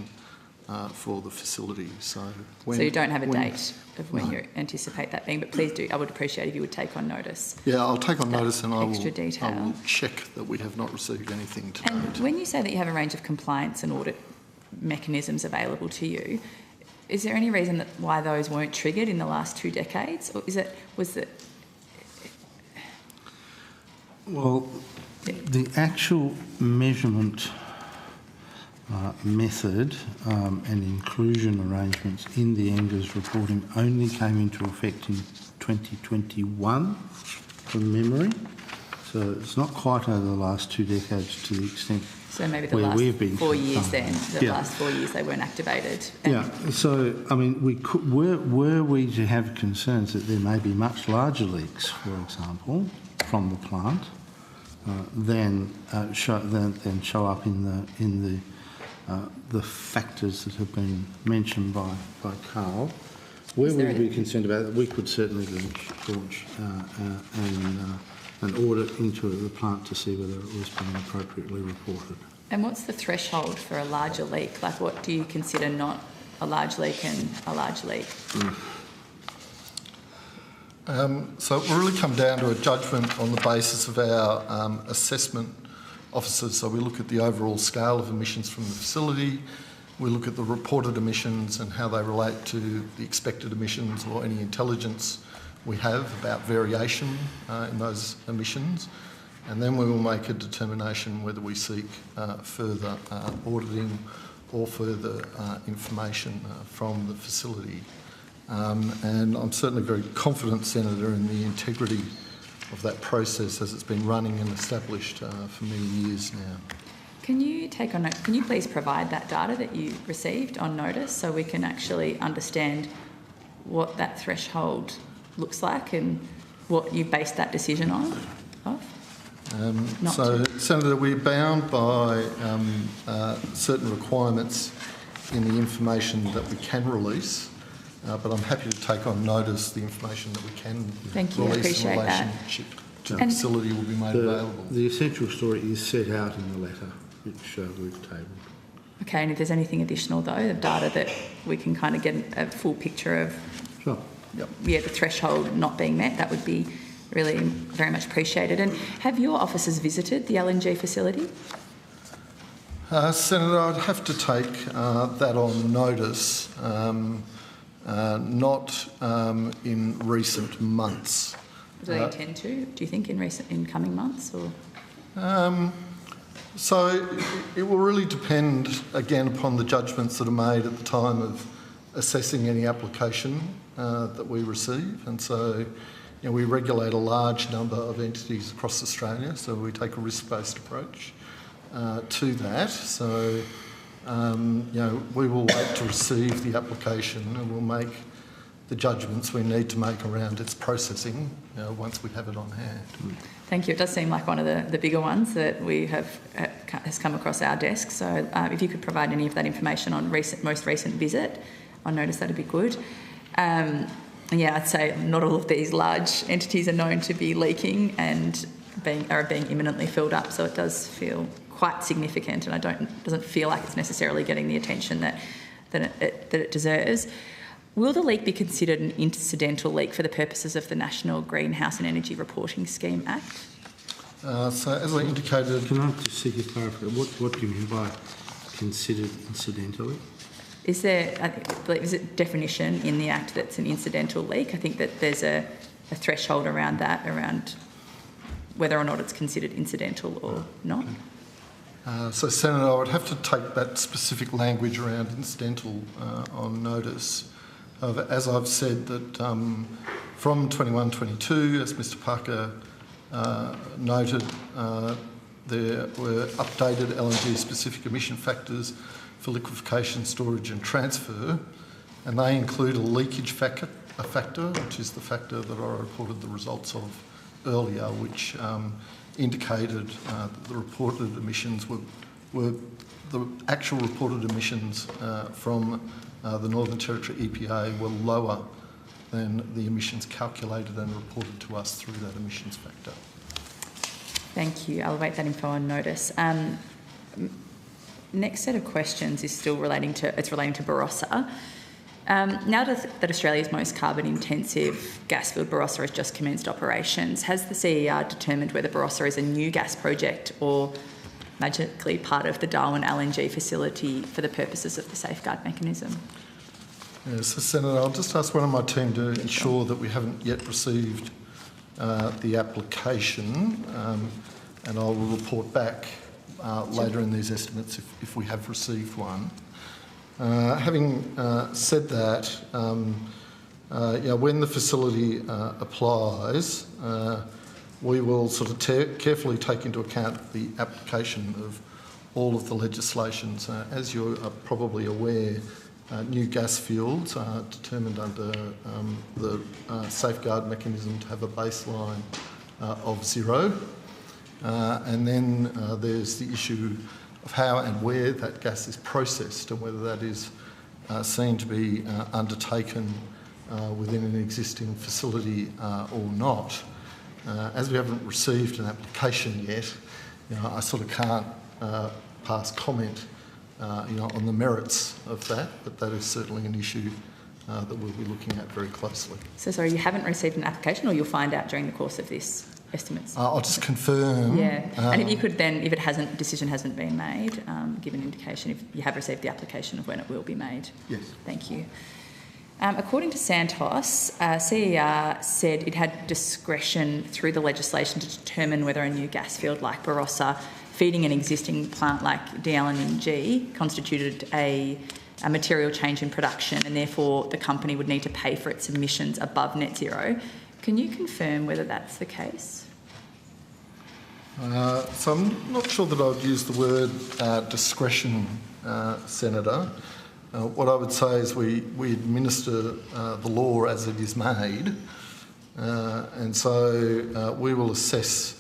for the facility. So you don't have a date of when you anticipate that being, but please do. I would appreciate if you would take on notice. Yeah, I'll take on notice and I will detail. check that we have not received anything to date. And when you say that you have a range of compliance and audit mechanisms available to you, is there any reason why those weren't triggered in the last 2 decades, or was it? Well, the actual measurement method and inclusion arrangements in the NGAS reporting only came into effect in 2021 from memory. So it's not quite over the last 2 decades to the extent so maybe the where last we've been 4 years then, last 4 years they weren't activated. Yeah, so I mean, were we to have concerns that there may be much larger leaks, for example, from the plant, then show up in the factors that have been mentioned by Carl. Where we would be concerned about it, we could certainly launch an audit into the plant to see whether it was being appropriately reported. And what's the threshold for a larger leak? Like, what do you consider not a large leak and a large leak? So it will really come down to a judgment on the basis of our assessment officers. So we look at the overall scale of emissions from the facility, we look at the reported emissions and how they relate to the expected emissions or any intelligence we have about variation in those emissions, and then we will make a determination whether we seek further auditing or further information from the facility. And I'm certainly very confident, Senator, in the integrity of that process as it's been running and established for many years now. Can you please provide that data that you received on notice so we can actually understand what that threshold looks like and what you based that decision on? Senator, we're bound by certain requirements in the information that we can release, but I'm happy to take on notice the information that we can release in relation to the facility will be made available. The essential story is set out in the letter which we've tabled. Okay, and if there's anything additional though, the data that we can kind of get a full picture of the threshold not being met, that would be really very much appreciated. And have your officers visited the LNG facility? Senator, I'd have to take that on notice, not in recent months. Do they intend to, do you think, in coming months? Or? So it will really depend, again, upon the judgments that are made at the time of assessing any application that we receive. And so, we regulate a large number of entities across Australia, so we take a risk-based approach to that. So, we will wait to receive the application and we'll make the judgments we need to make around its processing once we have it on hand. Thank you. It does seem like one of the bigger ones that we has come across our desk. So if you could provide any of that information on most recent visit on notice, that'd be good. I'd say not all of these large entities are known to be leaking and are being imminently filled up. So it does feel quite significant, and doesn't feel like it's necessarily getting the attention that it deserves. Will the leak be considered an incidental leak for the purposes of the National Greenhouse and Energy Reporting Scheme Act? So, as I indicated... Can I just seek a clarification? What do you mean by considered incidentally? Is there a definition in the Act that's an incidental leak? I think that there's a threshold around that, around whether or not it's considered incidental or not? So, Senator, I would have to take that specific language around incidental on notice. As I've said, that from 21-22, as Mr Parker noted, there were updated LNG-specific emission factors for liquefaction, storage and transfer, and they include a leakage factor, which is the factor that I reported the results of earlier, which indicated that the reported emissions were the actual reported emissions from the Northern Territory EPA were lower than the emissions calculated and reported to us through that emissions factor. Thank you. I'll await that info on notice. Next set of questions is still relating to Barossa. Now that Australia's most carbon-intensive gas field, Barossa, has just commenced operations, has the CER determined whether Barossa is a new gas project or magically part of the Darwin LNG facility for the purposes of the safeguard mechanism? Yes, so Senator, I'll just ask one of my team to ensure that we haven't yet received the application, and I will report back later in these estimates if we have received one. Having said that, when the facility applies, we will sort of carefully take into account the application of all of the legislation. So, as you are probably aware, new gas fields are determined under the safeguard mechanism to have a baseline of 0. And then there's the issue of how and where that gas is processed and whether that is seen to be undertaken within an existing facility or not. As we haven't received an application yet, I sort of can't pass comment on the merits of that, but that is certainly an issue that we'll be looking at very closely. So, sorry, you haven't received an application, or you'll find out during the course of this estimates? I'll just confirm. Yeah, and if you could then, if decision hasn't been made, give an indication if you have received the application of when it will be made. Yes. Thank you. According to Santos, CER said it had discretion through the legislation to determine whether a new gas field like Barossa feeding an existing plant like DLNG constituted a material change in production, and therefore the company would need to pay for its emissions above net zero. Can you confirm whether that's the case? So I'm not sure that I would use the word discretion, Senator. What I would say is we administer the law as it is made, and so we will assess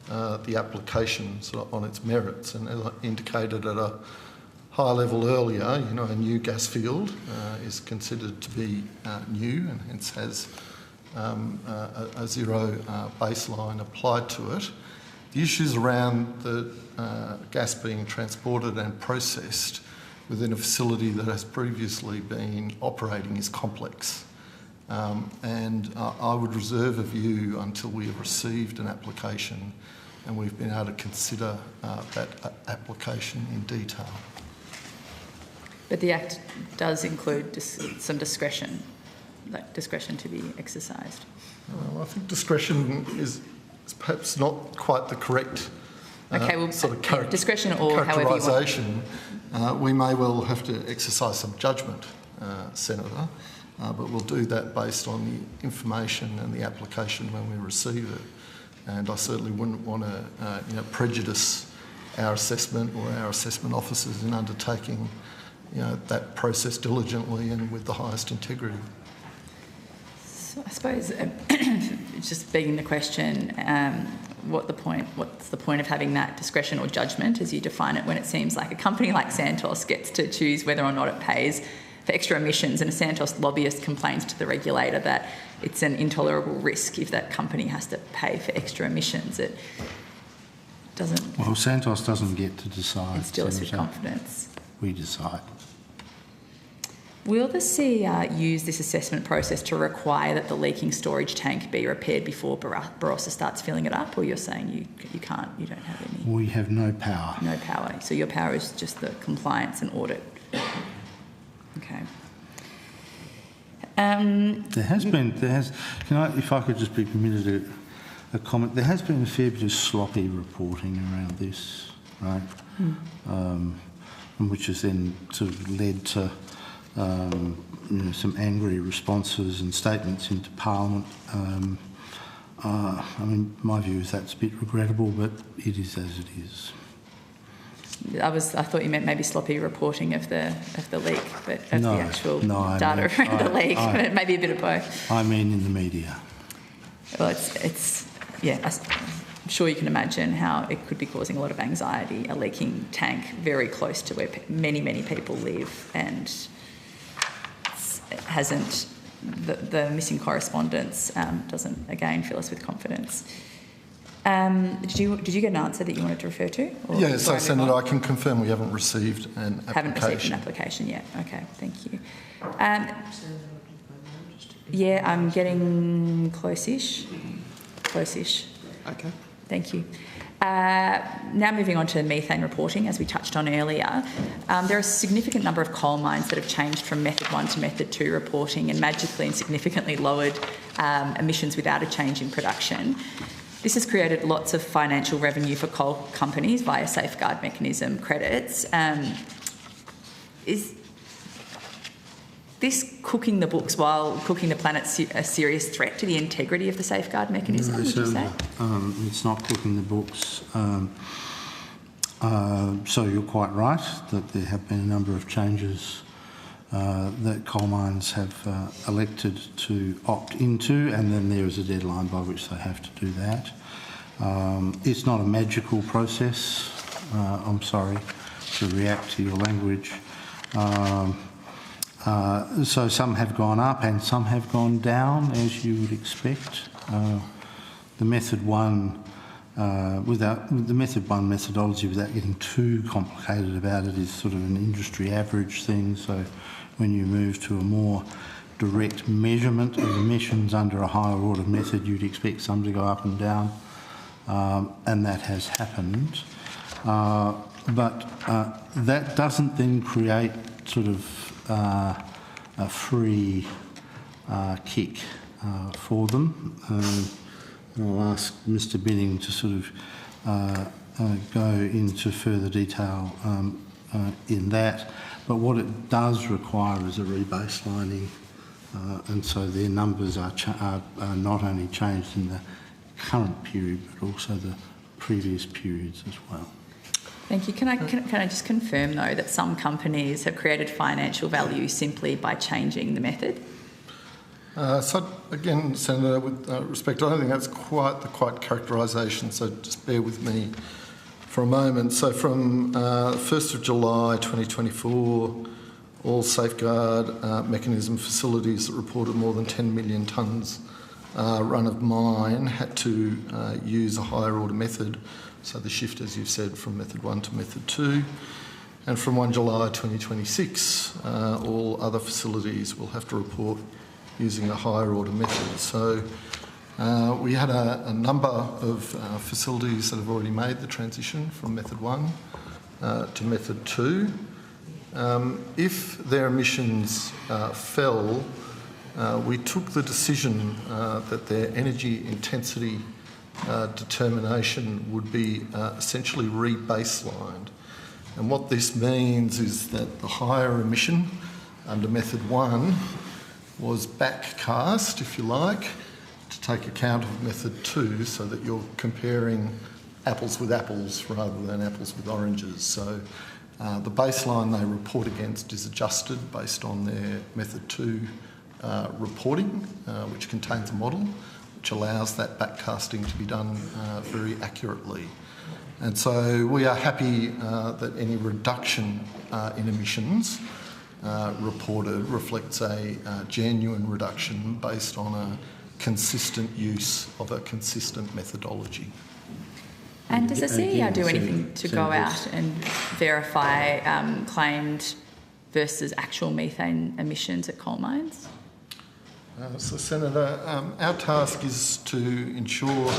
the application on its merits. And as I indicated at a high level earlier, a new gas field is considered to be new and hence has a 0 baseline applied to it. The issues around the gas being transported and processed within a facility that has previously been operating is complex. And I would reserve a view until we have received an application and we've been able to consider that application in detail. But the Act does include some discretion, like discretion to be exercised. Well, I think discretion is perhaps not quite the correct discretion or however you want. We may well have to exercise some judgment, Senator, but we'll do that based on the information and the application when we receive it. And I certainly wouldn't want to prejudice our assessment or our assessment officers in undertaking that process diligently and with the highest integrity. So I suppose, just begging the question, what's the point of having that discretion or judgment as you define it when it seems like a company like Santos gets to choose whether or not it pays for extra emissions, and a Santos lobbyist complains to the regulator that it's an intolerable risk if that company has to pay for extra emissions? It doesn't... Well, Santos doesn't get to decide. Instill us with confidence. We decide. Will the CER use this assessment process to require that the leaking storage tank be repaired before Barossa starts filling it up, or you're saying you can't, you don't have any? We have no power. No power. So your power is just the compliance and audit. Okay. If I could just be permitted to a comment. There has been a fair bit of sloppy reporting around this, right? Which has then sort of led to some angry responses and statements into Parliament. I mean, my view is that's a bit regrettable, but it is as it is. I thought you meant maybe sloppy reporting of the leak, but of the actual data around the leak. Maybe a bit of both. I mean, in the media. Well, I'm sure you can imagine how it could be causing a lot of anxiety, a leaking tank very close to where many people live, and it hasn't. The missing correspondence doesn't again fill us with confidence. Did you get an answer that you wanted to refer to? Yes, so Senator, I can confirm we haven't received an application. Haven't received an application yet. Okay, thank you. Yeah, I'm getting close-ish. Okay. Thank you. Now moving on to methane reporting, as we touched on earlier. There are a significant number of coal mines that have changed from Method 1 to Method 2 reporting and magically and significantly lowered emissions without a change in production. This has created lots of financial revenue for coal companies via safeguard mechanism credits. Is this cooking the books while cooking the planet a serious threat to the integrity of the safeguard mechanism, would you say? It's not cooking the books. So you're quite right that there have been a number of changes that coal mines have elected to opt into, and then there is a deadline by which they have to do that. It's not a magical process. I'm sorry to react to your language. So some have gone up and some have gone down, as you would expect. The Method 1, the Method 1 methodology, without getting too complicated about it, is sort of an industry average thing. So when you move to a more direct measurement of emissions under a higher order method, you'd expect some to go up and down, and that has happened. But that doesn't then create sort of a free kick for them. I'll ask Mr Binning to sort of go into further detail in that. But what it does require is a rebaselining, and so their numbers are not only changed in the current period, but also the previous periods as well. Thank you. Can I just confirm, though, that some companies have created financial value simply by changing the method? So again, Senator, with respect, I don't think that's quite the characterisation, so just bear with me for a moment. So from 1st of July 2024, all safeguard mechanism facilities that reported more than 10 million tonnes run of mine had to use a higher order method. So the shift, as you've said, from Method 1 to Method 2. And from 1 July 2026, all other facilities will have to report using a higher order method. So we had a number of facilities that have already made the transition from Method 1 to Method 2. If their emissions fell, we took the decision that their energy intensity determination would be essentially re-baselined. And what this means is that the higher emission under Method 1 was backcast, if you like, to take account of Method 2, so that you're comparing apples with apples rather than apples with oranges. So the baseline they report against is adjusted based on their Method 2 reporting, which contains a model which allows that backcasting to be done very accurately. And so we are happy that any reduction in emissions reported reflects a genuine reduction based on a consistent use of a consistent methodology. And does the CER do anything to go out and verify claimed versus actual methane emissions at coal mines? So, Senator, our task is to ensure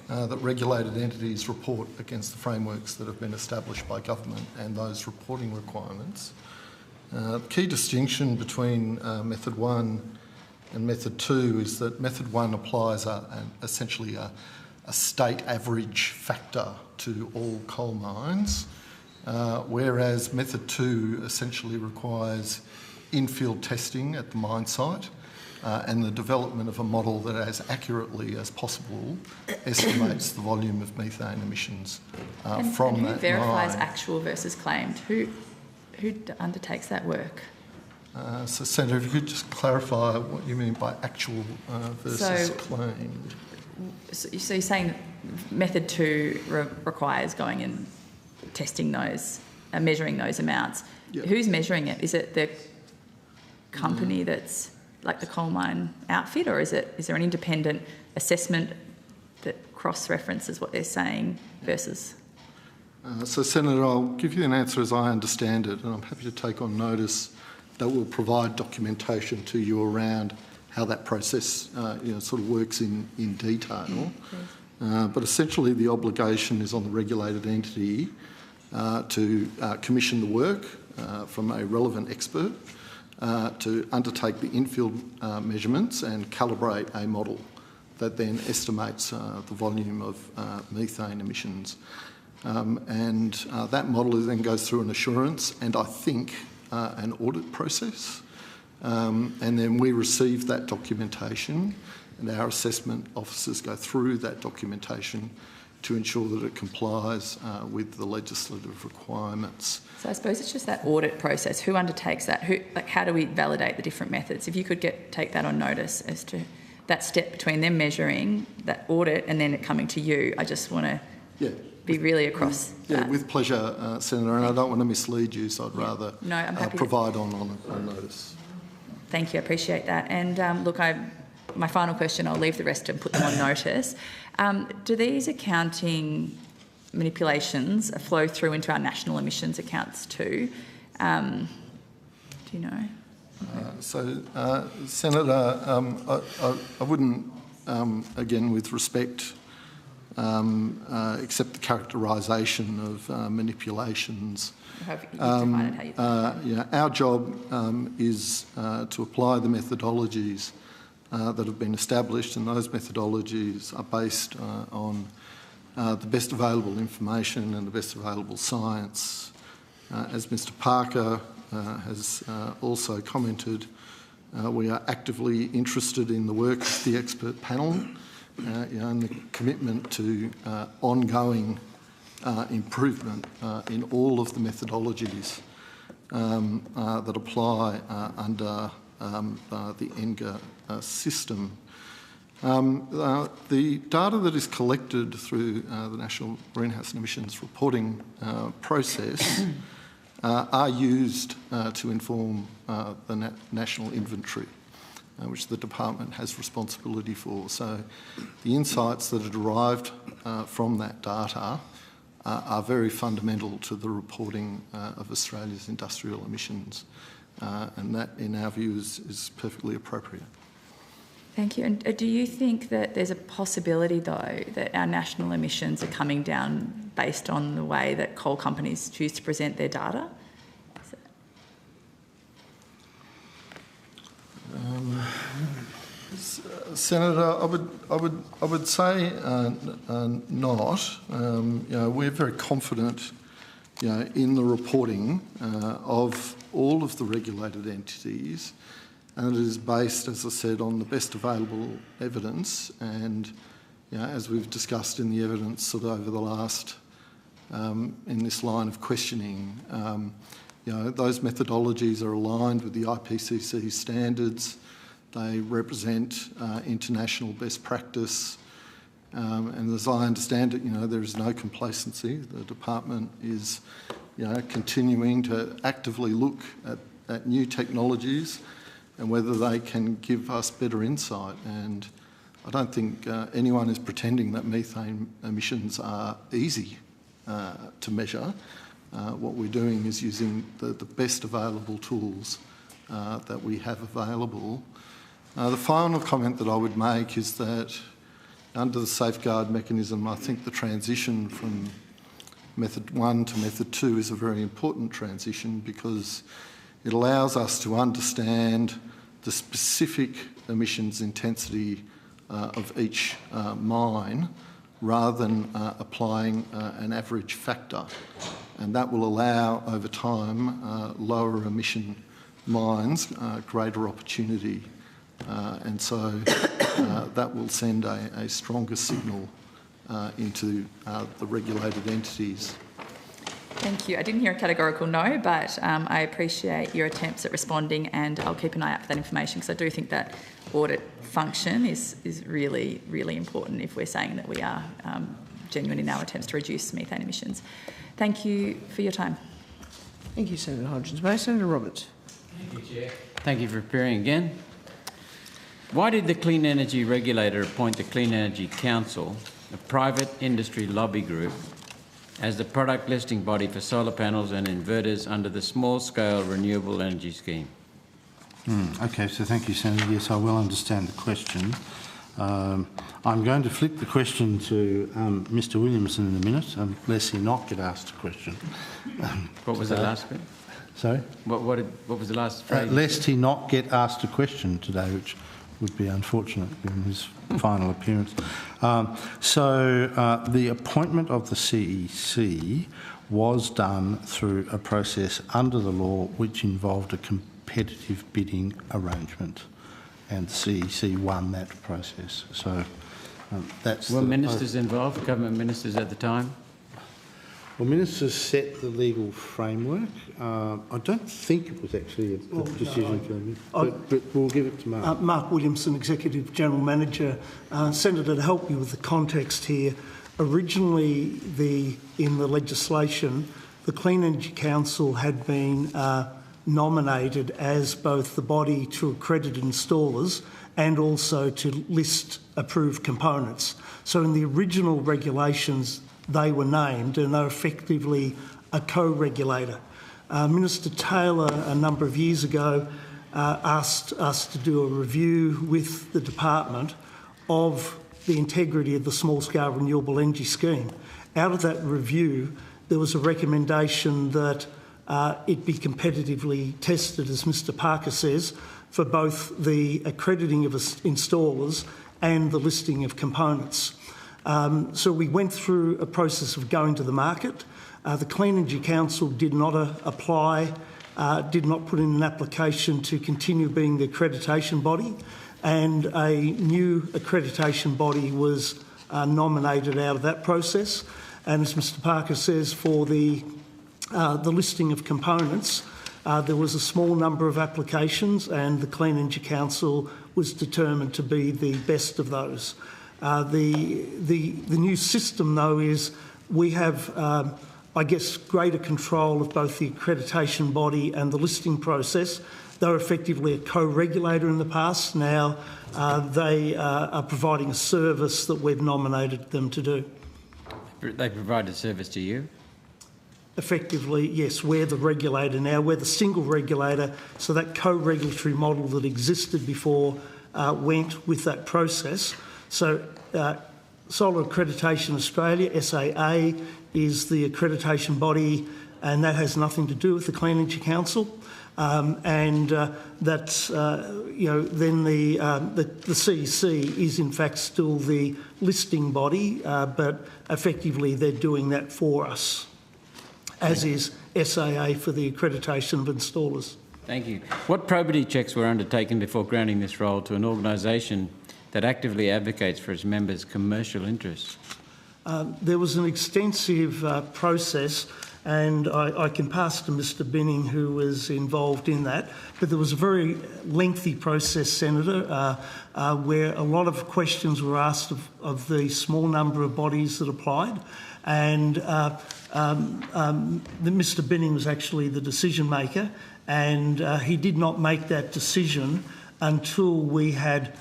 that regulated entities report against the frameworks that have been established by government and those reporting requirements. The key distinction between Method 1 And method 2 is that method 1 applies essentially a state average factor to all coal mines, whereas method 2 essentially requires in-field testing at the mine site and the development of a model that as accurately as possible estimates the volume of methane emissions from that mine. Who verifies actual versus claimed? Who undertakes that work? So, Senator, if you could just clarify what you mean by actual versus claimed. So you're saying method 2 requires going and testing those, measuring those amounts. Yep. Who's measuring it? Is it the company that's like the coal mine outfit, or is there an independent assessment that cross-references what they're saying versus? So, Senator, I'll give you an answer as I understand it, and I'm happy to take on notice that will provide documentation to you around how that process sort of works in detail. But essentially the obligation is on the regulated entity to commission the work from a relevant expert to undertake the in-field measurements and calibrate a model that then estimates the volume of methane emissions. And that model then goes through an assurance and I think an audit process. And then we receive that documentation and our assessment officers go through that documentation to ensure that it complies with the legislative requirements. So I suppose it's just that audit process. Who undertakes that? How do we validate the different methods? If you could take that on notice as to that step between them measuring, that audit, and then it coming to you. I just want to be really across that. Yeah, with pleasure, Senator, and I don't want to mislead you, so I'd rather I'm happy provide on notice. Thank you, I appreciate that. And look, my final question, I'll leave the rest and put them on notice. Do these accounting manipulations flow through into our national emissions accounts too? Do you know? Senator, I wouldn't, again, with respect, accept the characterisation of manipulations. Our job is to apply the methodologies that have been established, and those methodologies are based on the best available information and the best available science. As Mr Parker has also commented, we are actively interested in the work of the expert panel and the commitment to ongoing improvement in all of the methodologies that apply under the ENGA system. The data that is collected through the National Greenhouse Emissions Reporting process are used to inform the national inventory, which the department has responsibility for. So the insights that are derived from that data are very fundamental to the reporting of Australia's industrial emissions, and that, in our view, is perfectly appropriate. Thank you. And do you think that there's a possibility, though, that our national emissions are coming down based on the way that coal companies choose to present their data? Senator, I would say not. We're very confident, in the reporting of all of the regulated entities, and it is based, as I said, on the best available evidence. And as we've discussed in the evidence sort of over the last in this line of questioning, those methodologies are aligned with the IPCC standards. They represent international best practice, and as I understand it, there is no complacency. The department is, continuing to actively look at new technologies and whether they can give us better insight. And I don't think anyone is pretending that methane emissions are easy to measure. What we're doing is using the best available tools that we have available. The final comment that I would make is that under the safeguard mechanism, I think the transition from method 1 to method 2 is a very important transition because it allows us to understand the the specific emissions intensity of each mine rather than applying an average factor. And that will allow, over time, lower emission mines greater opportunity. And so that will send a stronger signal into the regulated entities. Thank you. I didn't hear a categorical no, but I appreciate your attempts at responding, and I'll keep an eye out for that information, because I do think that audit function is really, really important if we're saying that we are genuine in our attempts to reduce methane emissions. Thank you for your time. Thank you, Senator Hodgins-Bay. Senator Roberts. Thank you, Chair. Thank you for appearing again. Why did the Clean Energy Regulator appoint the Clean Energy Council, a private industry lobby group, as the product listing body for solar panels and inverters under the small-scale renewable energy scheme? Okay, so thank you, Senator. Yes, I will understand the question. I'm going to flick the question to Mr Williamson in a minute, unless he not get asked a question. What was the last bit? Sorry? What was the last phrase? Lest he not get asked a question today, which would be unfortunate given his final appearance. The appointment of the CEC was done through a process under the law which involved a competitive bidding arrangement, and the CEC won that process. So that's... Were ministers involved, government ministers at the time? Well, ministers set the legal framework. I don't think it was actually a decision for them, but we'll give it to Mark. Mark Williamson, Executive General Manager. Senator, to help you with the context here, originally in the legislation, the Clean Energy Council had been nominated as both the body to accredit installers and also to list approved components. So in the original regulations, they were named, and they're effectively a co-regulator. Minister Taylor, a number of years ago, asked us to do a review with the department of the integrity of the small-scale renewable energy scheme. Out of that review, there was a recommendation that it be competitively tested, as Mr Parker says, for both the accrediting of installers and the listing of components. So we went through a process of going to the market. The Clean Energy Council did not did not put in an application to continue being the accreditation body, and a new accreditation body was nominated out of that process. And as Mr Parker says, for the listing of components, there was a small number of applications, and the Clean Energy Council was determined to be the best of those. The new system, though, is we have, I guess, greater control of both the accreditation body and the listing process. They were effectively a co-regulator in the past. Now they are providing a service that we've nominated them to do. They provided service to you? Effectively, yes, we're the regulator now. We're the single regulator, so that co-regulatory model that existed before went with that process. So Solar Accreditation Australia, SAA, is the accreditation body, and that has nothing to do with the Clean Energy Council. That's, then the CEC is in fact still the listing body, but effectively they're doing that for us, as is SAA for the accreditation of installers. Thank you. What probity checks were undertaken before granting this role to an organisation that actively advocates for its members' commercial interests? There was an extensive process, and I can pass to Mr Binning, who was involved in that, but there was a very lengthy process, Senator, where a lot of questions were asked of the small number of bodies that applied, and Mr Binning was actually the decision maker, and he did not make that decision until we had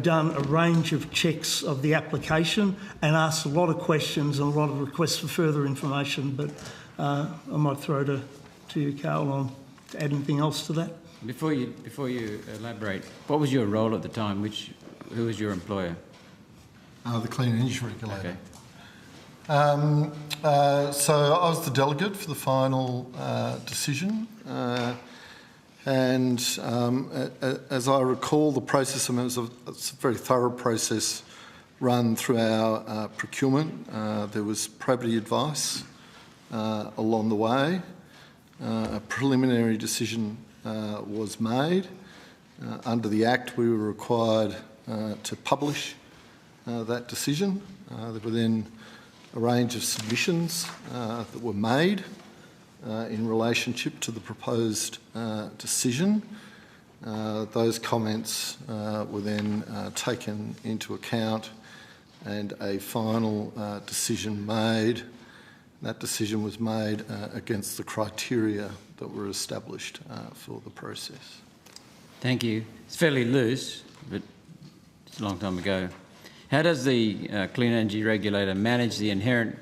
done a range of checks of the application and asked a lot of questions and a lot of requests for further information. But I might throw to you, Carol, on to add anything else to that. Before you elaborate, what was your role at the time? Who was your employer? The Clean Energy Regulator. Okay. So I was the delegate for the final decision. And as I recall, the process, it's a very thorough process run through our procurement. There was probity advice along the way. A preliminary decision was made. Under the Act, we were required to publish that decision. There were then a range of submissions that were made in relationship to the proposed decision. Those comments were then taken into account and a final decision made. That decision was made against the criteria that were established for the process. Thank you. It's fairly loose, but it's a long time ago. How does the Clean Energy Regulator manage the inherent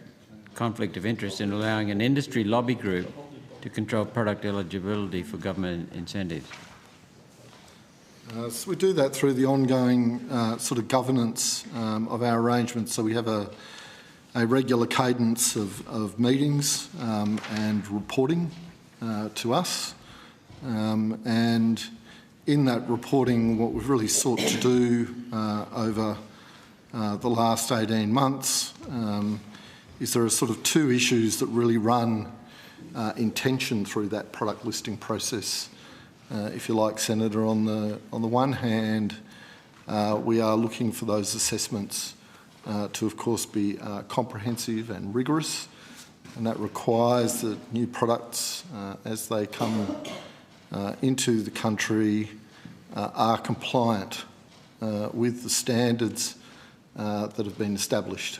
conflict of interest in allowing an industry lobby group to control product eligibility for government incentives? So we do that through the ongoing sort of governance of our arrangements. So we have a regular cadence of meetings and reporting to us. And in that reporting, what we've really sought to do over the last 18 months is there are sort of two issues that really run in tension through that product listing process. If you like, Senator, on the one hand, we are looking for those assessments to, of course, be comprehensive and rigorous, and that requires that new products, as they come into the country, are compliant with the standards that have been established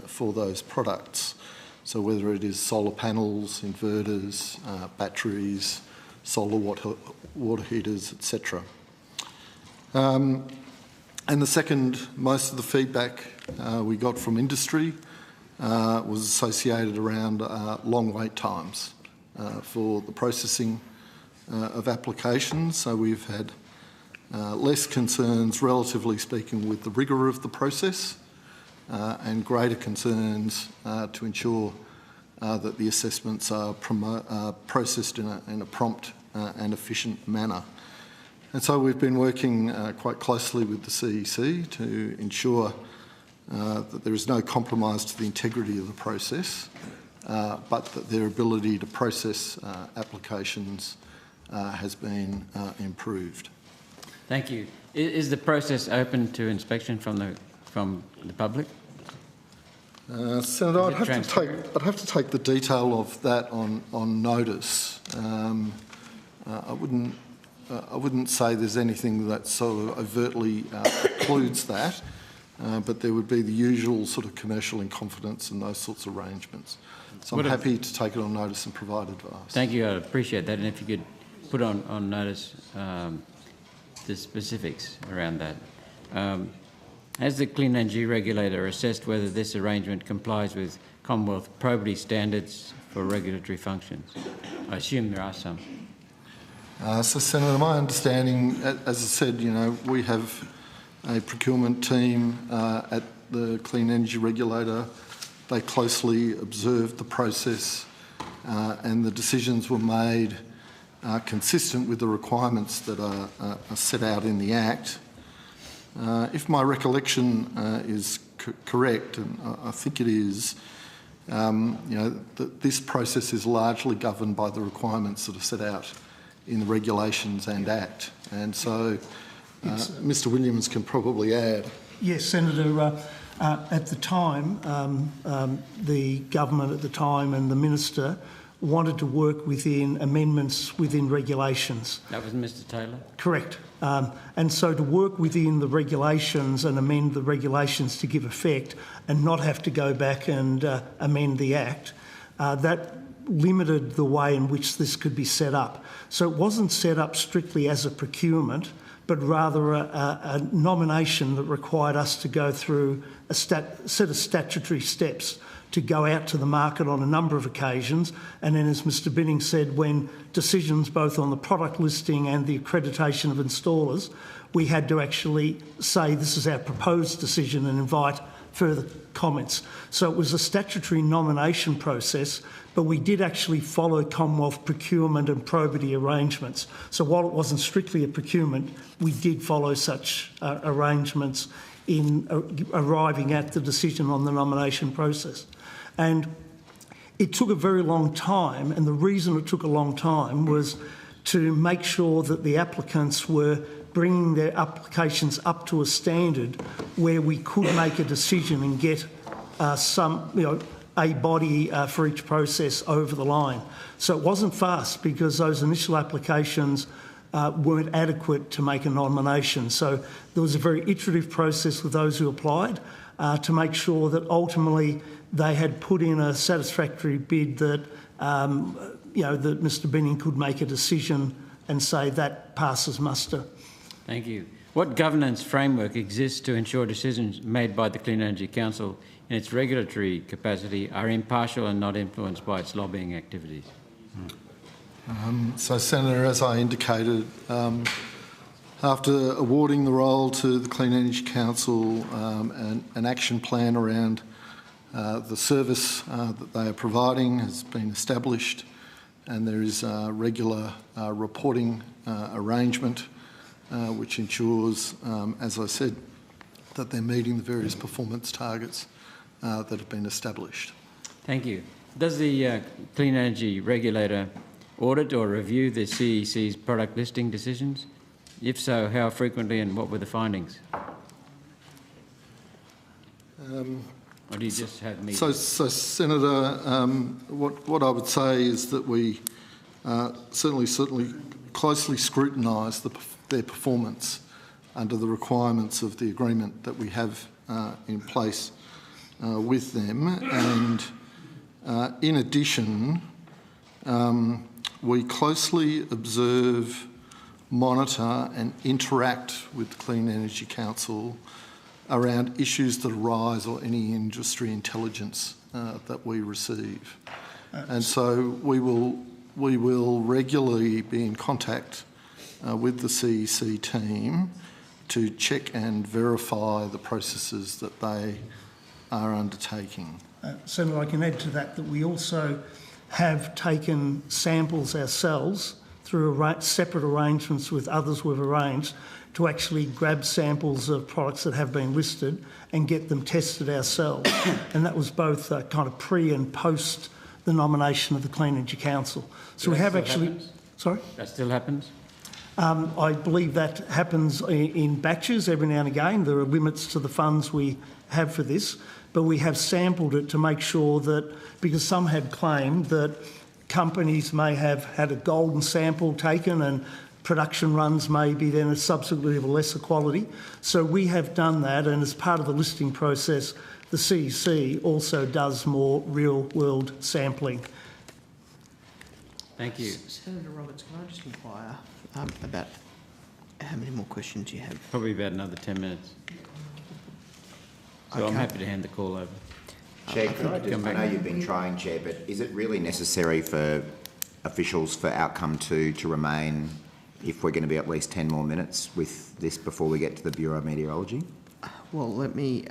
for those products. So whether it is solar panels, inverters, batteries, solar water heaters, etc. And the second, most of the feedback we got from industry was associated around long wait times for the processing of applications. So we've had less concerns, relatively speaking, with the rigour of the process and greater concerns to ensure that the assessments are processed in a prompt and efficient manner. And so we've been working quite closely with the CEC to ensure that there is no compromise to the integrity of the process, but that their ability to process applications has been improved. Thank you. Is the process open to inspection from the public? Senator, I'd have to take the detail of that on notice. I wouldn't say there's anything that sort of overtly precludes that, but there would be the usual sort of commercial in confidence and those sorts of arrangements. So I'm happy to take it on notice and provide advice. Thank you. I appreciate that. And if you could put on notice the specifics around that. Has the Clean Energy Regulator assessed whether this arrangement complies with Commonwealth probity standards for regulatory functions? I assume there are some. So, Senator, my understanding, as I said, we have a procurement team at the Clean Energy Regulator. They closely observed the process and the decisions were made consistent with the requirements that are set out in the Act. If my recollection is correct, and I think it is, that this process is largely governed by the requirements that are set out in the regulations and Act. And so Mr Williams can probably add. Yes, Senator. At the time, the government at the time and the minister wanted to work within amendments within regulations. That was Mr Taylor? Correct. And so to work within the regulations and amend the regulations to give effect and not have to go back and amend the Act, that limited the way in which this could be set up. So it wasn't set up strictly as a procurement, but rather a nomination that required us to go through a set of statutory steps to go out to the market on a number of occasions. And then, as Mr Binning said, when decisions both on the product listing and the accreditation of installers, we had to actually say this is our proposed decision and invite further comments. So it was a statutory nomination process, but we did actually follow Commonwealth procurement and probity arrangements. So while it wasn't strictly a procurement, we did follow such arrangements in arriving at the decision on the nomination process. And it took a very long time, and the reason it took a long time was to make sure that the applicants were bringing their applications up to a standard where we could make a decision and get a body for each process over the line. So it wasn't fast because those initial applications weren't adequate to make a nomination. So there was a very iterative process with those who applied to make sure that ultimately they had put in a satisfactory bid that, that Mr Binning could make a decision and say that passes muster. Thank you. What governance framework exists to ensure decisions made by the Clean Energy Council in its regulatory capacity are impartial and not influenced by its lobbying activities? So, Senator, as I indicated, after awarding the role to the Clean Energy Council, an action plan around the service that they are providing has been established, and there is a regular reporting arrangement which ensures, as I said, that they're meeting the various performance targets that have been established. Thank you. Does the Clean Energy Regulator audit or review the CEC's product listing decisions? If so, how frequently and what were the findings? Or do you just have meetings? So Senator, what I would say is that we certainly closely scrutinise their performance under the requirements of the agreement that we have in place with them. And in addition, we closely observe, monitor and interact with the Clean Energy Council around issues that arise or any industry intelligence that we receive. And so we will regularly be in contact with the CEC team to check and verify the processes that they are undertaking. Senator, I can add to that we also have taken samples ourselves through separate arrangements with others we've arranged to actually grab samples of products that have been listed and get them tested ourselves. And that was both kind of pre and post the nomination of the Clean Energy Council. So we have actually... Happens? Sorry? That still happens? I believe that happens in batches every now and again. There are limits to the funds we have for this, but we have sampled it to make sure that, because some have claimed that companies may have had a golden sample taken and production runs may be then subsequently of a lesser quality. So we have done that, and as part of the listing process, the CEC also does more real-world sampling. Thank you. Senator Roberts, can I just inquire about how many more questions you have? Probably about another 10 minutes. So Okay. I'm happy to hand the call over. Chair, I know you've been trying, Chair, but is it really necessary for officials for outcome 2 to remain if we're going to be at least 10 more minutes with this before we get to the Bureau of Meteorology? Well, let me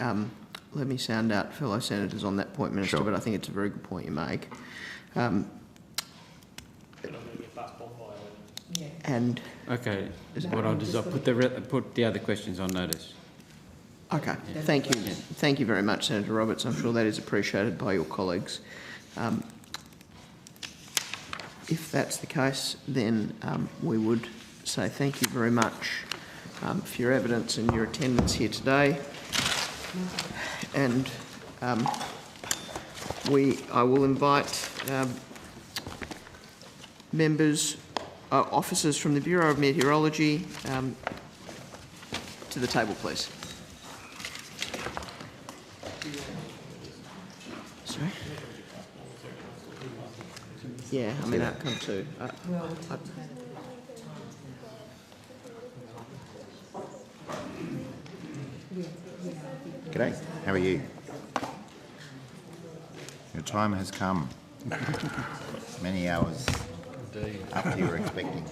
sound out fellow senators on that point, Minister, Sure. but I think it's a very good point you make. And okay, what I'll do is I'll put the other questions on notice. Okay, thank you. Thank you very much, Senator Roberts. I'm sure that is appreciated by your colleagues. If that's the case, then we would say thank you very much for your evidence and your attendance here today. And I will invite members, officers from the Bureau of Meteorology to the table, please. Sorry? Yeah, I mean, outcome 2. G'day, how are you? Your time has come. Many hours after you were expecting.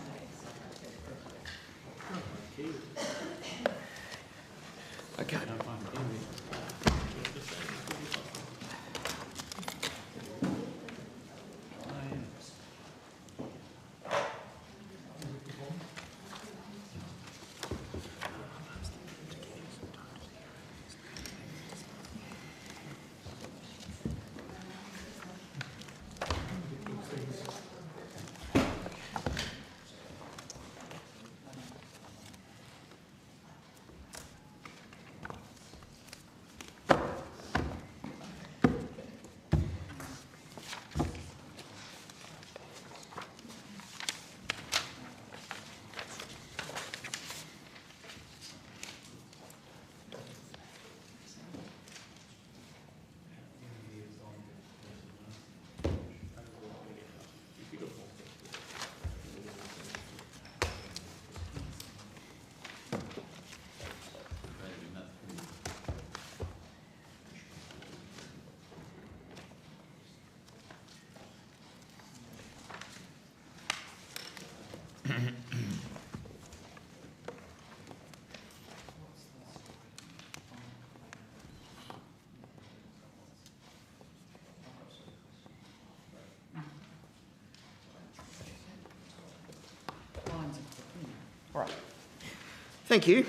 Okay. All right. Thank you.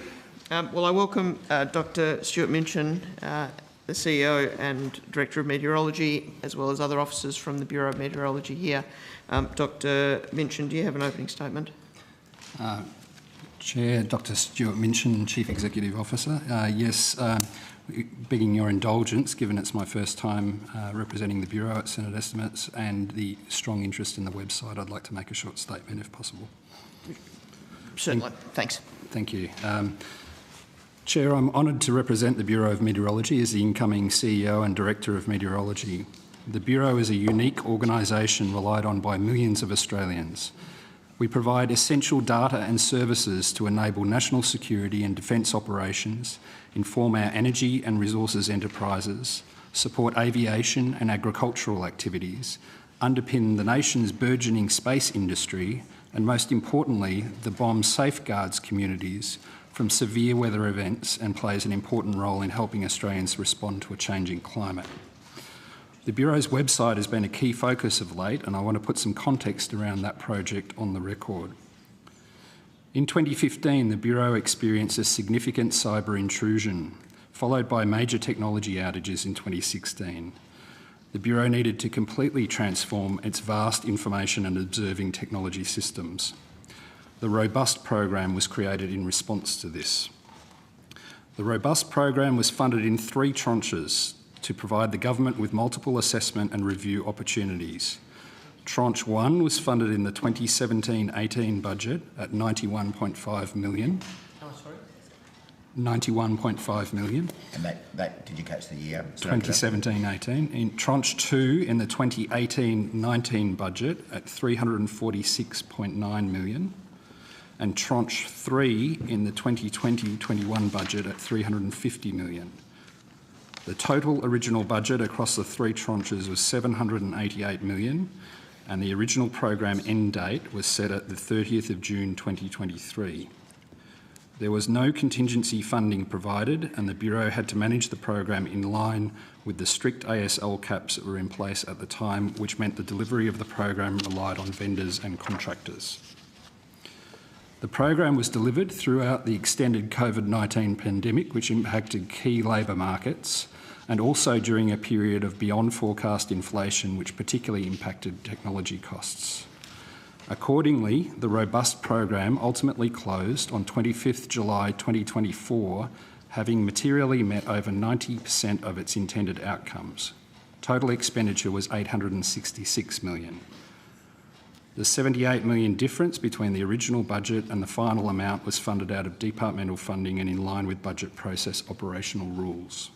Well, I welcome Dr. Stuart Minchin, the CEO and Director of Meteorology, as well as other officers from the Bureau of Meteorology here. Dr. Minchin, do you have an opening statement? Chair, Dr. Stuart Minchin, Chief Executive Officer. Yes, begging your indulgence, given it's my first time representing the Bureau at Senate Estimates and the strong interest in the website, I'd like to make a short statement if possible. Certainly. Thanks. Thank you. Chair, I'm honoured to represent the Bureau of Meteorology as the incoming CEO and Director of Meteorology. The Bureau is a unique organisation relied on by millions of Australians. We provide essential data and services to enable national security and defence operations, inform our energy and resources enterprises, support aviation and agricultural activities, underpin the nation's burgeoning space industry, and most importantly, the BOM safeguards communities from severe weather events and plays an important role in helping Australians respond to a changing climate. The Bureau's website has been a key focus of late, and I want to put some context around that project on the record. In 2015, the Bureau experienced a significant cyber intrusion, followed by major technology outages in 2016. The Bureau needed to completely transform its vast information and observing technology systems. The Robust program was created in response to this. The Robust program was funded in 3 tranches to provide the government with multiple assessment and review opportunities. Tranche 1 was funded in the 2017-18 budget at $91.5 million. Oh, sorry? $91.5 million. And that did you catch the year? 2017-18. In Tranche 2 in the 2018-19 budget at $346.9 million. And Tranche 3 in the 2020-21 budget at $350 million. The total original budget across the 3 tranches was $788 million, and the original program end date was set at the 30th of June 2023. There was no contingency funding provided, and the Bureau had to manage the program in line with the strict ASL caps that were in place at the time, which meant the delivery of the program relied on vendors and contractors. The program was delivered throughout the extended COVID-19 pandemic, which impacted key labour markets, and also during a period of beyond forecast inflation, which particularly impacted technology costs. Accordingly, the Robust program ultimately closed on 25th July 2024, having materially met over 90% of its intended outcomes. Total expenditure was $866 million. The $78 million difference between the original budget and the final amount was funded out of departmental funding and in line with budget process operational rules.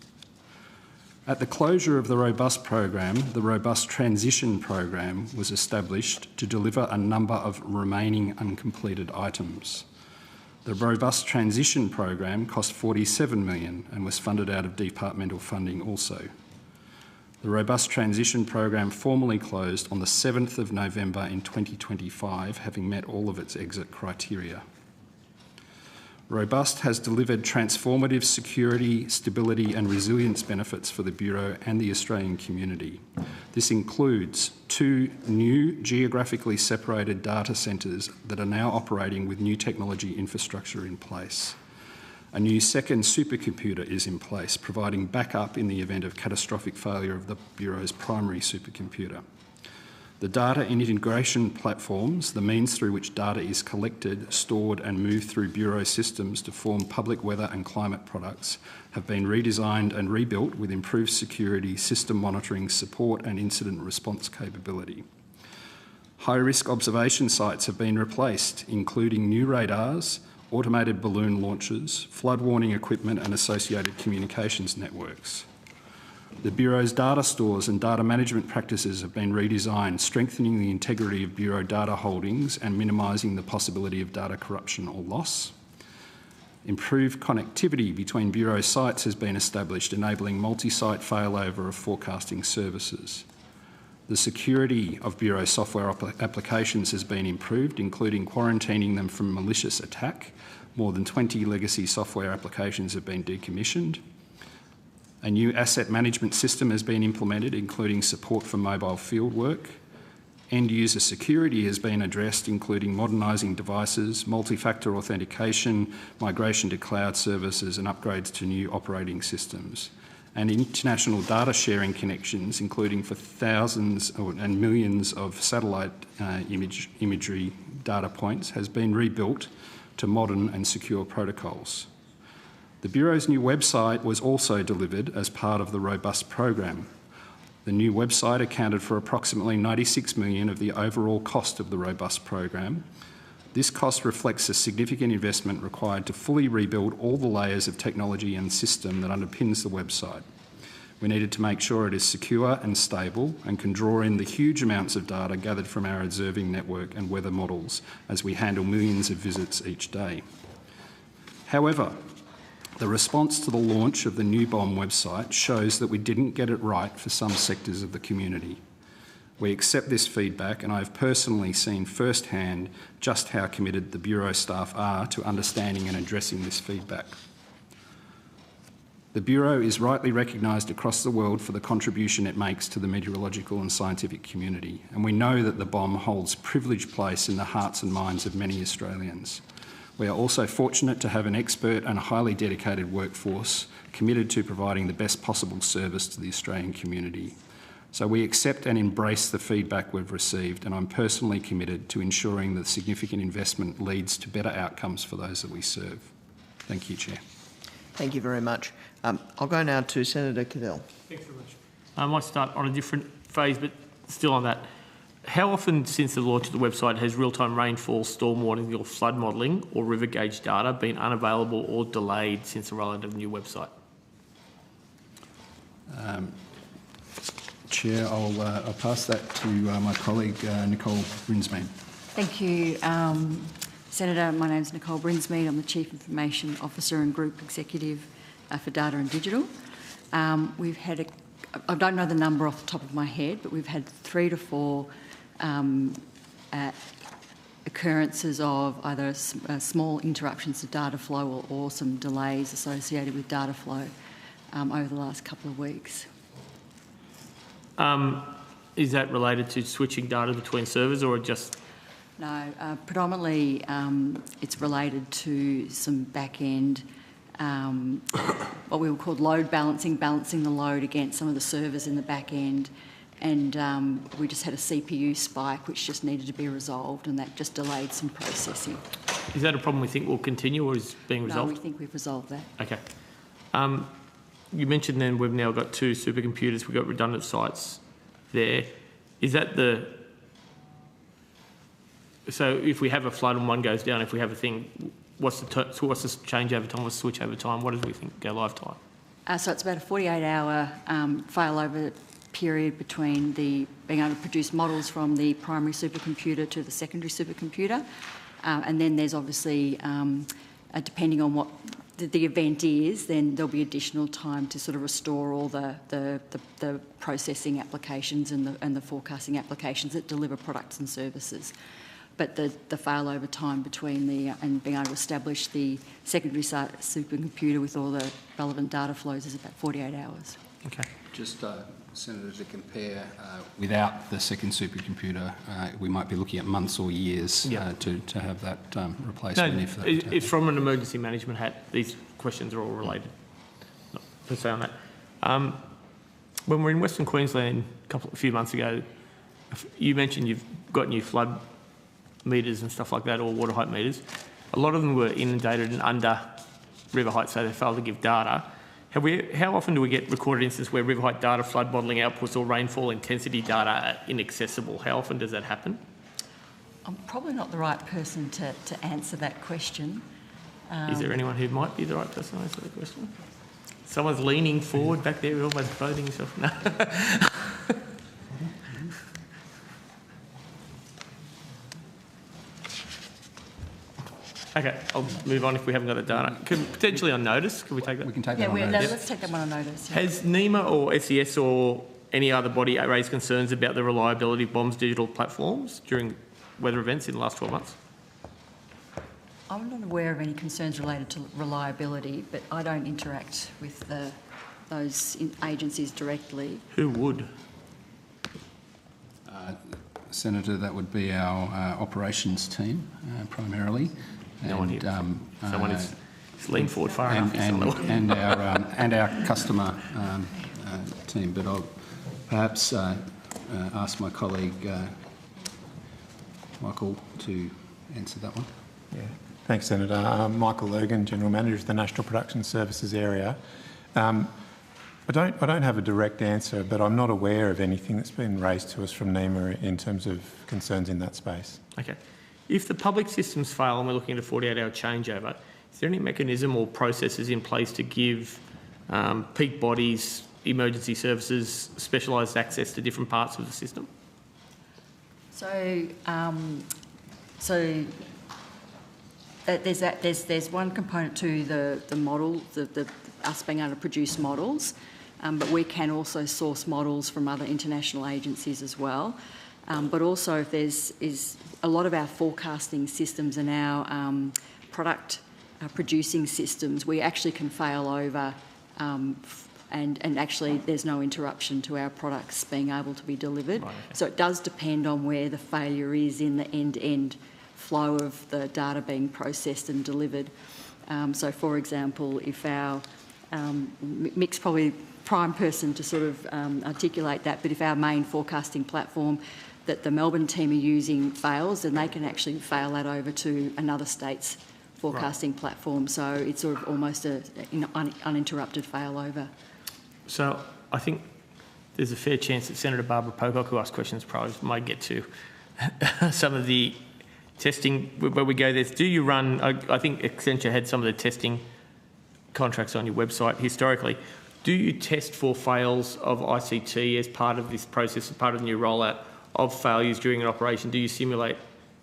At the closure of the Robust program, the Robust Transition program was established to deliver a number of remaining uncompleted items. The Robust Transition program cost $47 million and was funded out of departmental funding also. The Robust Transition program formally closed on the 7th of November in 2025, having met all of its exit criteria. Robust has delivered transformative security, stability and resilience benefits for the Bureau and the Australian community. This includes 2 new geographically separated data centres that are now operating with new technology infrastructure in place. A new second supercomputer is in place, providing backup in the event of catastrophic failure of the Bureau's primary supercomputer. The data and integration platforms, the means through which data is collected, stored and moved through Bureau systems to form public weather and climate products, have been redesigned and rebuilt with improved security, system monitoring, support and incident response capability. High-risk observation sites have been replaced, including new radars, automated balloon launches, flood warning equipment and associated communications networks. The Bureau's data stores and data management practices have been redesigned, strengthening the integrity of Bureau data holdings and minimising the possibility of data corruption or loss. Improved connectivity between Bureau sites has been established, enabling multi-site failover of forecasting services. The security of Bureau software applications has been improved, including quarantining them from malicious attack. More than 20 legacy software applications have been decommissioned. A new asset management system has been implemented, including support for mobile fieldwork. End-user security has been addressed, including modernising devices, multi-factor authentication, migration to cloud services and upgrades to new operating systems. And international data sharing connections, including for thousands and millions of satellite imagery data points, has been rebuilt to modern and secure protocols. The Bureau's new website was also delivered as part of the robust program. The new website accounted for approximately $96 million of the overall cost of the robust program. This cost reflects a significant investment required to fully rebuild all the layers of technology and system that underpins the website. We needed to make sure it is secure and stable and can draw in the huge amounts of data gathered from our observing network and weather models as we handle millions of visits each day. However, the response to the launch of the new BOM website shows that we didn't get it right for some sectors of the community. We accept this feedback, and I have personally seen firsthand just how committed the Bureau staff are to understanding and addressing this feedback. The Bureau is rightly recognised across the world for the contribution it makes to the meteorological and scientific community, and we know that the BOM holds a privileged place in the hearts and minds of many Australians. We are also fortunate to have an expert and a highly dedicated workforce committed to providing the best possible service to the Australian community. So we accept and embrace the feedback we've received, and I'm personally committed to ensuring that significant investment leads to better outcomes for those that we serve. Thank you, Chair. Thank you very much. I'll go now to Senator Cadell. Thanks very much. I might start on a different phase, but still on that. How often since the launch of the website has real-time rainfall, storm warning or flood modelling or river gauge data been unavailable or delayed since the rollout of the new website? Chair, I'll pass that to my colleague Nicole Brinsmead. Thank you, Senator. My name is Nicole Brinsmead. I'm the Chief Information Officer and Group Executive for Data and Digital. We've had, I don't know the number off the top of my head, but we've had 3 to 4 occurrences of either small interruptions to data flow or some delays associated with data flow over the last couple of weeks. Is that related to switching data between servers or just... No, predominantly it's related to some back-end, what we would call load balancing, balancing the load against some of the servers in the back end. And we just had a CPU spike which just needed to be resolved, and that just delayed some processing. Is that a problem we think will continue or is being resolved? No, we think we've resolved that. Okay. You mentioned then we've now got 2 supercomputers, we've got redundant sites there. Is that the... So if we have a flood and one goes down, if we have a thing, what's the changeover time, what's the switch over time? What does we think go live time? So it's about a 48-hour failover period between being able to produce models from the primary supercomputer to the secondary supercomputer. And then there's obviously, depending on what the event is, then there'll be additional time to sort of restore all the processing applications and the forecasting applications that deliver products and services. But the failover time between and being able to establish the secondary supercomputer with all the relevant data flows is about 48 hours. Okay. Just, Senator, to compare, without the second supercomputer, we might be looking at months or years to have that replacement. No, it's from an emergency management hat. These questions are all related. Not per se on that. When we're in Western Queensland a few months ago, you mentioned you've got new flood meters and stuff like that, or water height meters. A lot of them were inundated and under river height, so they failed to give data. How often do we get recorded instances where river height data, flood modelling outputs or rainfall intensity data are inaccessible? How often does that happen? I'm probably not the right person to answer that question. Is there anyone who might be the right person to answer the question? Someone's leaning forward back there, almost clothing himself. No. Okay, I'll move on if we haven't got the data. Potentially on notice, can we take that? We can take that on notice. Let's take that one on notice. Yeah. Has NEMA or SES or any other body raised concerns about the reliability of BOM's digital platforms during weather events in the last 12 months? I'm not aware of any concerns related to reliability, but I don't interact with those agencies directly. Who would? Senator, that would be our operations team primarily. No one here. Someone is lean forward far enough. And our customer team. But I'll perhaps ask my colleague Michael to answer that one. Yeah. Thanks, Senator. Michael Logan, General Manager of the National Production Services area. I don't have a direct answer, but I'm not aware of anything that's been raised to us from NEMA in terms of concerns in that space. Okay. If the public systems fail and we're looking at a 48-hour changeover, is there any mechanism or processes in place to give peak bodies, emergency services, specialised access to different parts of the system? There's one component to the model, us being able to produce models, but we can also source models from other international agencies as well. But also, if there's a lot of our forecasting systems and our product producing systems, we actually can fail over, and actually there's no interruption to our products being able to be delivered. Right, okay. So it does depend on where the failure is in the end-to-end flow of the data being processed and delivered. So, for example, if our Mick's probably prime person to sort of articulate that, but if our main forecasting platform that the Melbourne team are using fails, then they can actually fail that over to another state's forecasting platform. So it's sort of almost an uninterrupted failover. So I think there's a fair chance that Senator Barbara Pocock, who asked questions prior, might get to some of the testing where we go there. Do you run, I think Accenture had some of the testing contracts on your website historically. Do you test for fails of ICT as part of this process, as part of the new rollout of failures during an operation? Do you simulate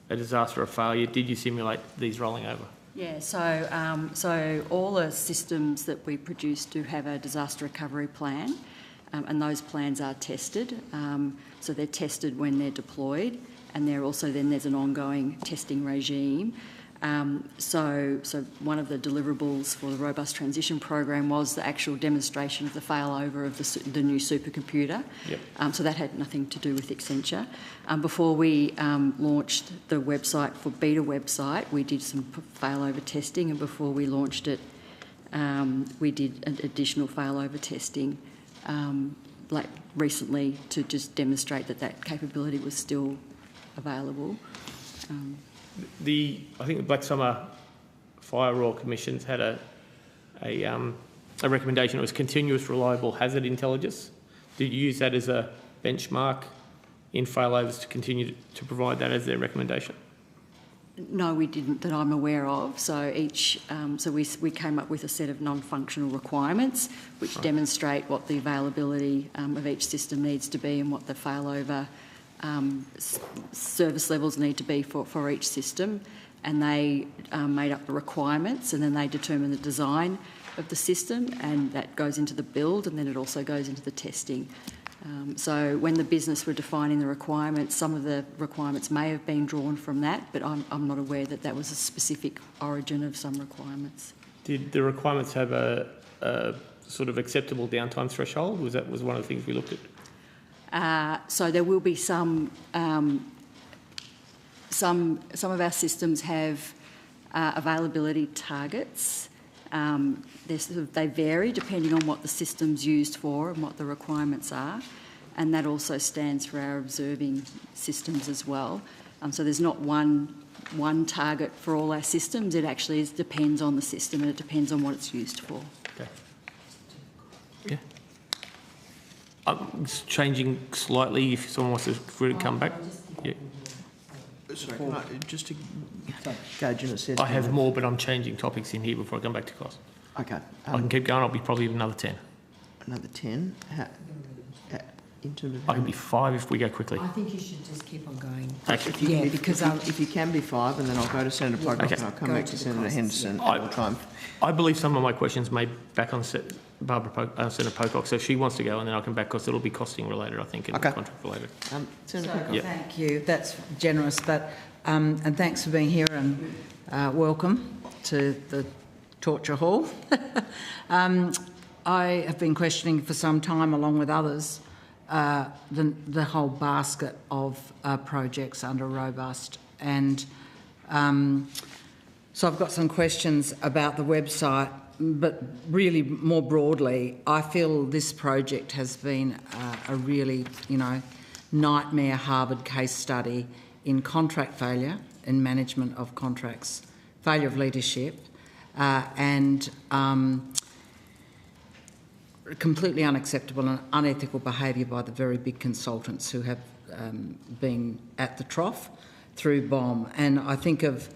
a disaster or failure? Did you simulate these rolling over? Yeah, so all the systems that we produce do have a disaster recovery plan, and those plans are tested. So they're tested when they're deployed, and there's an ongoing testing regime. So one of the deliverables for the Robust Transition Program was the actual demonstration of the failover of the new supercomputer. Yep. So that had nothing to do with Accenture. Before we launched the website for beta website, we did some failover testing, and before we launched it, we did additional failover testing like recently to just demonstrate that capability was still available. I think the Black Summer Fire Royal Commission's had a recommendation. It was continuous, reliable hazard intelligence. Did you use that as a benchmark in failovers to continue to provide that as their recommendation? No, we didn't, that I'm aware of. So we came up with a set of non-functional requirements which demonstrate what the availability of each system needs to be and what the failover service levels need to be for each system, and they made up the requirements, and then they determine the design of the system, and that goes into the build, and then it also goes into the testing. So when the business were defining the requirements, some of the requirements may have been drawn from that, but I'm not aware that was a specific origin of some requirements. Did the requirements have a sort of acceptable downtime threshold? Was one of the things we looked at? So there will be some of our systems have availability targets. They vary depending on what the system's used for and what the requirements are, and that also stands for our observing systems as well. So there's not one target for all our systems. It actually depends on the system, and it depends on what it's used for. Okay. Yeah. I'm changing slightly if someone wants to come back. Yeah. Sorry, just to gauge an assessment. I have more, but I'm changing topics in here before I come back to cost. Okay. I can keep going. I'll be probably another 10. Another 10? In terms of I can be 5 if we go quickly. I think you should just keep on going. Actually, if you can be 5, and then I'll go to Senator Pocock and I'll come back to Senator Henderson. I believe some of my questions may back on Senator Pocock, so if she wants to go, and then I'll come back because it'll be costing related, I think, and contract related. Senator Pocock. Thank you. That's generous, but and thanks for being here, and welcome to the torture hall. I have been questioning for some time, along with others, the whole basket of projects under robust. And so I've got some questions about the website, but really more broadly, I feel this project has been a really, nightmare Harvard case study in contract failure, in management of contracts, failure of leadership, and completely unacceptable and unethical behaviour by the very big consultants who have been at the trough through BOM. And I think of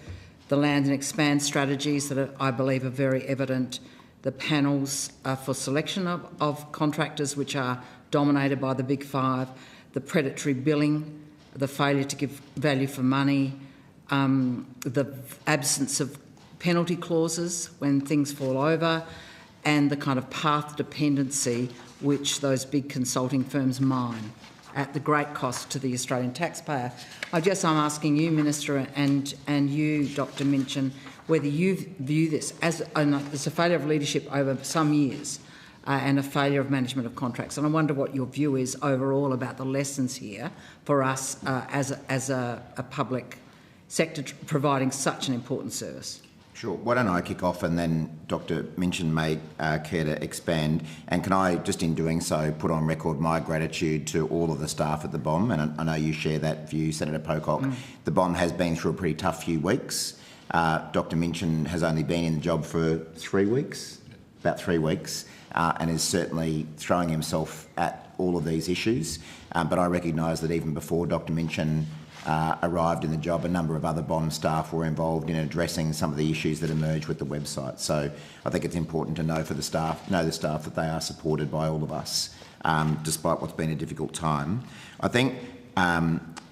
the land and expand strategies that I believe are very evident, the panels for selection of contractors which are dominated by the big five, the predatory billing, the failure to give value for money, the absence of penalty clauses when things fall over, and the kind of path dependency which those big consulting firms mine at the great cost to the Australian taxpayer. I'm asking you, Minister, and you, Dr Minchin, whether you view this as a failure of leadership over some years and a failure of management of contracts. And I wonder what your view is overall about the lessons here for us as a public sector providing such an important service. Sure. Why don't I kick off and then Dr Minchin may care to expand. And can I, just in doing so, put on record my gratitude to all of the staff at the BOM, and I know you share that view, Senator Pocock. The BOM has been through a pretty tough few weeks. Dr Minchin has only been in the job for 3 weeks, about 3 weeks, and is certainly throwing himself at all of these issues. But I recognise that even before Dr Minchin arrived in the job, a number of other BOM staff were involved in addressing some of the issues that emerged with the website. So I think it's important to know the staff that they are supported by all of us, despite what's been a difficult time. I think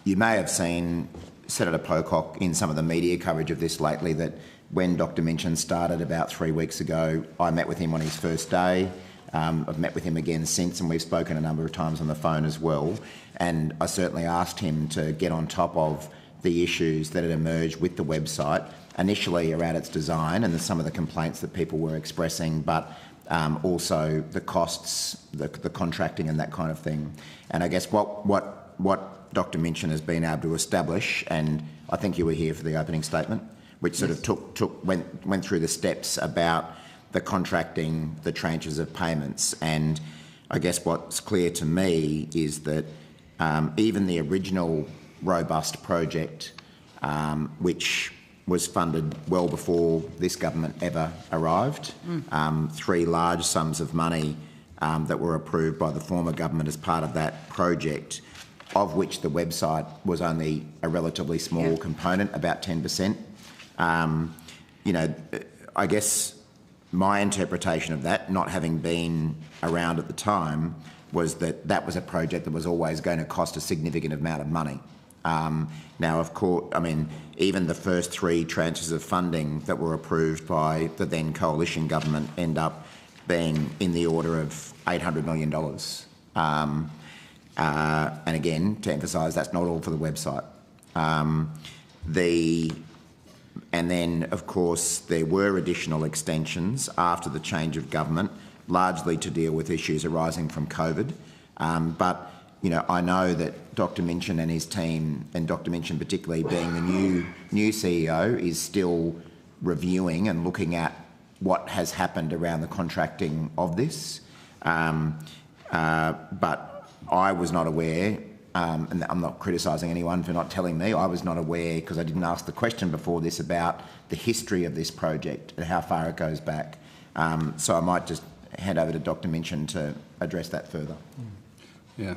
you may have seen, Senator Pocock, in some of the media coverage of this lately, that when Dr Minchin started about 3 weeks ago, I met with him on his first day. I've met with him again since, and we've spoken a number of times on the phone as well. And I certainly asked him to get on top of the issues that had emerged with the website, initially around its design and some of the complaints that people were expressing, but also the costs, the contracting and that kind of thing. And I guess what Dr Minchin has been able to establish, and I think you were here for the opening statement, which sort of went through the steps about the contracting, the tranches of payments. And I guess what's clear to me is that even the original robust project, which was funded well before this government ever arrived, 3 large sums of money that were approved by the former government as part of that project, of which the website was only a relatively small component, about 10%. I guess my interpretation of that, not having been around at the time, was that that was a project that was always going to cost a significant amount of money. Now, of course, even the first 3 tranches of funding that were approved by the then coalition government end up being in the order of $800 million. And again, to emphasise, that's not all for the website. And then, of course, there were additional extensions after the change of government, largely to deal with issues arising from COVID. But I know that Dr Minchin and his team, and Dr Minchin particularly being the new CEO, is still reviewing and looking at what has happened around the contracting of this. But I was not aware, and I'm not criticising anyone for not telling me, I was not aware, because I didn't ask the question before this, about the history of this project and how far it goes back. So I might just hand over to Dr Minchin to address that further. Yeah,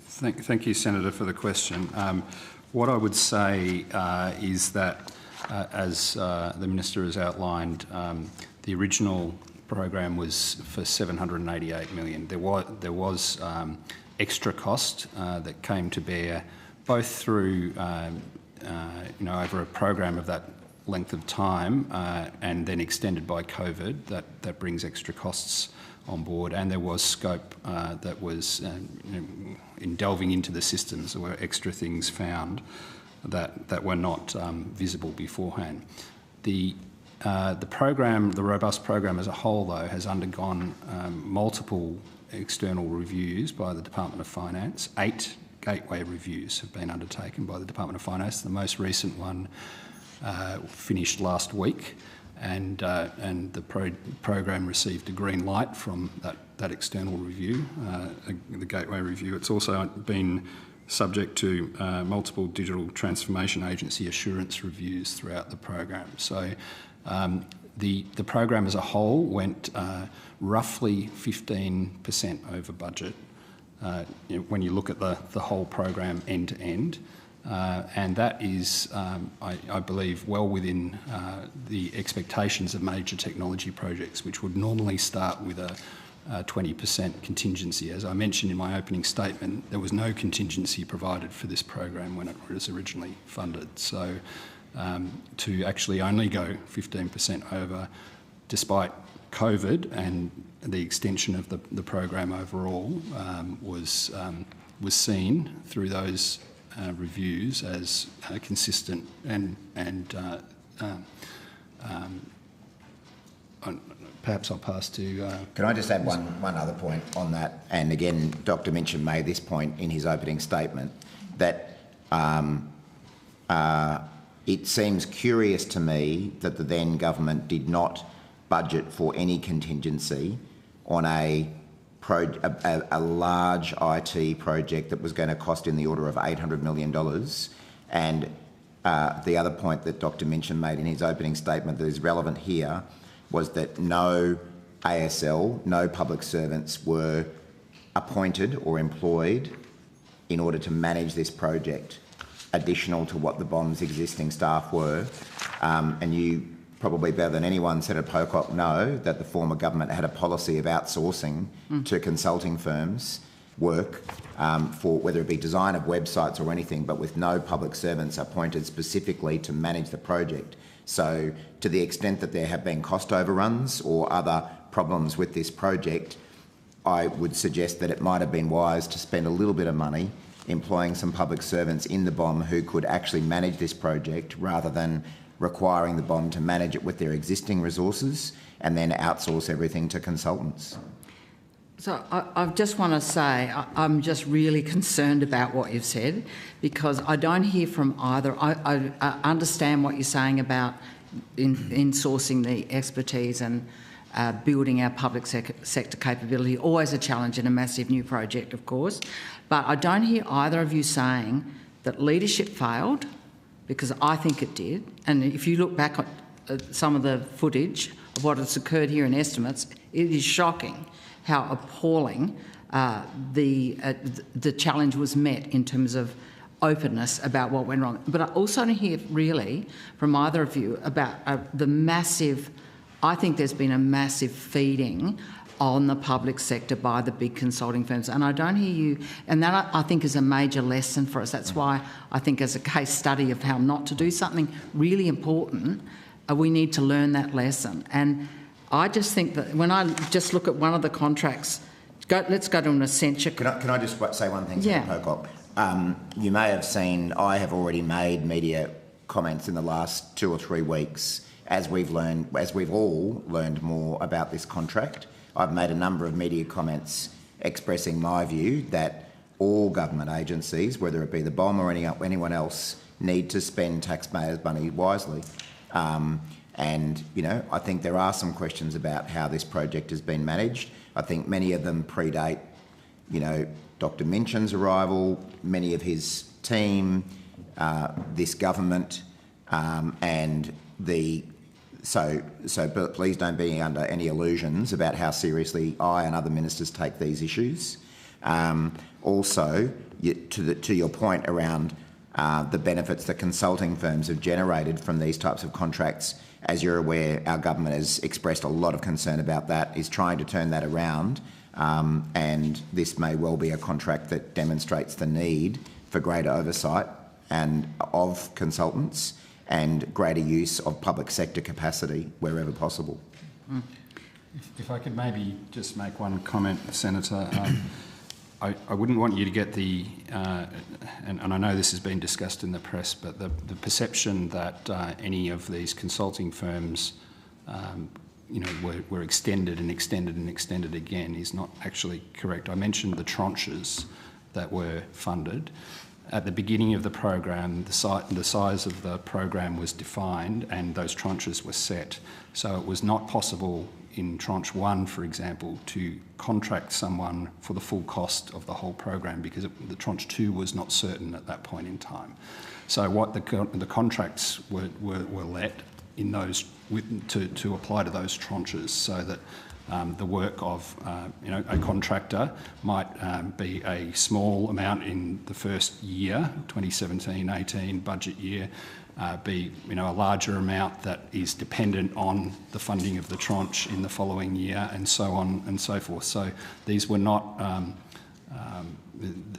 thank you, Senator, for the question. What I would say is that, as the Minister has outlined, the original program was for $788 million. There was extra cost that came to bear, both through over a program of that length of time and then extended by COVID, that brings extra costs on board, and there was scope that was in delving into the systems. There were extra things found that were not visible beforehand. The the robust program as a whole, though, has undergone multiple external reviews by the Department of Finance. 8 gateway reviews have been undertaken by the Department of Finance. The most recent one finished last week, and the program received a green light from that external review, the gateway review. It's also been subject to multiple Digital Transformation Agency assurance reviews throughout the program. So the program as a whole went roughly 15% over budget when you look at the whole program end to end. And that is, I believe, well within the expectations of major technology projects, which would normally start with a 20% contingency. As I mentioned in my opening statement, there was no contingency provided for this program when it was originally funded. So to actually only go 15% over, despite COVID and the extension of the program overall, was seen through those reviews as consistent and perhaps I'll pass to... Can I just add one other point on that? And again, Dr Minchin made this point in his opening statement, that it seems curious to me that the then government did not budget for any contingency on a large IT project that was going to cost in the order of $800 million. And the other point that Dr Minchin made in his opening statement that is relevant here was that no ASL, no public servants were appointed or employed in order to manage this project, additional to what the BOM's existing staff were. And you probably better than anyone, Senator Pocock, know that the former government had a policy of outsourcing to consulting firms work for whether it be design of websites or anything, but with no public servants appointed specifically to manage the project. So to the extent that there have been cost overruns or other problems with this project, I would suggest that it might have been wise to spend a little bit of money employing some public servants in the BOM who could actually manage this project rather than requiring the BOM to manage it with their existing resources and then outsource everything to consultants. So I just want to say I'm just really concerned about what you've said, because I don't hear from either. I understand what you're saying about in-sourcing the expertise and building our public sector capability, always a challenge in a massive new project, of course. But I don't hear either of you saying that leadership failed, because I think it did. And if you look back at some of the footage of what has occurred here in estimates, it is shocking how appalling the challenge was met in terms of openness about what went wrong. But I also don't hear really from either of you about the massive, I think there's been a massive feeding on the public sector by the big consulting firms. And I don't hear you, and that I think is a major lesson for us. That's why I think as a case study of how not to do something really important, we need to learn that lesson. And I just think that when I just look at one of the contracts, let's go to an Accenture. Can I just say one thing, Yeah. Senator Pocock? You may have seen I have already made media comments in the last 2 or 3 weeks as we've all learned more about this contract. I've made a number of media comments expressing my view that all government agencies, whether it be the BOM or anyone else, need to spend taxpayers' money wisely. And, you know, I think there are some questions about how this project has been managed. I think many of them predate, you know, Dr Minchin's arrival, many of his team, this government, and the... So but please don't be under any illusions about how seriously I and other ministers take these issues. Also, to your point around the benefits that consulting firms have generated from these types of contracts, as you're aware, our government has expressed a lot of concern about that, is trying to turn that around, and this may well be a contract that demonstrates the need for greater oversight and of consultants and greater use of public sector capacity wherever possible. If I could maybe just make one comment, Senator. I wouldn't want you to get the, and I know this has been discussed in the press, but the perception that any of these consulting firms were extended and extended and extended again is not actually correct. I mentioned the tranches that were funded. At the beginning of the program, the size of the program was defined and those tranches were set. So it was not possible in tranche 1, for example, to contract someone for the full cost of the whole program because the tranche 2 was not certain at that point in time. So what the contracts were let in those to apply to those tranches, so that the work of a contractor might be a small amount in the first year, 2017-18 budget year, be a larger amount that is dependent on the funding of the tranche in the following year, and so on and so forth. So these were not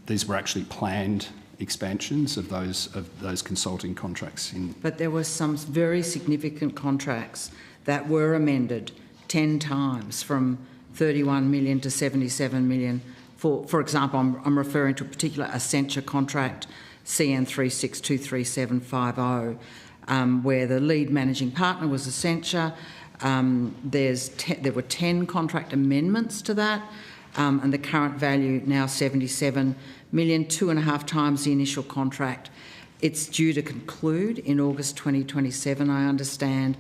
these were actually planned expansions of those consulting contracts. But there were some very significant contracts that were amended 10 times, from 31 million to 77 million. For example, I'm referring to a particular Accenture contract, CN 36233750, where the lead managing partner was Accenture. There were 10 contract amendments to that, and the current value now 77 million, 2.5 times the initial contract. It's due to conclude in August 2027, I understand.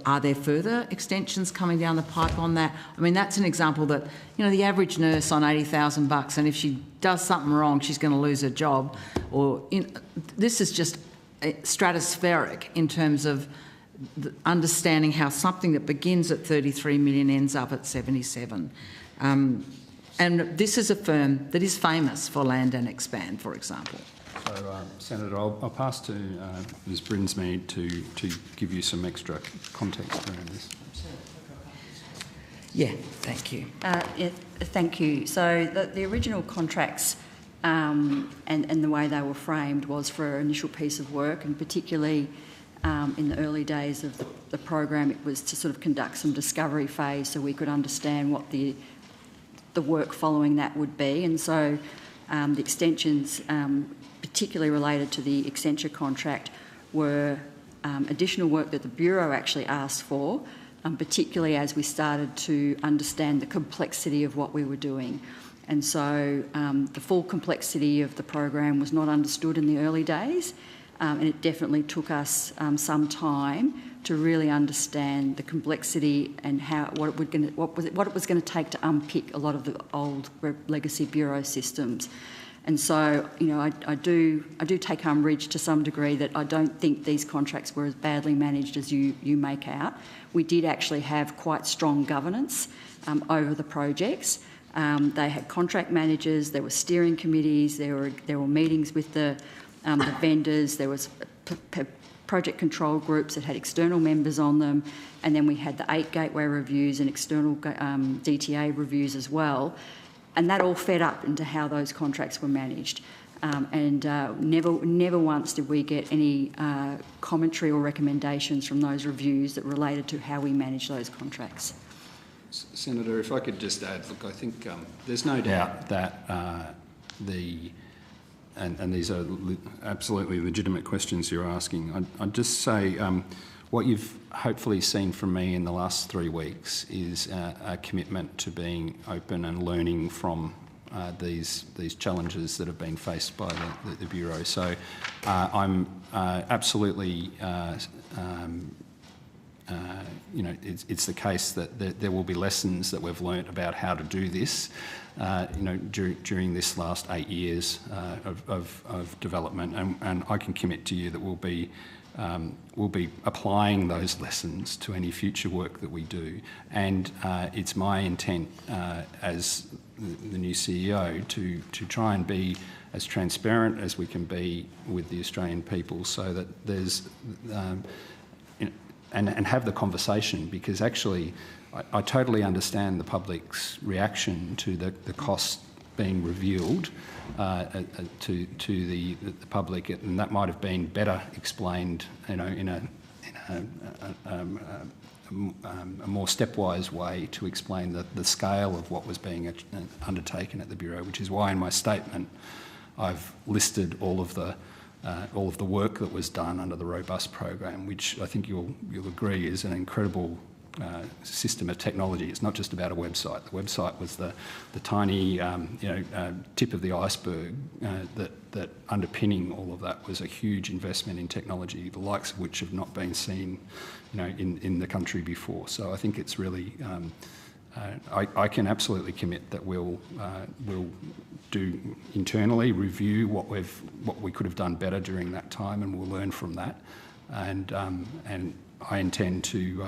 Are there further extensions coming down the pipe on that? I mean, that's an example that, the average nurse on $80,000, and if she does something wrong, she's going to lose her job. This is just stratospheric in terms of understanding how something that begins at 33 million ends up at 77. And this is a firm that is famous for land and expand, for example. So, Senator, I'll pass to Ms Brinsmead to give you some extra context around this. Yeah, thank you. Thank you. So the original contracts and the way they were framed was for an initial piece of work, and particularly in the early days of the program, it was to sort of conduct some discovery phase so we could understand what the work following that would be. And so the extensions, particularly related to the Accenture contract, were additional work that the Bureau actually asked for, particularly as we started to understand the complexity of what we were doing. And so the full complexity of the program was not understood in the early days, and it definitely took us some time to really understand the complexity and what it was going to take to unpick a lot of the old legacy Bureau systems. And so, I do take umbrage to some degree that I don't think these contracts were as badly managed as you make out. We did actually have quite strong governance over the projects. They had contract managers, there were steering committees, there were meetings with the vendors, there was project control groups that had external members on them, and then we had the 8 gateway reviews and external DTA reviews as well. And that all fed up into how those contracts were managed. Never once did we get any commentary or recommendations from those reviews that related to how we manage those contracts. Senator, if I could just add, look, I think there's no doubt that and these are absolutely legitimate questions you're asking. I'd just say what you've hopefully seen from me in the last 3 weeks is a commitment to being open and learning from these challenges that have been faced by the Bureau. So I'm absolutely, it's the case that there will be lessons that we've learnt about how to do this, during this last 8 years of development, and I can commit to you that we'll be applying those lessons to any future work that we do. And it's my intent as the new CEO to try and be as transparent as we can be with the Australian people, so that there's and have the conversation, because actually I totally understand the public's reaction to the costs being revealed to the public, and that might have been better explained, in a more stepwise way to explain the scale of what was being undertaken at the Bureau, which is why in my statement I've listed all of the all of the work that was done under the Robust program, which I think you'll agree is an incredible system of technology. It's not just about a website. The website was the tiny tip of the iceberg that underpinning all of that was a huge investment in technology, the likes of which have not been seen in the country before. So I think it's really I can absolutely commit that we'll do internally review what we could have done better during that time, and we'll learn from that. And I intend to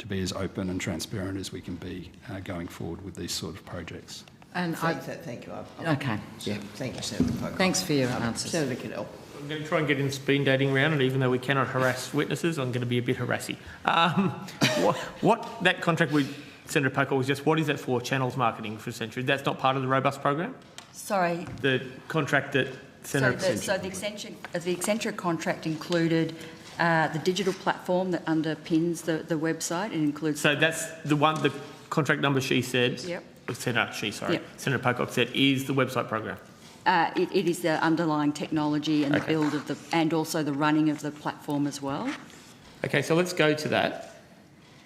be as open and transparent as we can be going forward with these sort of projects. And thank you. Okay. Yeah. Thank you, Senator Pocock. Thanks for your answers. Senator Cadell. I'm going to try and get in the speed dating round, and even though we cannot harass witnesses, I'm going to be a bit harassy. What that contract with Senator Pocock was just, what is that for? Channels marketing for Century. That's not part of the Robust program? Sorry. The contract that Senator... So the Accenture contract included the digital platform that underpins the website. It includes... So that's the contract number she said... Yep. Senator Yep. Pocock said is the website program. It is the underlying technology and the build of and also the running of the platform as well. Okay, so let's go to that.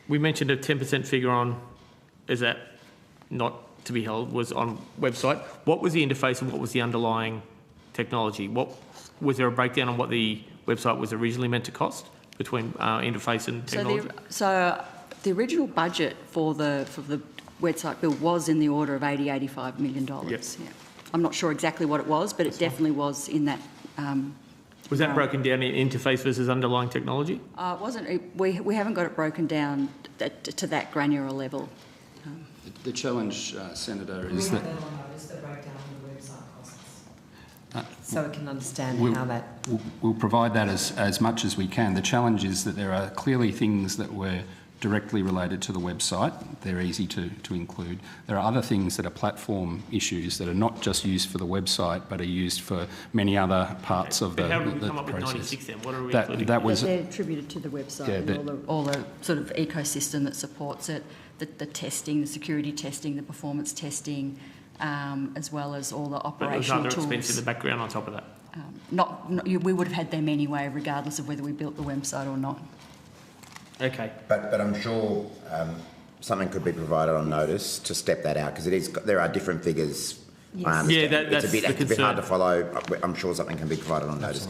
We mentioned a 10% figure on, is that not to be held, was on website. What was the interface and what was the underlying technology? Was there a breakdown on what the website was originally meant to cost between interface and technology? So the original budget for the website build was in the order of $85 million. Yep. Yeah. I'm not sure exactly what it was, but it definitely was in that. Was that broken down in interface versus underlying technology? It wasn't. We haven't got it broken down to that granular level. The challenge, Senator, is that... the breakdown of the website costs. So we can understand how that... We'll provide that as much as we can. The challenge is that there are clearly things that were directly related to the website. They're easy to include. There are other things that are platform issues that are not just used for the website, but are used for many other parts of the process. How did we come up with 96 then? What are we including? They're attributed to the website and all the sort of ecosystem that supports it, the testing, the security testing, the performance testing, as well as all the operational tools. But other expense in the background on top of that? We would have had them anyway, regardless of whether we built the website or not. Okay. But I'm sure something could be provided on notice to step that out, because there are different figures. Yes. That's it's a bit hard to follow. I'm sure something can be provided on notice.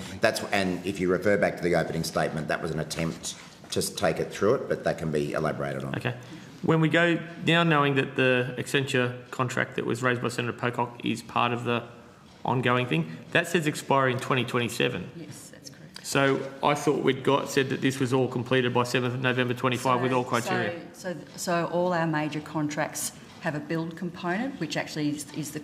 And if you refer back to the opening statement, that was an attempt to take it through it, but that can be elaborated on. Okay. When we go now, knowing that the Accenture contract that was raised by Senator Pocock is part of the ongoing thing, that says expiry in 2027. Yes, that's correct. So I thought said that this was all completed by 7th of November 25 with all criteria. So all our major contracts have a build component, which actually is the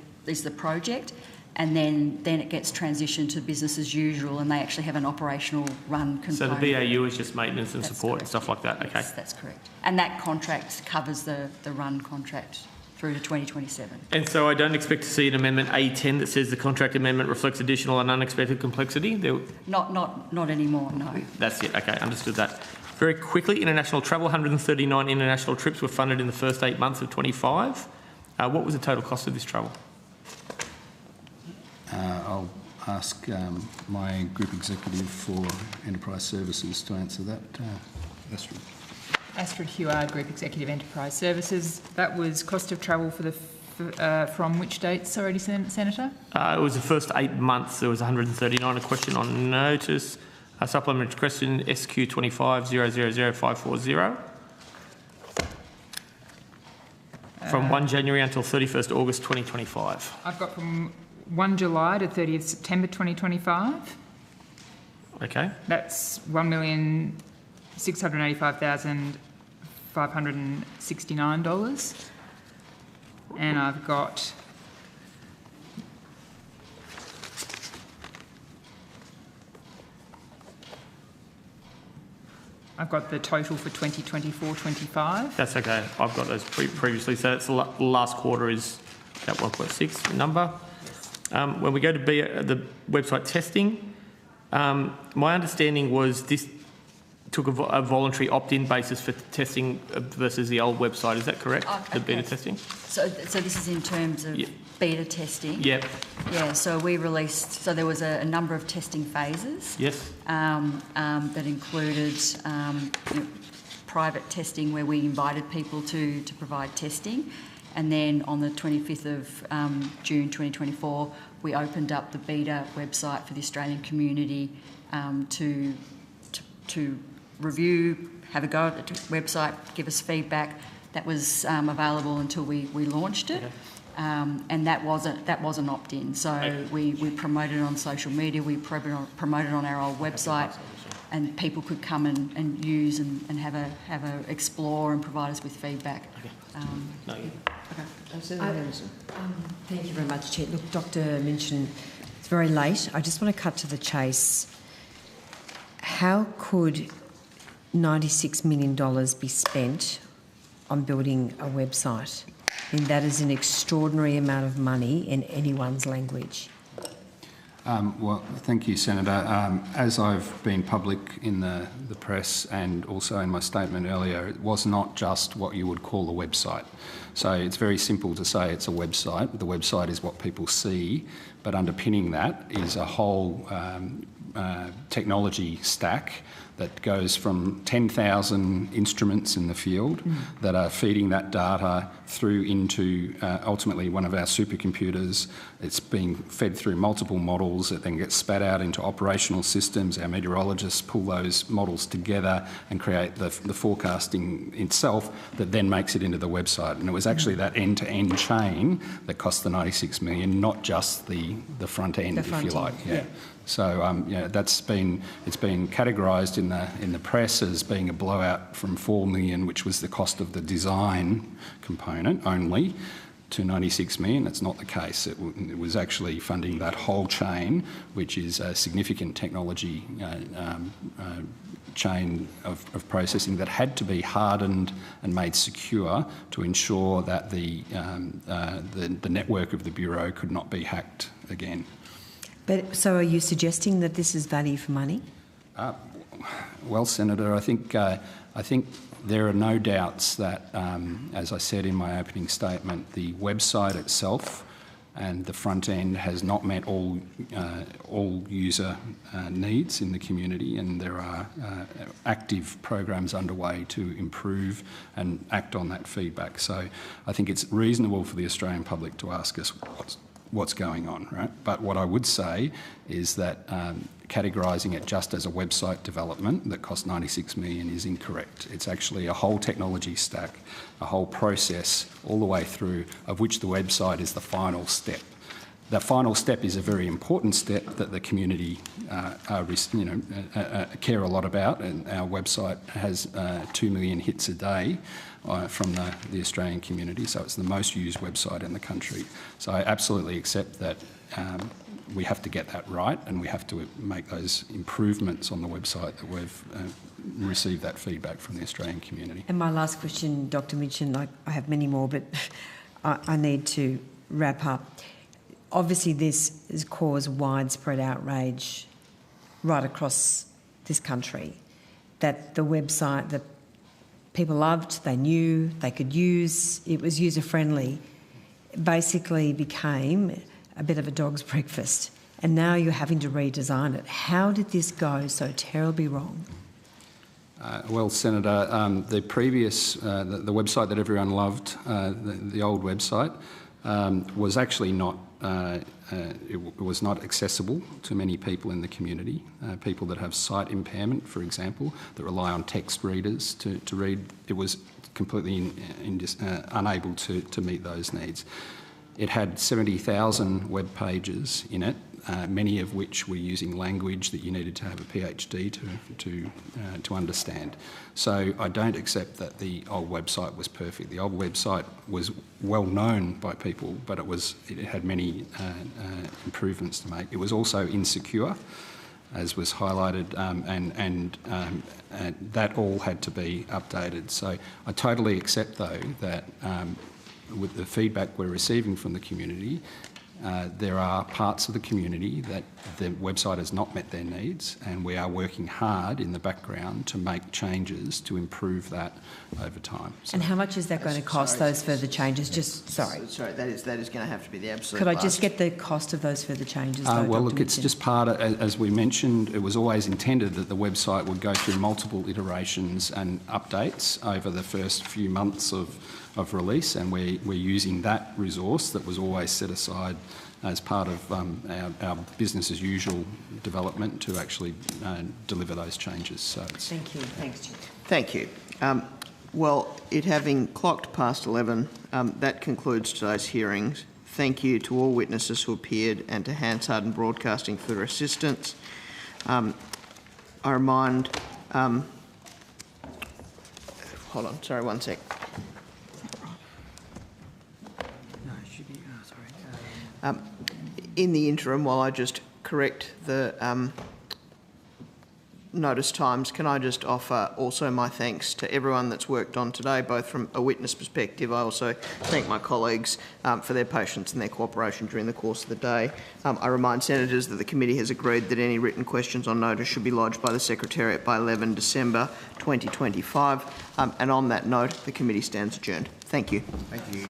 project, and then it gets transitioned to business as usual, and they actually have an operational run component. So the BAU is just maintenance and support and stuff like that. Okay. Yes, that's correct. And that contract covers the run contract through to 2027. And so I don't expect to see an amendment A10 that says the contract amendment reflects additional and unexpected complexity? Not anymore, no. That's it. Okay, understood that. Very quickly, international travel, 139 international trips were funded in the first 8 months of 25. What was the total cost of this travel? I'll ask my Group Executive for Enterprise Services to answer that. Astrid. Astrid Heward, Group Executive Enterprise Services. That was cost of travel for from which dates already, Senator? It was the first 8 months. There was 139. A question on notice. A supplementary question, SQ 25 000540. From 1 January until 31st August 2025. I've got from 1 July to 30th September 2025. Okay. That's $1,685,569. And I've got the total for 2024-25. That's okay. I've got those previously. So that's the last quarter is that 1.6 number. When we go to the website testing, my understanding was this took a voluntary opt-in basis for testing versus the old website. Is that correct? Oh, The okay. beta testing? So this is in terms of beta testing? Yep. Yeah, so we released, so there was a number of testing phases. Yes. That included private testing where we invited people to provide testing. And then on the 25th of June 2024, we opened up the beta website for the Australian community to review, have a go at the website, give us feedback. That was available until we launched it. Okay. And that was an opt-in. So we promoted it on social media, we promoted on our old website, and people could come and use and have a explore and provide us with feedback. Okay. Thank you very much, Chair. Look, Dr. Minchin, it's very late. I just want to cut to the chase. How could $96 million be spent on building a website? I mean, that is an extraordinary amount of money in anyone's language. Well, thank you, Senator. As I've been public in the press and also in my statement earlier, it was not just what you would call a website. So it's very simple to say it's a website. The website is what people see, but underpinning that is a whole technology stack that goes from 10,000 instruments in the field that are feeding that data through into ultimately one of our supercomputers. It's being fed through multiple models. It then gets spat out into operational systems. Our meteorologists pull those models together and create the forecasting itself that then makes it into the website. And it was actually that end-to-end chain that cost the $96 million, not just the front end, if you like. Yeah. So it's been categorised in the press as being a blowout from $4 million, which was the cost of the design component only, to $96 million. That's not the case. It was actually funding that whole chain, which is a significant technology chain of processing that had to be hardened and made secure to ensure that the network of the Bureau could not be hacked again. But so are you suggesting that this is value for money? Well, Senator, I think there are no doubts that, as I said in my opening statement, the website itself and the front end has not met all user needs in the community, and there are active programs underway to improve and act on that feedback. So I think it's reasonable for the Australian public to ask us what's going on, right? But what I would say is that categorising it just as a website development that cost $96 million is incorrect. It's actually a whole technology stack, a whole process all the way through, of which the website is the final step. The final step is a very important step that the community care a lot about, and our website has 2 million hits a day from the Australian community, so it's the most used website in the country. So I absolutely accept that we have to get that right, and we have to make those improvements on the website that we've received that feedback from the Australian community. And my last question, Dr. Minchin, I have many more, but I need to wrap up. Obviously, this has caused widespread outrage right across this country, that the website that people loved, they knew, they could use, it was user-friendly, basically became a bit of a dog's breakfast. And now you're having to redesign it. How did this go so terribly wrong? Well, Senator, the previous, the website that everyone loved, the old website, was actually not, it was not accessible to many people in the community. People that have sight impairment, for example, that rely on text readers to read, it was completely unable to meet those needs. It had 70,000 web pages in it, many of which were using language that you needed to have a PhD to understand. So I don't accept that the old website was perfect. The old website was well known by people, but it had many improvements to make. It was also insecure, as was highlighted, and that all had to be updated. So I totally accept, though, that with the feedback we're receiving from the community, There are parts of the community that the website has not met their needs, and we are working hard in the background to make changes to improve that over time. So, and how much is that going to cost, those further changes? Sorry, that is going to have to be the absolute. Could I just get the cost of those further changes? Well, look, it's just part of, as we mentioned, it was always intended that the website would go through multiple iterations and updates over the first few months of release, and we're using that resource that was always set aside as part of our business as usual development to actually deliver those changes. So thank you. Thanks, Chair. Thank you. Well, it having clocked past 11, that concludes today's hearings. Thank you to all witnesses who appeared and to Hansard Broadcasting for their assistance. I remind... hold on, sorry, one sec. In the interim, while I just correct the notice times, can I just offer also my thanks to everyone that's worked on today, both from a witness perspective. I also thank my colleagues for their patience and their cooperation during the course of the day. I remind senators that the committee has agreed that any written questions on notice should be lodged by the Secretariat by 11 December 2025. And on that note, the committee stands adjourned. Thank you. Thank you.